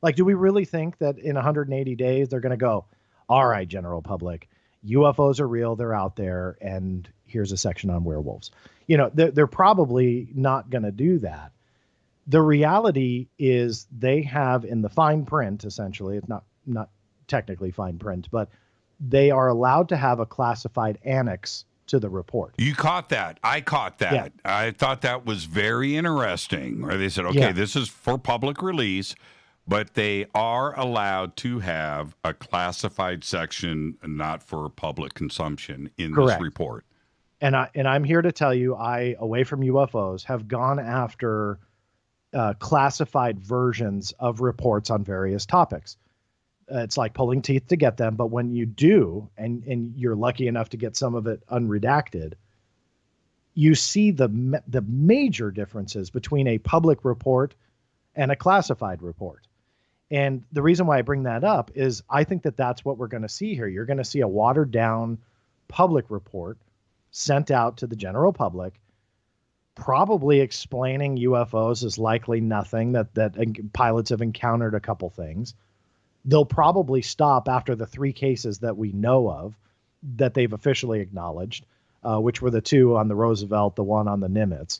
Like, do we really think that in 180 days they're going to go, all right, general public, UFOs are real, they're out there, and here's a section on werewolves? They're probably not going to do that. The reality is they have in the fine print, essentially, it's not technically fine print, but they are allowed to have a classified annex to the report. You caught that. I caught that. Yeah. I thought that was very interesting. Where they said, okay, this is for public release, but they are allowed to have a classified section not for public consumption in this report. And I'm here to tell you, away from UFOs, have gone after classified versions of reports on various topics. It's like pulling teeth to get them, but when you do, and you're lucky enough to get some of it unredacted, you see the major differences between a public report and a classified report. And the reason why I bring that up is I think that that's what we're going to see here. You're going to see a watered down public report sent out to the general public, probably explaining UFOs is likely nothing, that pilots have encountered a couple things. They'll probably stop after the 3 cases that we know of that they've officially acknowledged, which were the 2 on the Roosevelt, the 1 on the Nimitz.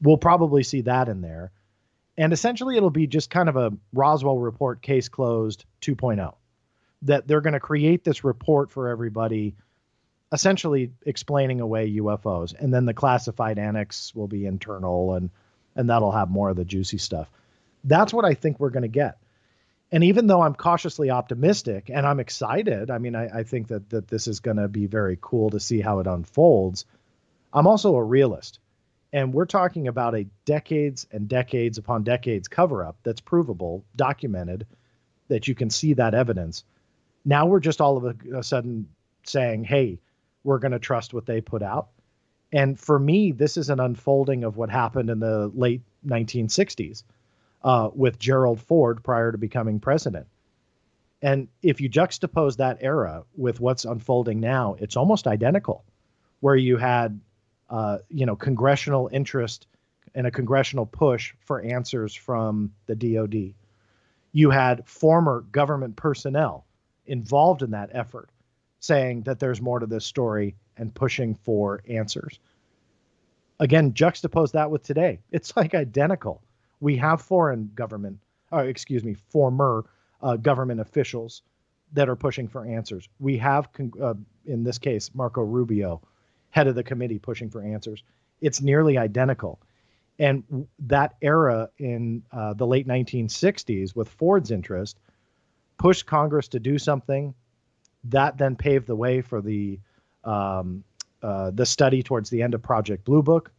We'll probably see that in there. And essentially it'll be just kind of a Roswell report, case closed 2.0, that they're going to create this report for everybody, essentially explaining away UFOs. And then the classified annex will be internal, and that'll have more of the juicy stuff. That's what I think we're going to get. And even though I'm cautiously optimistic and I'm excited, I mean, I think that this is going to be very cool to see how it unfolds. I'm also a realist. And we're talking about a decades and decades upon decades cover-up that's provable, documented, that you can see that evidence. Now we're just all of a sudden saying, hey, we're going to trust what they put out. And for me, this is an unfolding of what happened in the late 1960s. With Gerald Ford prior to becoming president. And if you juxtapose that era with what's unfolding now, it's almost identical, where you had, congressional interest and a congressional push for answers from the DOD. You had former government personnel involved in that effort saying that there's more to this story and pushing for answers. Again, juxtapose that with today. It's like identical. We have former government officials that are pushing for answers. We have, in this case, Marco Rubio, head of the committee, pushing for answers. It's nearly identical. And that era in the late 1960s with Ford's interest pushed Congress to do something that then paved the way for the study towards the end of Project Blue Book.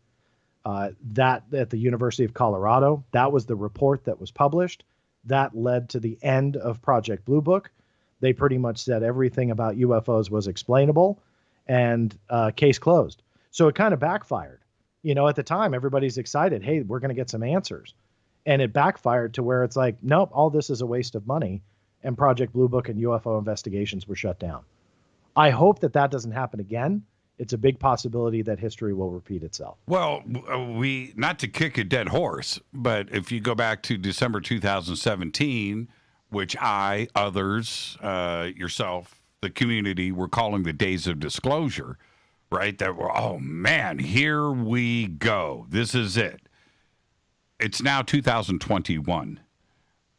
That at the University of Colorado, that was the report that was published. That led to the end of Project Blue Book. They pretty much said everything about UFOs was explainable, and case closed. So it kind of backfired. You know, at the time, everybody's excited. Hey, we're going to get some answers. And it backfired to where it's like, nope, all this is a waste of money. And Project Blue Book and UFO investigations were shut down. I hope that that doesn't happen again. It's a big possibility that history will repeat itself. Well, we, not to kick a dead horse, but if you go back to December 2017, which I, others, yourself, the community, were calling the days of disclosure, right? That were, oh man, here we go. This is it. It's now 2021.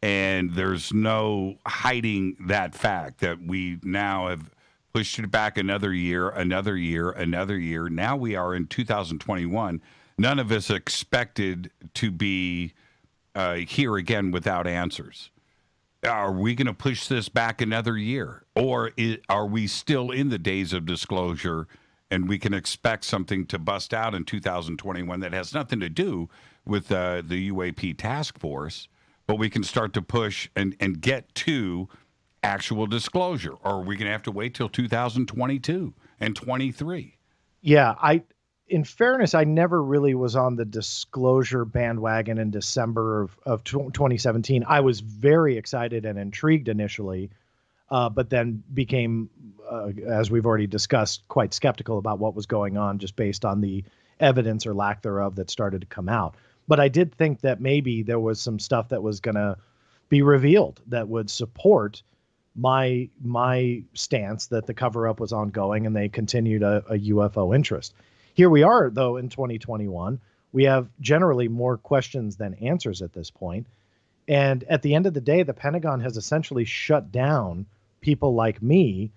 And there's no hiding that fact that we now have pushed it back another year. Now we are in 2021. None of us expected to be here again without answers. Are we going to push this back another year? Or are we still in the days of disclosure and we can expect something to bust out in 2021 that has nothing to do with the UAP task force? But we can start to push and get to actual disclosure. Or are we going to have to wait till 2022 and 23? Yeah, in fairness, I never really was on the disclosure bandwagon in December of 2017. I was very excited and intrigued initially, but then became, as we've already discussed, quite skeptical about what was going on just based on the evidence or lack thereof that started to come out. But I did think that maybe there was some stuff that was going to be revealed that would support my stance that the cover-up was ongoing and they continued a UFO interest. Here we are, though, in 2021. We have generally more questions than answers at this point. And at the end of the day, the Pentagon has essentially shut down people like me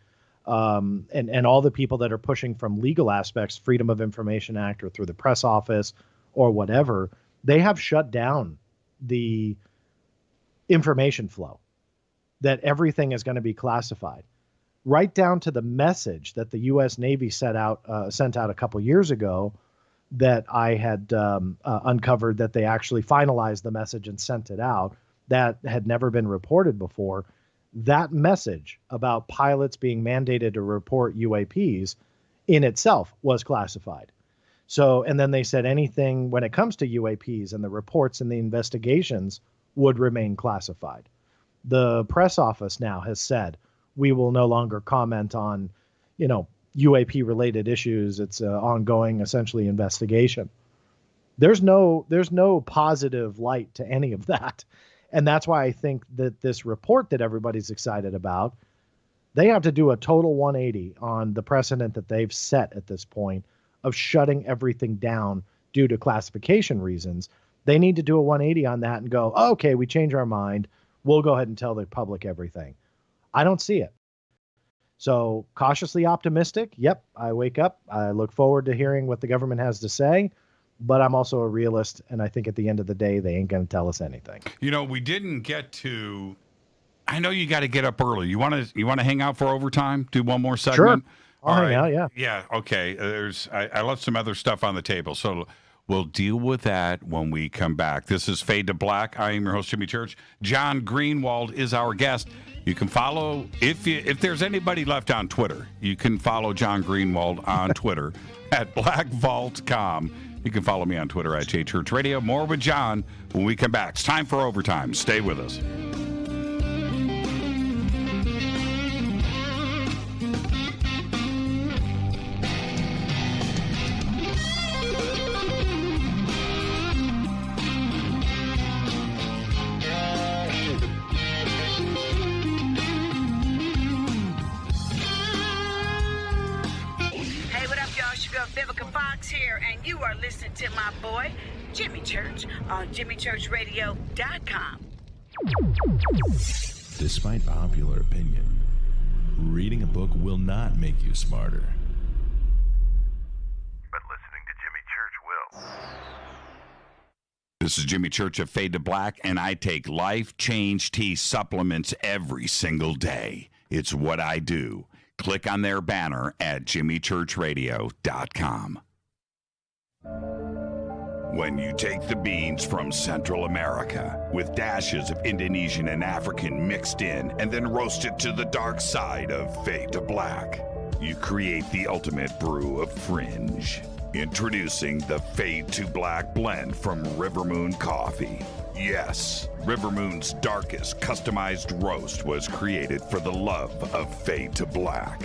and all the people that are pushing from legal aspects, Freedom of Information Act or through the press office or whatever. They have shut down the information flow, that everything is going to be classified, right down to the message that the U.S. Navy sent out a couple years ago that I had uncovered that they actually finalized the message and sent it out. That had never been reported before. That message about pilots being mandated to report UAPs in itself was classified. So, and then they said anything when it comes to UAPs and the reports and the investigations would remain classified. The press office now has said we will no longer comment on, UAP related issues. It's an ongoing, essentially, investigation. There's no positive light to any of that. And that's why I think that this report that everybody's excited about, they have to do a total 180 on the precedent that they've set at this point of shutting everything down due to classification reasons. They need to do a 180 on that and go, oh, okay, we change our mind. We'll go ahead and tell the public everything. I don't see it. So cautiously optimistic. Yep, I wake up. I look forward to hearing what the government has to say. But I'm also a realist, and I think at the end of the day, they ain't going to tell us anything. We didn't get to. I know you got to get up early. You want to hang out for overtime? Do one more segment? Sure. I'll hang out, yeah. Yeah, okay. I left some other stuff on the table, so we'll deal with that when we come back. This is Fade to Black. I am your host, Jimmy Church. John Greenewald is our guest. You can follow, if there's anybody left on Twitter, you can follow John Greenewald on Twitter at BlackVaultCom. You can follow me on Twitter at JChurchRadio. More with John when we come back. It's time for overtime. Stay with us. Girl Vivica Fox here, and you are listening to my boy, Jimmy Church, on JimmyChurchRadio.com. Despite popular opinion, reading a book will not make you smarter. But listening to Jimmy Church will. This is Jimmy Church of Fade to Black, and I take Life Change Tea supplements every single day. It's what I do. Click on their banner at JimmyChurchRadio.com. When you take the beans from Central America with dashes of Indonesian and African mixed in and then roast it to the dark side of Fade to Black, you create the ultimate brew of fringe. Introducing the Fade to Black blend from River Moon Coffee. Yes, River Moon's darkest customized roast was created for the love of Fade to Black.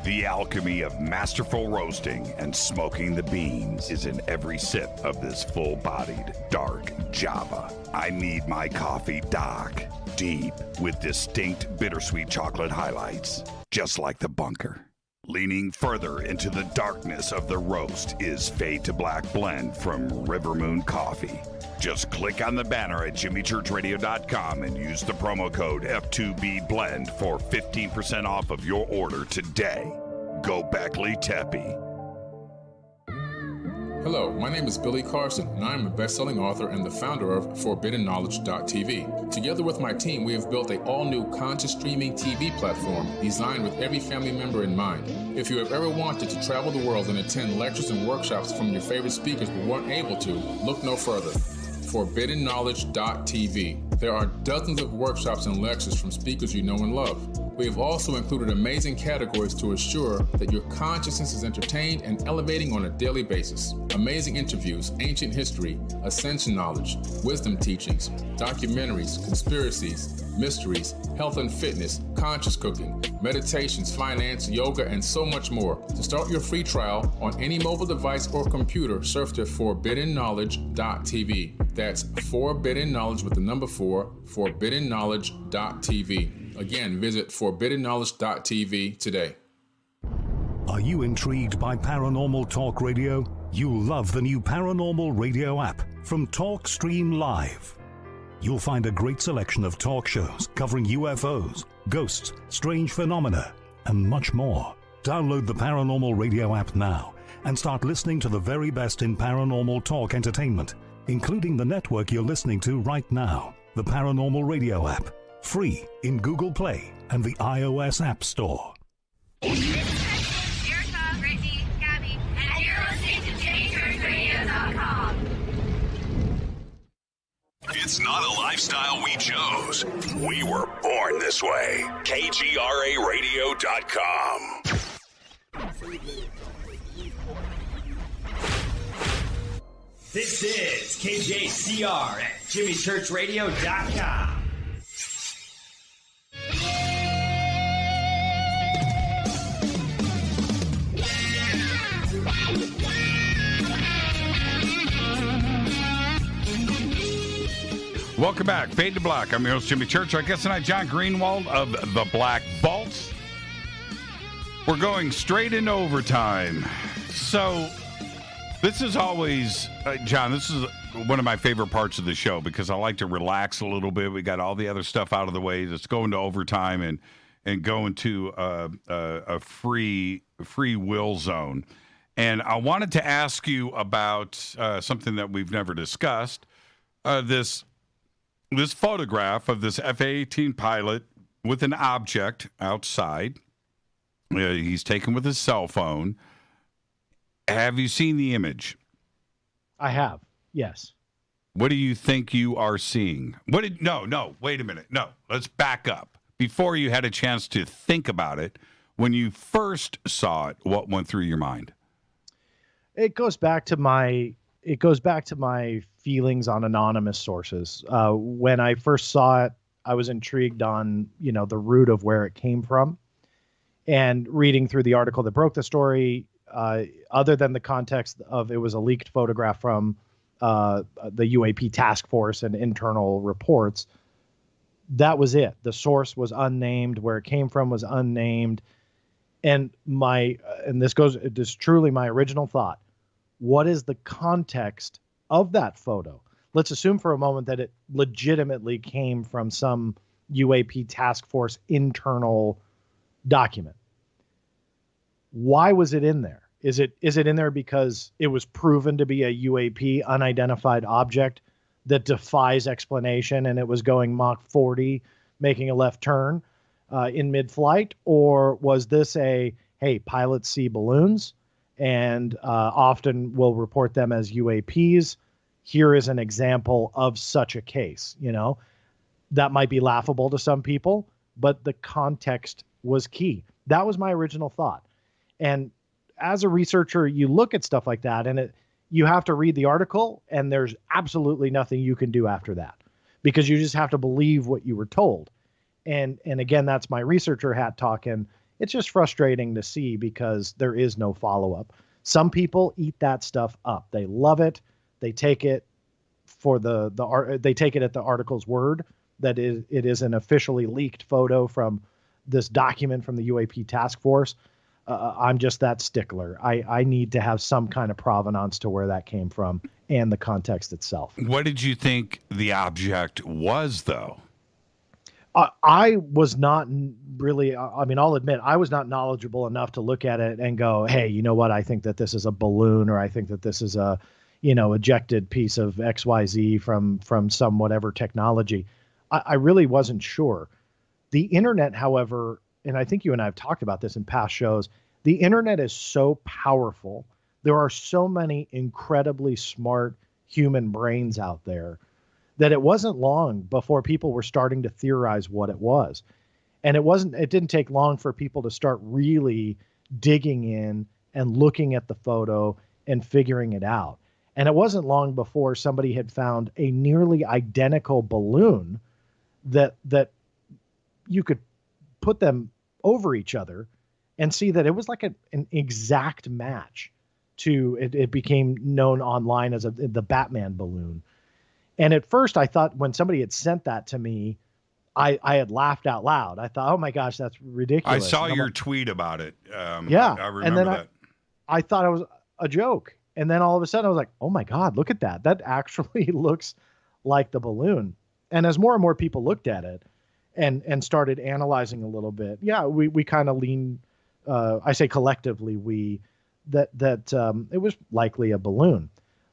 The alchemy of masterful roasting and smoking the beans is in every sip of this full-bodied, dark Java. I need my coffee dark, deep, with distinct bittersweet chocolate highlights, just like the bunker. Leaning further into the darkness of the roast is Fade to Black blend from River Moon Coffee. Just click on the banner at JimmyChurchRadio.com and use the promo code F2BBLEND for 15% off of your order today. Go Beckley Teppy. Hello, my name is Billy Carson, and I am a best-selling author and the founder of ForbiddenKnowledge.tv. Together with my team, we have built an all-new conscious streaming TV platform designed with every family member in mind. If you have ever wanted to travel the world and attend lectures and workshops from your favorite speakers but weren't able to, look no further. ForbiddenKnowledge.tv. There are dozens of workshops and lectures from speakers you know and love. We have also included amazing categories to assure that your consciousness is entertained and elevating on a daily basis. Amazing interviews, ancient history, ascension knowledge, wisdom teachings, documentaries, conspiracies, mysteries, health and fitness, conscious cooking, meditations, finance, yoga, and so much more. To start your free trial on any mobile device or computer, surf to ForbiddenKnowledge.tv. That's Forbidden Knowledge with the number 4, ForbiddenKnowledge.tv. Again, visit ForbiddenKnowledge.tv today. Are you intrigued by Paranormal Talk Radio? You'll love the new Paranormal Radio app from TalkStream Live. You'll find a great selection of talk shows covering UFOs, ghosts, strange phenomena, and much more. Download the Paranormal Radio app now and start listening to the very best in paranormal talk entertainment, including the network you're listening to right now, the Paranormal Radio app. Free in Google Play and the iOS App Store. Brittany, Gabby, and you're listening to JimmyChurchRadio.com. It's not a lifestyle we chose. We were born this way. KGRARadio.com. This is KJCR at JimmyChurchRadio.com. Welcome back. Fade to Black. I'm your host, Jimmy Church. Our guest tonight, John Greenwald of the Black Vaults. We're going straight into overtime. So this is always, John, this is one of my favorite parts of the show because I like to relax a little bit. We got all the other stuff out of the way. Let's go into overtime and go into a free will zone. And I wanted to ask you about something that we've never discussed. This photograph of this F-18 pilot with an object outside. He's taken with his cell phone. Have you seen the image? I have, yes. What do you think you are seeing? No, wait a minute. No, let's back up. Before you had a chance to think about it, when you first saw it, what went through your mind? It goes back to my feelings on anonymous sources. When I first saw it, I was intrigued on, the root of where it came from. And reading through the article that broke the story, other than the context of it was a leaked photograph from the UAP task force and internal reports, that was it. The source was unnamed. Where it came from was unnamed. And and this is truly my original thought. What is the context of that photo? Let's assume for a moment that it legitimately came from some UAP task force internal document. Why was it in there? Is it in there because it was proven to be a UAP, unidentified object, that defies explanation, and it was going Mach 40, making a left turn in mid-flight? Or was this hey, pilots see balloons and often will report them as UAPs. Here is an example of such a case. That might be laughable to some people, but the context was key. That was my original thought. And as a researcher, you look at stuff like that, and you have to read the article, and there's absolutely nothing you can do after that, because you just have to believe what you were told. And again, that's my researcher hat talking. It's just frustrating to see because there is no follow-up. Some people eat that stuff up. They love it. They take it for they take it at the article's word that it is an officially leaked photo from this document from the UAP task force. I'm just that stickler. I need to have some kind of provenance to where that came from and the context itself. What did you think the object was, though? I was not really, I'll admit, I was not knowledgeable enough to look at it and go, hey, you know what? I think that this is a balloon, or I think that this is a, ejected piece of XYZ from some whatever technology. I really wasn't sure. The internet, however, and I think you and I have talked about this in past shows, the internet is so powerful. There are so many incredibly smart human brains out there that it wasn't long before people were starting to theorize what it was. And it didn't take long for people to start really digging in and looking at the photo and figuring it out. And it wasn't long before somebody had found a nearly identical balloon that you could put them over each other and see that it was like an exact match to it became known online as the Batman balloon. And at first I thought when somebody had sent that to me, I had laughed out loud. I thought, oh my gosh, that's ridiculous. I saw your tweet about it. Yeah. I remember and then that. I thought it was a joke. And then all of a sudden I was like, oh my God, look at that. That actually looks like the balloon. And as more and more people looked at it and started analyzing a little bit, yeah, we kind of lean, I say collectively, that it was likely a balloon.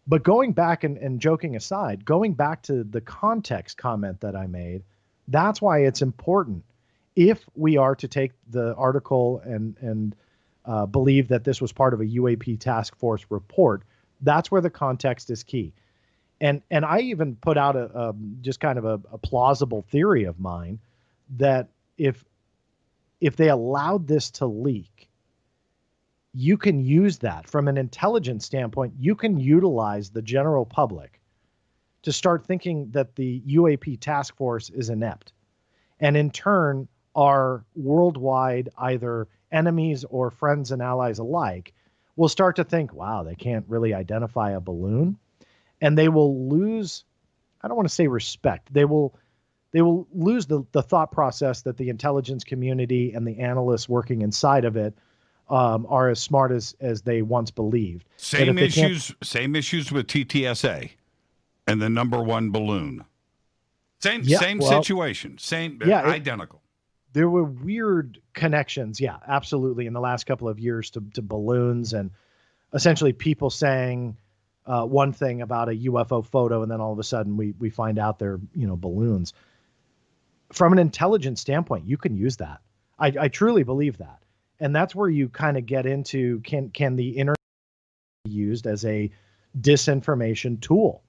But going back and joking aside, going back to the context comment that I made, that's why it's important. If we are to take the article and believe that this was part of a UAP task force report, that's where the context is key. And I even put out a just kind of a plausible theory of mine that if they allowed this to leak, you can use that from an intelligence standpoint. You can utilize the general public to start thinking that the UAP task force is inept, and in turn our worldwide either enemies or friends and allies alike will start to think, wow, they can't really identify a balloon, and they will lose, I don't want to say respect, they will lose the thought process that the intelligence community and the analysts working inside of it are as smart as they once believed. Same issues with TTSA and the number one balloon. Same situation, identical. There were weird connections, yeah, absolutely, in the last couple of years to balloons, and essentially people saying one thing about a UFO photo, and then all of a sudden we find out they're balloons. From an intelligence standpoint, you can use that. I truly believe that. And that's where you kind of get into, can the internet be used as a disinformation tool?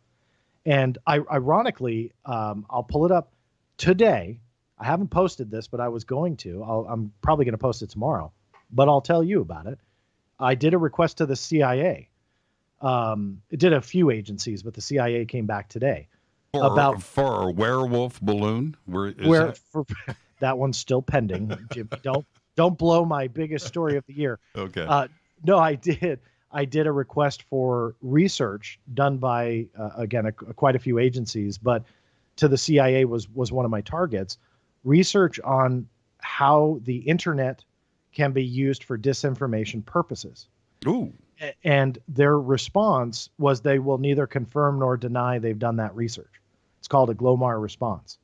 And ironically, I'll pull it up today. I haven't posted this, but I was going to. I'm probably going to post it tomorrow, but I'll tell you about it. I did a request to the CIA. It did a few agencies, but the CIA came back today for a werewolf balloon. That one's still pending. Jim, don't blow my biggest story of the year. Okay. No, I did a request for research done by, again, quite a few agencies, but to the CIA was one of my targets. Research on how the internet can be used for disinformation purposes. Ooh. And their response was they will neither confirm nor deny they've done that research. It's called a Glomar response.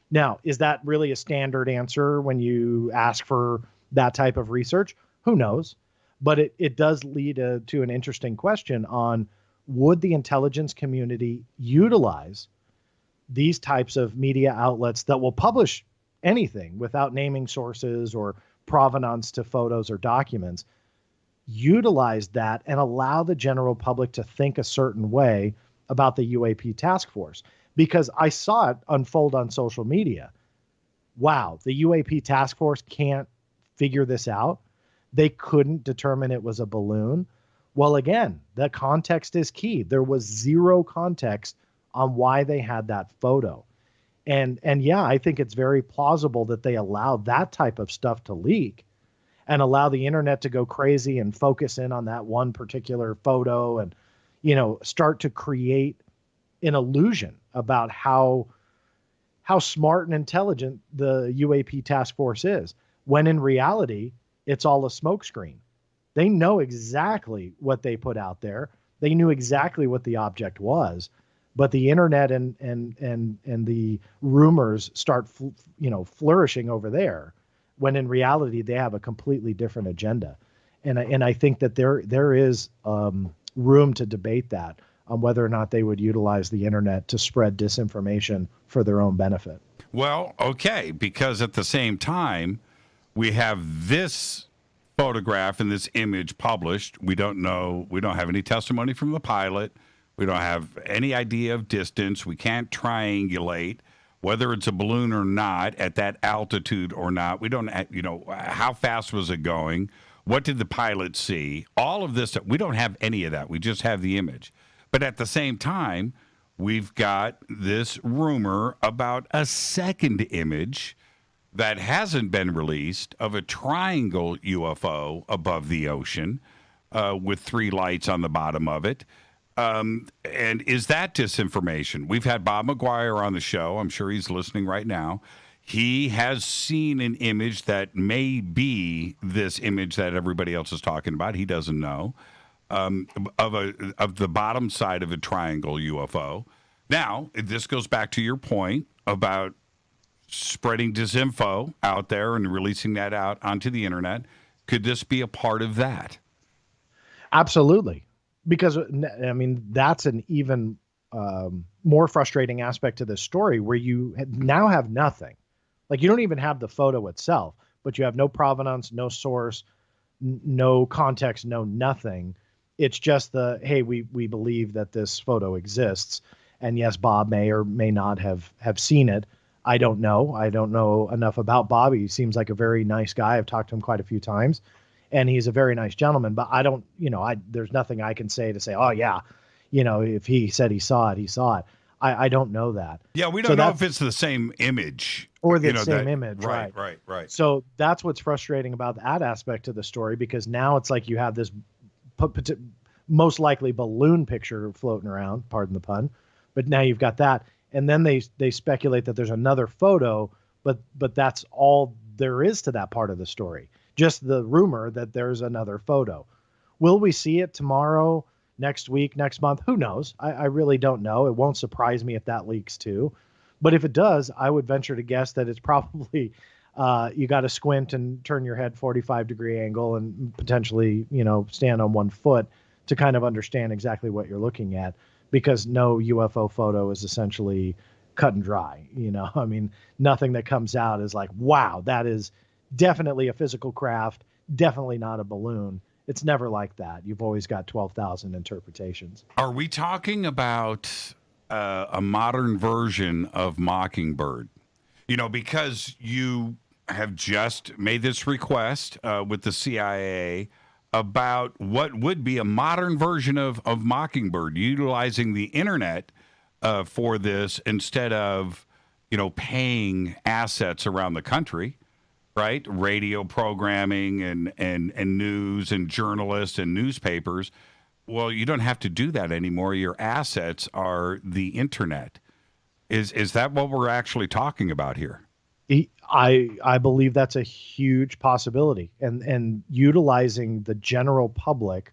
Now, is that really a standard answer when you ask for that type of research? Who knows? But it does lead to an interesting question on, would the intelligence community utilize these types of media outlets that will publish anything without naming sources or provenance to photos or documents, utilize that and allow the general public to think a certain way about the UAP task force? Because I saw it unfold on social media. Wow, the UAP task force can't figure this out. They couldn't determine it was a balloon. Well, again, the context is key. There was zero context on why they had that photo. And yeah, I think it's very plausible that they allowed that type of stuff to leak and allow the internet to go crazy and focus in on that one particular photo and, start to create an illusion about how smart and intelligent the UAP task force is, when in reality, it's all a smokescreen. They know exactly what they put out there. They knew exactly what the object was, but the internet and the rumors start, flourishing over there, when in reality they have a completely different agenda. And I think that there is room to debate that on whether or not they would utilize the internet to spread disinformation for their own benefit. Well, okay, because at the same time, we have this photograph and this image published. We don't know. We don't have any testimony from the pilot. We don't have any idea of distance. We can't triangulate whether it's a balloon or not at that altitude or not. We don't, how fast was it going? What did the pilot see? All of this, we don't have any of that. We just have the image. But at the same time, we've got this rumor about a second image that hasn't been released of a triangle UFO above the ocean with 3 lights on the bottom of it. And is that disinformation? We've had Bob McGuire on the show. I'm sure he's listening right now. He has seen an image that may be this image that everybody else is talking about. He doesn't know. Of the bottom side of a triangle UFO. Now, this goes back to your point about spreading disinfo out there and releasing that out onto the internet. Could this be a part of that? Absolutely. Because, I mean, that's an even more frustrating aspect to this story, where you now have nothing. Like, you don't even have the photo itself, but you have no provenance, no source, no context, no nothing. It's just hey, we believe that this photo exists. And yes, Bob may or may not have seen it. I don't know. I don't know enough about Bob. He seems like a very nice guy. I've talked to him quite a few times, and he's a very nice gentleman. But I don't, there's nothing I can say to say, oh yeah, if he said he saw it, he saw it. I don't know that. Yeah, we don't know if it's the same image. Or the same image, right. Right. So that's what's frustrating about that aspect of the story, because now it's like you have this most likely balloon picture floating around, pardon the pun, but now you've got that. And then they speculate that there's another photo, but that's all there is to that part of the story. Just the rumor that there's another photo. Will we see it tomorrow, next week, next month? Who knows? I really don't know. It won't surprise me if that leaks too. But if it does, I would venture to guess that it's probably you got to squint and turn your head 45-degree angle and potentially, stand on one foot to kind of understand exactly what you're looking at, because no UFO photo is essentially cut and dry. I mean, nothing that comes out is like, wow, that is definitely a physical craft, definitely not a balloon. It's never like that. You've always got 12,000 interpretations. Are we talking about a modern version of Mockingbird? Because you have just made this request with the CIA about what would be a modern version of Mockingbird, utilizing the internet for this instead of, paying assets around the country, right? Radio programming and news and journalists and newspapers. Well, you don't have to do that anymore. Your assets are the internet. Is that what we're actually talking about here? I believe that's a huge possibility, and utilizing the general public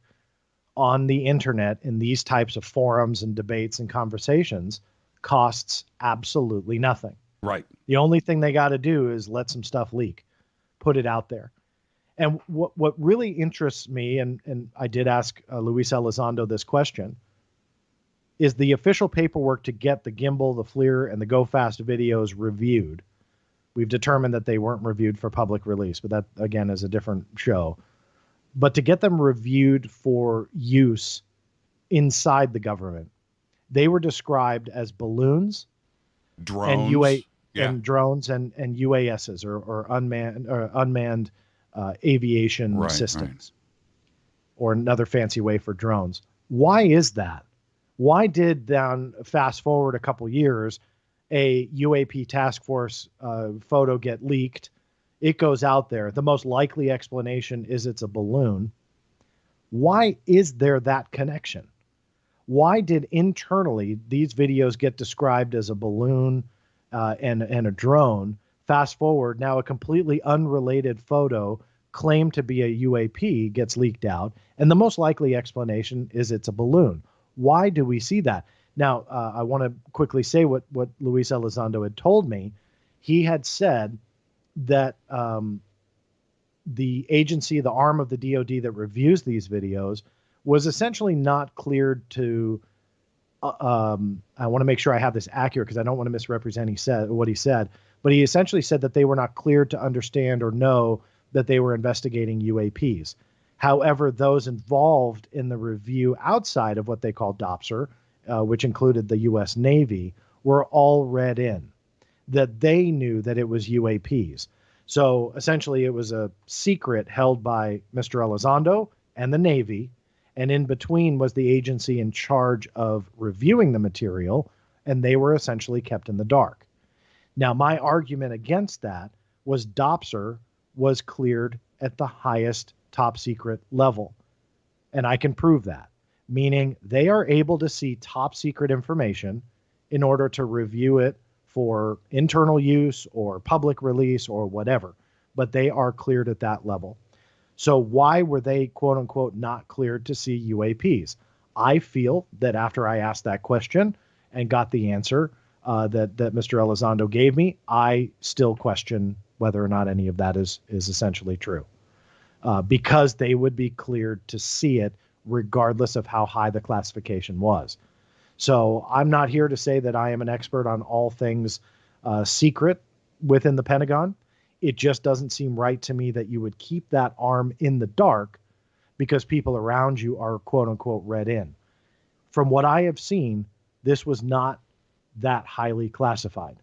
on the internet in these types of forums and debates and conversations costs absolutely nothing. Right. The only thing they got to do is let some stuff leak, put it out there. And what really interests me, and I did ask Luis Elizondo this question, is the official paperwork to get the gimbal, the FLIR, and the Go Fast videos reviewed. We've determined that they weren't reviewed for public release, but that, again, is a different show. But to get them reviewed for use inside the government, they were described as balloons, drones, and drones and UASs or unmanned aviation systems, or another fancy way for drones. Why is that? Why did then fast forward a couple years, a UAP task force photo get leaked? It goes out there. The most likely explanation is it's a balloon. Why is there that connection? Why did internally these videos get described as a balloon and a drone? Fast forward, now a completely unrelated photo claimed to be a UAP gets leaked out, and the most likely explanation is it's a balloon. Why do we see that? Now, I want to quickly say what Luis Elizondo had told me. He had said that the agency, the arm of the DoD that reviews these videos, was essentially not cleared to, I want to make sure I have this accurate because I don't want to misrepresent what he said, but he essentially said that they were not cleared to understand or know that they were investigating UAPs. However, those involved in the review outside of what they call DOPSR, which included the U.S. Navy, were all read in, that they knew that it was UAPs. So essentially it was a secret held by Mr. Elizondo and the Navy, and in between was the agency in charge of reviewing the material, and they were essentially kept in the dark. Now, my argument against that was DOPSR was cleared at the highest top secret level, and I can prove that, meaning they are able to see top secret information in order to review it for internal use or public release or whatever, but they are cleared at that level. So why were they, quote unquote, not cleared to see UAPs? I feel that after I asked that question and got the answer that Mr. Elizondo gave me, I still question whether or not any of that is essentially true, because they would be cleared to see it regardless of how high the classification was. So I'm not here to say that I am an expert on all things secret within the Pentagon. It just doesn't seem right to me that you would keep that arm in the dark because people around you are, quote unquote, read in. From what I have seen, this was not that highly classified.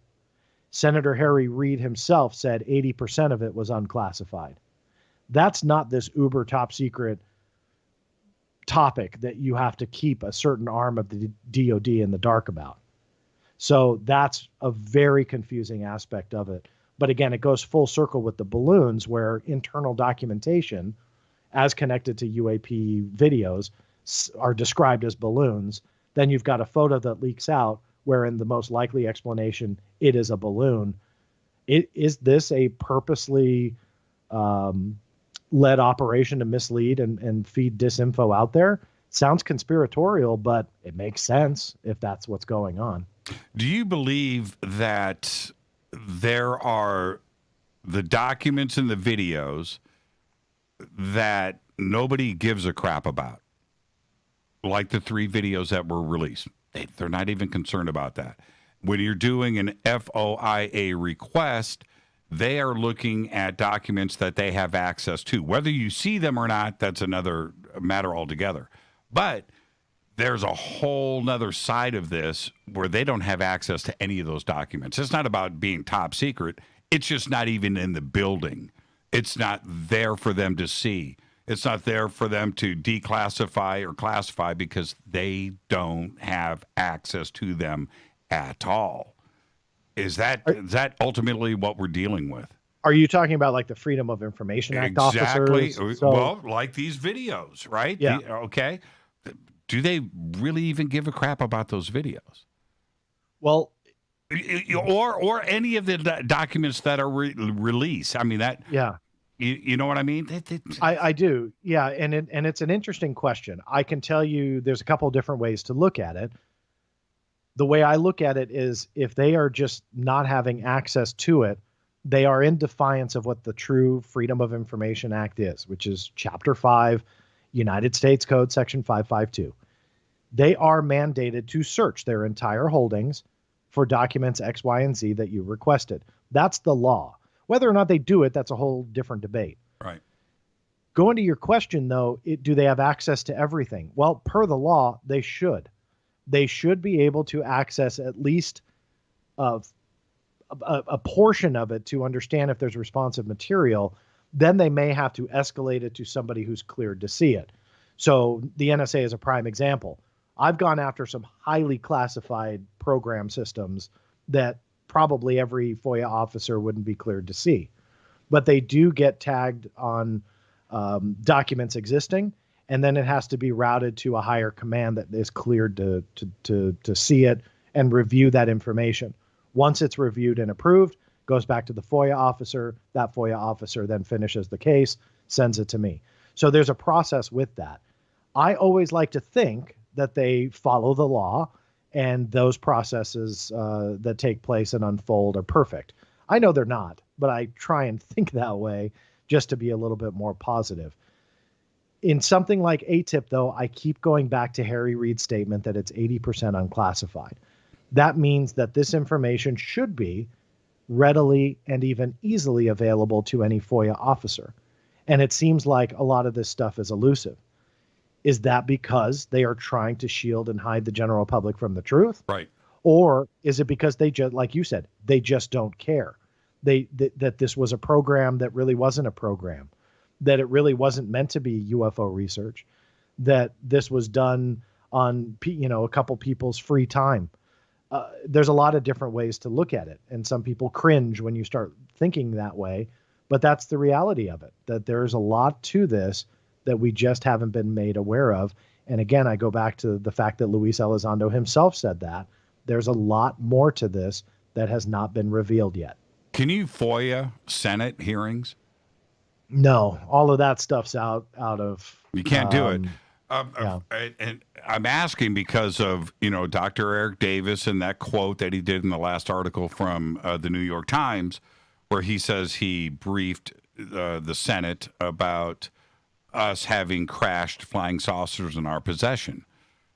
Senator Harry Reid himself said 80% of it was unclassified. That's not this uber top secret topic that you have to keep a certain arm of the DoD in the dark about. So that's a very confusing aspect of it. But again, it goes full circle with the balloons, where internal documentation as connected to UAP videos are described as balloons. Then you've got a photo that leaks out wherein the most likely explanation, it is a balloon. Is this a purposely led operation to mislead and feed disinfo out there? Sounds conspiratorial, but it makes sense if that's what's going on. Do you believe that there are the documents and the videos that nobody gives a crap about? Like the 3 videos that were released. They're not even concerned about that. When you're doing an FOIA request, they are looking at documents that they have access to. Whether you see them or not, that's another matter altogether. But there's a whole nother side of this where they don't have access to any of those documents. It's not about being top secret. It's just not even in the building. It's not there for them to see. It's not there for them to declassify or classify because they don't have access to them at all. Is that ultimately what we're dealing with? Are you talking about like the Freedom of Information Act exactly. officers? Well, like these videos, right? Yeah. Okay. Do they really even give a crap about those videos? Well, or any of the documents that are released. I mean, that. Yeah. You know what I mean? I do. Yeah. And it's an interesting question. I can tell you there's a couple of different ways to look at it. The way I look at it is if they are just not having access to it, they are in defiance of what the true Freedom of Information Act is, which is Chapter 5, United States Code, Section 552. They are mandated to search their entire holdings for documents X, Y, and Z that you requested. That's the law. Whether or not they do it, that's a whole different debate. Right. Going to your question, though, do they have access to everything? Well, per the law, they should. They should be able to access at least a portion of it to understand if there's responsive material. Then they may have to escalate it to somebody who's cleared to see it. So the NSA is a prime example. I've gone after some highly classified program systems that probably every FOIA officer wouldn't be cleared to see. But they do get tagged on documents existing, and then it has to be routed to a higher command that is cleared to see it and review that information. Once it's reviewed and approved, goes back to the FOIA officer. That FOIA officer then finishes the case, sends it to me. So there's a process with that. I always like to think that they follow the law and those processes that take place and unfold are perfect. I know they're not, but I try and think that way just to be a little bit more positive. In something like ATIP, though, I keep going back to Harry Reid's statement that it's 80% unclassified. That means that this information should be readily and even easily available to any FOIA officer. And it seems like a lot of this stuff is elusive. Is that because they are trying to shield and hide the general public from the truth? Right. Or is it because they just, like you said, they just don't care? That this was a program that really wasn't a program, that it really wasn't meant to be UFO research, that this was done on, a couple people's free time. There's a lot of different ways to look at it. And some people cringe when you start thinking that way, but that's the reality of it, that there's a lot to this that we just haven't been made aware of. And again, I go back to the fact that Luis Elizondo himself said that there's a lot more to this that has not been revealed yet. Can you FOIA Senate hearings? No, all of that stuff's out of. You can't do it. Yeah. And I'm asking because of, Dr. Eric Davis and that quote that he did in the last article from the New York Times, where he says he briefed the Senate about us having crashed flying saucers in our possession.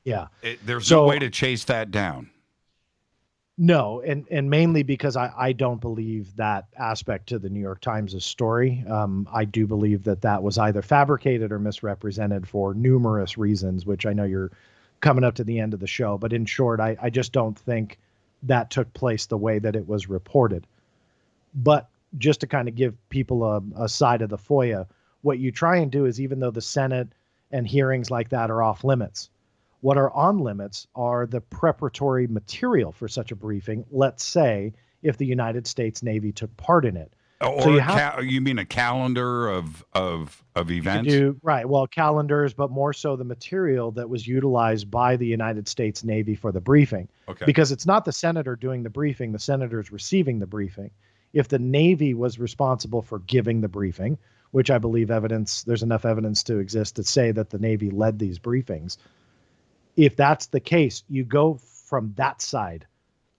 Yeah. There's no way to chase that down. No, and mainly because I don't believe that aspect to the New York Times' story. I do believe that was either fabricated or misrepresented for numerous reasons, which I know you're coming up to the end of the show. But in short, I just don't think that took place the way that it was reported. But just to kind of give people a side of the FOIA, what you try and do is, even though the Senate and hearings like that are off limits, what are on limits are the preparatory material for such a briefing. Let's say if the United States Navy took part in it. Or so you mean a calendar of events? Right. Well, calendars, but more so the material that was utilized by the United States Navy for the briefing. Okay. Because it's not the senator doing the briefing. The senator's receiving the briefing. If the Navy was responsible for giving the briefing, which I believe there's enough evidence to exist to say that the Navy led these briefings. If that's the case, you go from that side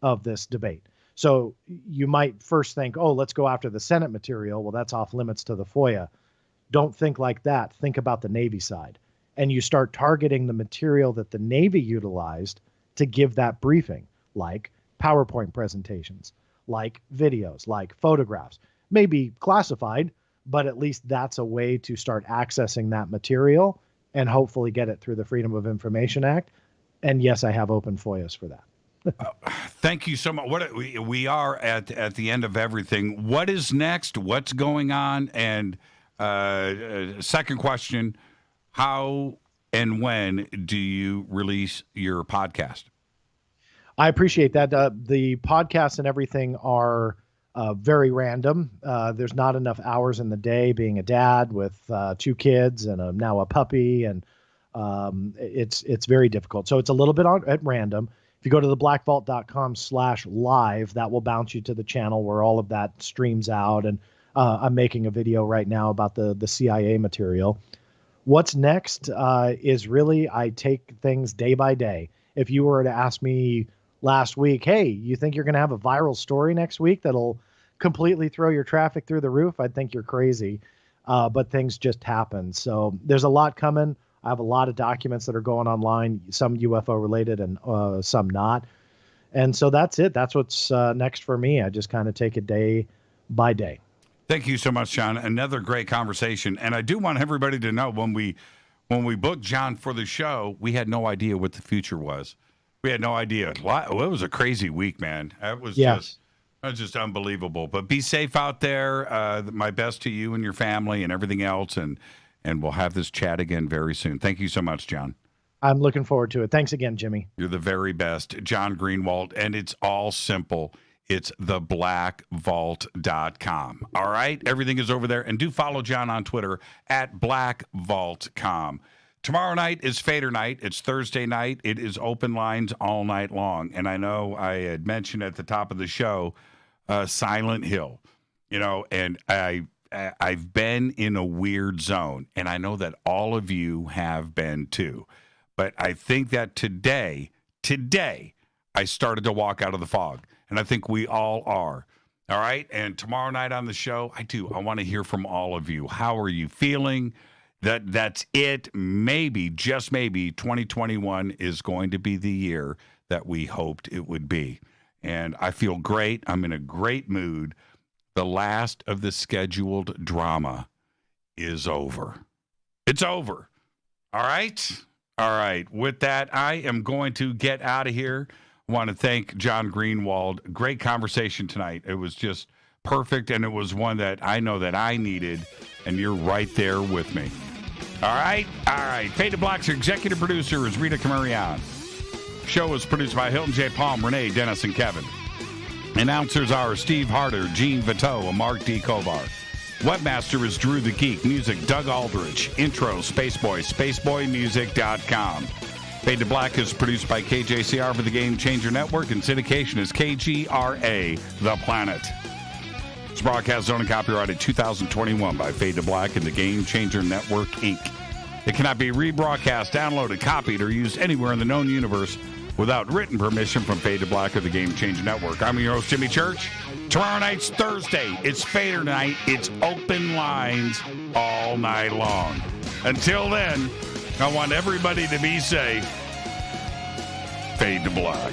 of this debate. So you might first think, oh, let's go after the Senate material. Well, that's off limits to the FOIA. Don't think like that. Think about the Navy side. And you start targeting the material that the Navy utilized to give that briefing, like PowerPoint presentations, like videos, like photographs. Maybe classified, but at least that's a way to start accessing that material and hopefully get it through the Freedom of Information Act. And yes, I have open FOIAs for that. Thank you so much. We are at the end of everything. What is next? What's going on? And second question, how and when do you release your podcast? I appreciate that. The podcasts and everything are very random. There's not enough hours in the day, being a dad with 2 kids and now a puppy, and it's very difficult. So it's a little bit at random. If you go to theblackvault.com/live, that will bounce you to the channel where all of that streams out. And I'm making a video right now about the CIA material. What's next is really, I take things day by day. If you were to ask me last week, hey, you think you're going to have a viral story next week that'll completely throw your traffic through the roof, I'd think you're crazy. But things just happen. So there's a lot coming. I have a lot of documents that are going online, some UFO related and some not. And so that's it. That's what's next for me. I just kind of take it day by day. Thank you so much, John. Another great conversation. And I do want everybody to know when we booked John for the show, we had no idea what the future was. We had no idea. Well, it was a crazy week, man. It was just unbelievable. But be safe out there. My best to you and your family and everything else. And we'll have this chat again very soon. Thank you so much, John. I'm looking forward to it. Thanks again, Jimmy. You're the very best. John Greenewald. And it's all simple. It's theblackvault.com. All right? Everything is over there. And do follow John on Twitter at blackvault.com. Tomorrow night is Fader night. It's Thursday night. It is open lines all night long. And I know I had mentioned at the top of the show, Silent Hill, and I've been in a weird zone, and I know that all of you have been too. But I think that today, I started to walk out of the fog, and I think we all are. All right? And tomorrow night on the show, I want to hear from all of you. How are you feeling? That's it. Maybe, just maybe, 2021 is going to be the year that we hoped it would be. And I feel great. I'm in a great mood. The last of the scheduled drama is over. It's over. All right? All right. With that, I am going to get out of here. I want to thank John Greenewald. Great conversation tonight. It was just perfect, and it was one that I know that I needed, and you're right there with me. All right? All right. Fade to Black's executive producer is Rita Camarion. Show is produced by Hilton J. Palm, Renee, Dennis, and Kevin. Announcers are Steve Harder, Gene Vito, and Mark D. Kovar. Webmaster is Drew the Geek. Music, Doug Aldrich. Intro, Spaceboy, spaceboymusic.com. Fade to Black is produced by KJCR for the Game Changer Network, and syndication is KGRA, The Planet. This broadcast is owned and copyrighted 2021 by Fade to Black and the Game Changer Network, Inc. It cannot be rebroadcast, downloaded, copied, or used anywhere in the known universe without written permission from Fade to Black or the Game Changer Network. I'm your host, Jimmy Church. Tomorrow night's Thursday. It's Fader night. It's open lines all night long. Until then, I want everybody to be safe. Fade to Black.